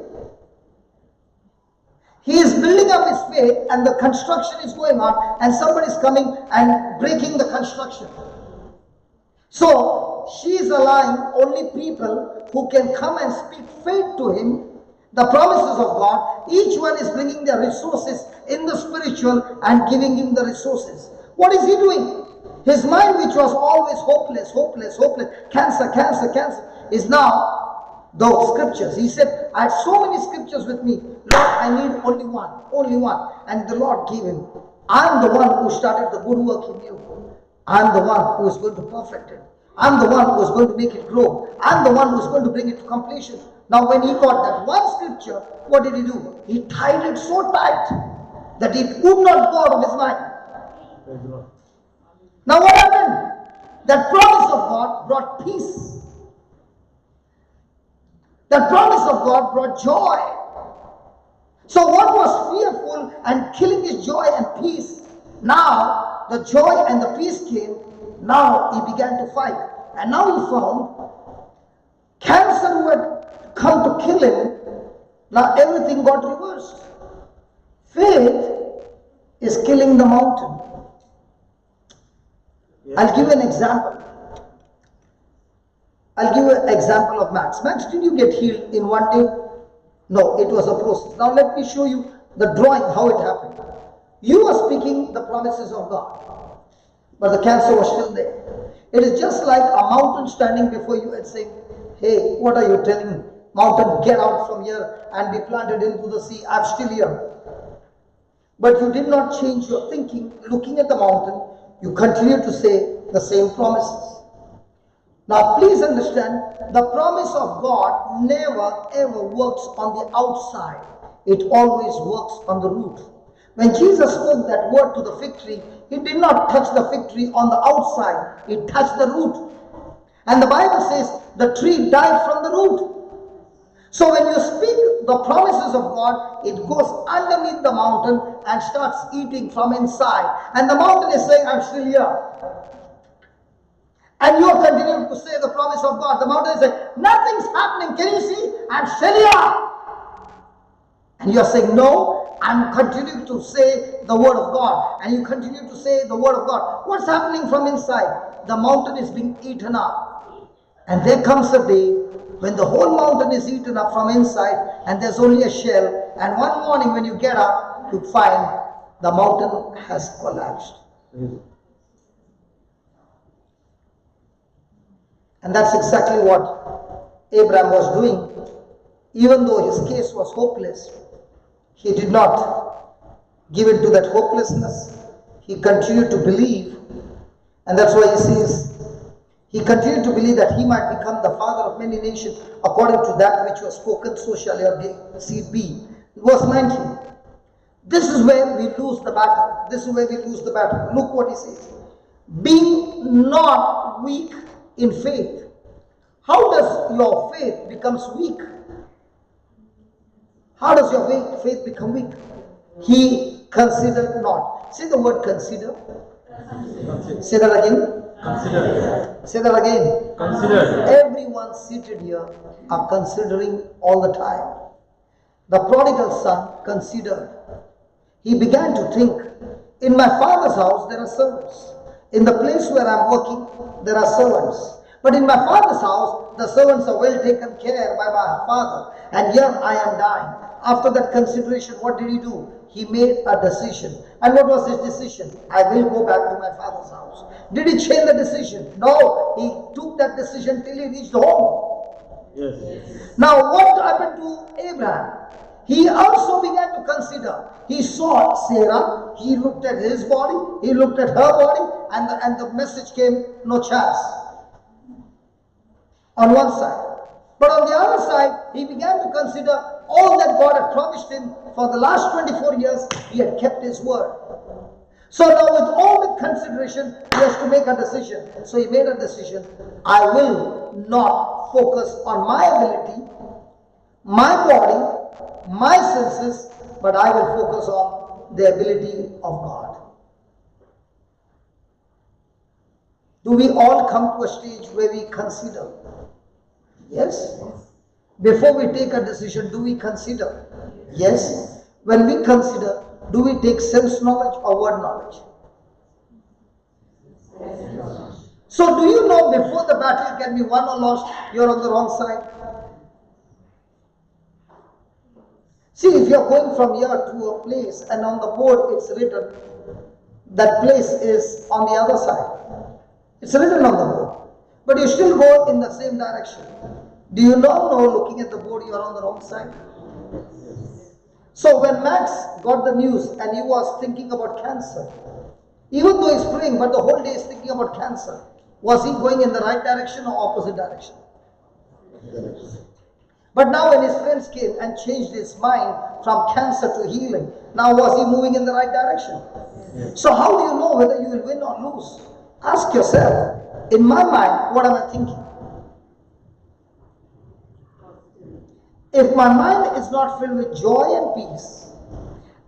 A: He is building up his faith and the construction is going on, and somebody is coming and breaking the construction. So she is allowing only people who can come and speak faith to him, the promises of God. Each one is bringing their resources in the spiritual and giving him the resources. What is he doing? His mind, which was always hopeless, hopeless, hopeless, cancer, cancer, cancer, is now the scriptures. He said, I had so many scriptures with me. Lord, I need only one, only one. And the Lord gave him. I'm the one who started the good work in you. I'm the one who is going to perfect it. I'm the one who is going to make it grow. I'm the one who is going to bring it to completion. Now when he got that one scripture, what did he do? He tied it so tight that it would not go out of his mind.
D: Praise the Lord.
A: Now what happened? That promise of God brought peace. That promise of God brought joy. So what was fearful and killing his joy and peace, now the joy and the peace came. Now he began to fight. And now he found cancer who had come to kill him. Now everything got reversed. Faith is killing the mountain. I'll give you an example. I'll give you an example of Max. Max, did you get healed in one day? No, it was a process. Now let me show you the drawing, how it happened. You were speaking the promises of God, but the cancer was still there. It is just like a mountain standing before you and saying, hey, what are you telling me? Mountain, get out from here and be planted into the sea. I'm still here. But you did not change your thinking. Looking at the mountain, you continue to say the same promises. Now please understand, the promise of God never ever works on the outside. It always works on the root. When Jesus spoke that word to the fig tree, he did not touch the fig tree on the outside. He touched the root. And the Bible says the tree died from the root. So when you speak the promises of God, it goes underneath the mountain and starts eating from inside. And the mountain is saying, I'm still here. And you are continuing to say the promise of God. The mountain is saying, nothing's happening. Can you see? I'm still here. And you are saying, no, I'm continuing to say the word of God. And you continue to say the word of God. What's happening from inside? The mountain is being eaten up. And there comes a day when the whole mountain is eaten up from inside and there's only a shell. And one morning when you get up, you find the mountain has collapsed. And that's exactly what Abraham was doing. Even though his case was hopeless, he did not give in to that hopelessness. He continued to believe. And that's why he says, He continued to believe that he might become the father of many nations according to that which was spoken, so shall your seed be. Verse 19. This is where we lose the battle. This is where we lose the battle. Look what he says. Being not weak in faith. How does your faith becomes weak? How does your faith become weak? He considered not. Say the word consider. Say that again.
D: Consider.
A: Say that again.
D: Consider.
A: Everyone seated here are considering all the time. The prodigal son considered. He began to think, in my father's house there are servants. In the place where I am working, there are servants. But in my father's house, the servants are well taken care by my father. And here I am dying. After that consideration, what did he do? He made a decision. And what was his decision? I will go back to my father's house. Did he change the decision? No. He took that decision till he reached home.
D: Yes.
A: Now what happened to Abraham? He also began to consider. He saw Sarah, he looked at his body, he looked at her body, and the message came, no chance. On one side. But on the other side, he began to consider all that God had promised him for the last 24 years, he had kept his word. So now with all the consideration, he has to make a decision. So he made a decision. I will not focus on my ability, my body, my senses, but I will focus on the ability of God. Do we all come to a stage where we consider? Yes. Before we take a decision, do we consider? Yes. When we consider, do we take sense knowledge or word knowledge? So do you know before the battle can be won or lost, you're on the wrong side? See, if you're going from here to a place and on the board it's written, that place is on the other side. It's written on the board. But you still go in the same direction. Do you not know, looking at the board, you are on the wrong side? So when Max got the news and he was thinking about cancer, even though he's praying, but the whole day is thinking about cancer, was he going in the right direction or opposite direction? But now when his friends came and changed his mind from cancer to healing, now was he moving in the right direction? So how do you know whether you will win or lose? Ask yourself, in my mind, what am I thinking? If my mind is not filled with joy and peace,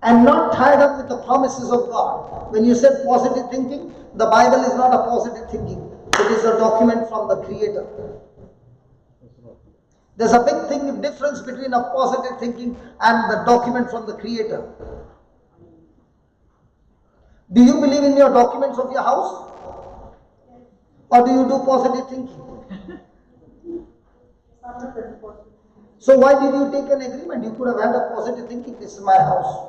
A: and not tied up with the promises of God, when you said positive thinking, the Bible is not a positive thinking. It is a document from the Creator. There's a big difference between a positive thinking and the document from the Creator. Do you believe in your documents of your house? Or do you do positive thinking? So why did you take an agreement? You could have had a positive thinking, this is my house.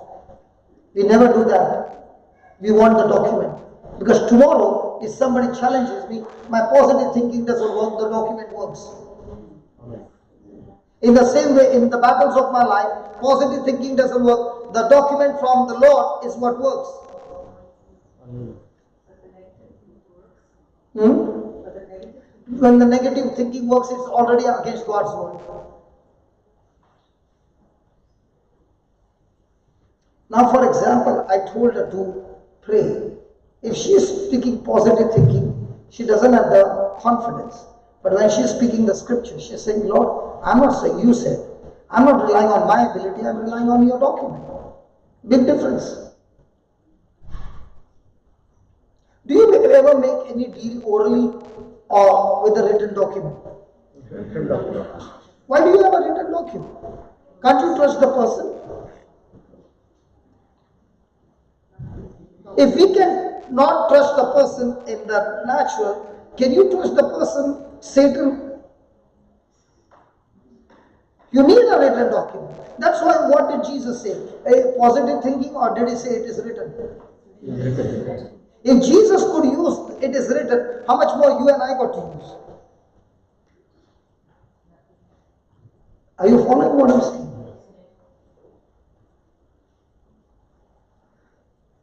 A: We never do that. We want the document. Because tomorrow, if somebody challenges me, my positive thinking doesn't work, the document works. In the same way, in the battles of my life, positive thinking doesn't work, the document from the Lord is what works. When the negative thinking works, it's already against God's word. Now, for example, I told her to pray. If she is speaking positive thinking, she doesn't have the confidence. But when she is speaking the scripture, she is saying, Lord, I'm not saying you said. I'm not relying on my ability, I'm relying on your document. Big difference. Do you ever make any deal orally or with a written document? Why do you have a written document? Can't you trust the person? If we can not trust the person in the natural, can you trust the person, Satan? You need a written document. That's why, what did Jesus say? A positive thinking, or did he say it is written? If Jesus could use it is written, how much more you and I got to use? Are you following what I'm saying?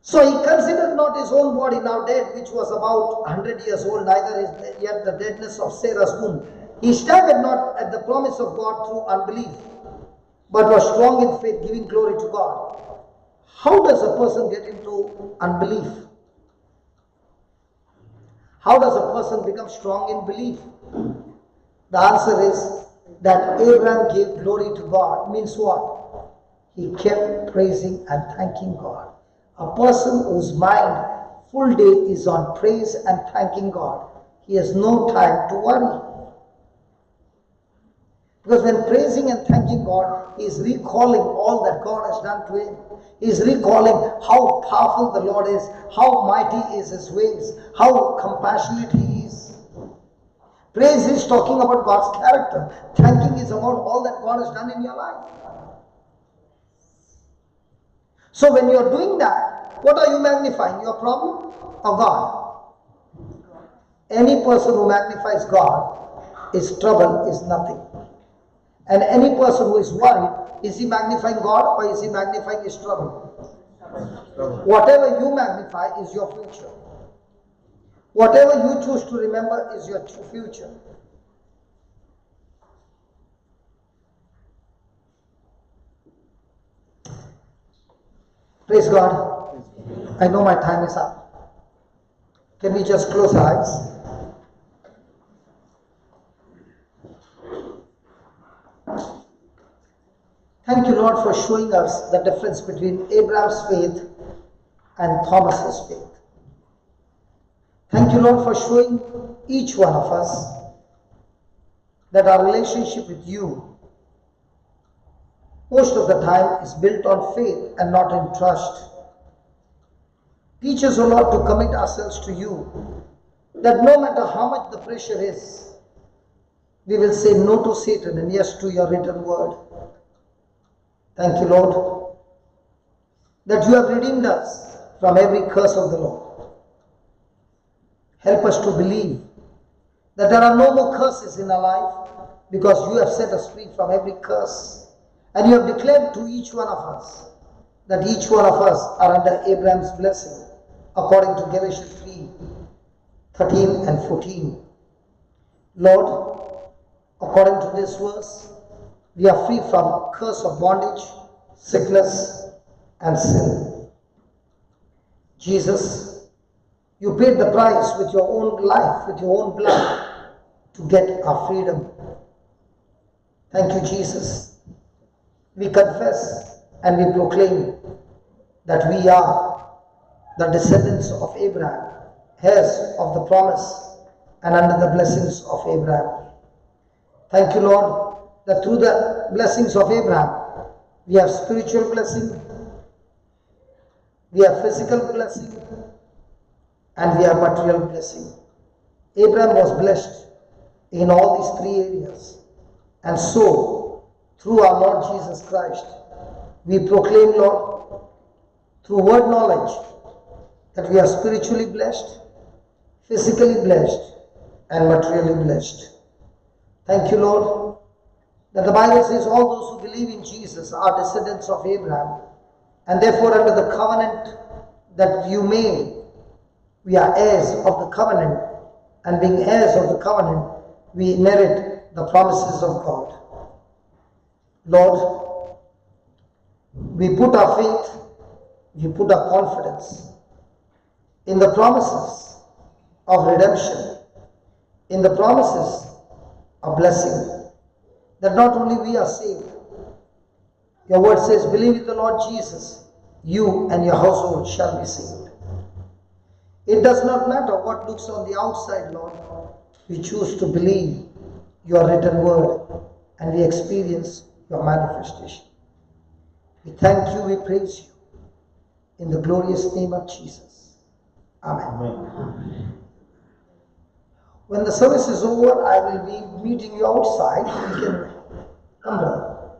A: So he considered not his own body somebody now dead, which was about 100 years old, neither is yet the deadness of Sarah's womb. He staggered not at the promise of God through unbelief, but was strong in faith, giving glory to God. How does a person get into unbelief? How does a person become strong in belief? The answer is that Abraham gave glory to God. Means what? He kept praising and thanking God. A person whose mind full day is on praise and thanking God, he has no time to worry. Because when praising and thanking God, he is recalling all that God has done to him. He is recalling how powerful the Lord is, how mighty is his ways, how compassionate he is. Praise is talking about God's character. Thanking is about all that God has done in your life. So when you are doing that, what are you magnifying? Your problem or God? Any person who magnifies God, his trouble is nothing. And any person who is worried, is he magnifying God or is he magnifying his trouble? Whatever you magnify is your future. Whatever you choose to remember is your future. Praise God. I know my time is up. Can we just close our eyes? Thank you, Lord, for showing us the difference between Abraham's faith and Thomas's faith. Thank you, Lord, for showing each one of us that our relationship with you most of the time is built on faith and not in trust. Teach us, O Lord, to commit ourselves to you, that no matter how much the pressure is, we will say no to Satan and yes to your written word. Thank you, Lord, that you have redeemed us from every curse of the law. Help us to believe that there are no more curses in our life because you have set us free from every curse. And you have declared to each one of us that each one of us are under Abraham's blessing, according to Galatians 3:13 and 14. Lord, according to this verse, we are free from curse of bondage, sickness, and sin. Jesus, you paid the price with your own life, with your own blood, to get our freedom. Thank you, Jesus. We confess and we proclaim that we are the descendants of Abraham, heirs of the promise, and under the blessings of Abraham. Thank you, Lord, that through the blessings of Abraham, we have spiritual blessing, we have physical blessing, and we have material blessing. Abraham was blessed in all these three areas. And so, through our Lord Jesus Christ, we proclaim, Lord, through word knowledge, that we are spiritually blessed, physically blessed, and materially blessed. Thank you, Lord, that the Bible says all those who believe in Jesus are descendants of Abraham, and therefore under the covenant that you made, we are heirs of the covenant, and being heirs of the covenant, we inherit the promises of God. Lord, we put our faith, we put our confidence in the promises of redemption, in the promises of blessing, that not only we are saved. Your word says, believe in the Lord Jesus, you and your household shall be saved. It does not matter what looks on the outside, Lord. We choose to believe your written word and we experience your manifestation. We thank you, we praise you. In the glorious name of Jesus. Amen.
D: Amen.
A: When the service is over, I will be meeting you outside. We can come down.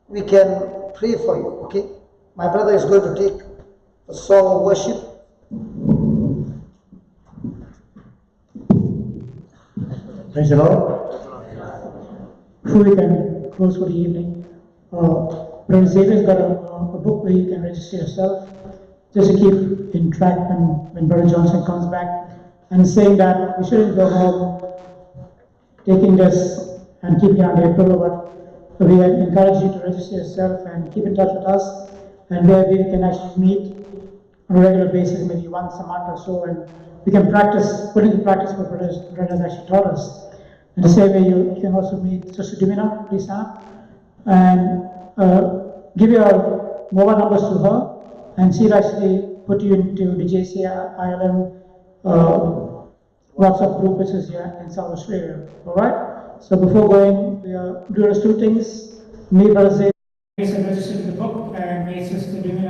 A: We can pray for you, okay? My brother is going to take a song of worship.
H: Praise the Lord. Before we can close for the evening, Brother Xavier's got a book where you can register yourself. just to keep in track when Brother Johnson comes back, and saying that we shouldn't go home taking this and keeping it under April, but we encourage you to register yourself and keep in touch with us, and where we can actually meet on a regular basis, maybe once a month or so, and we can put into practice what Brother has actually taught us. In the same way, you can also meet Sister Dimina, please stand, and give your mobile numbers to her, and she'll actually put you into the JCILM WhatsApp group, which is here in South Australia. All right. So before going, we are doing 2 things. Me, Brother Zay, registered the book, and me, Sister Dimina.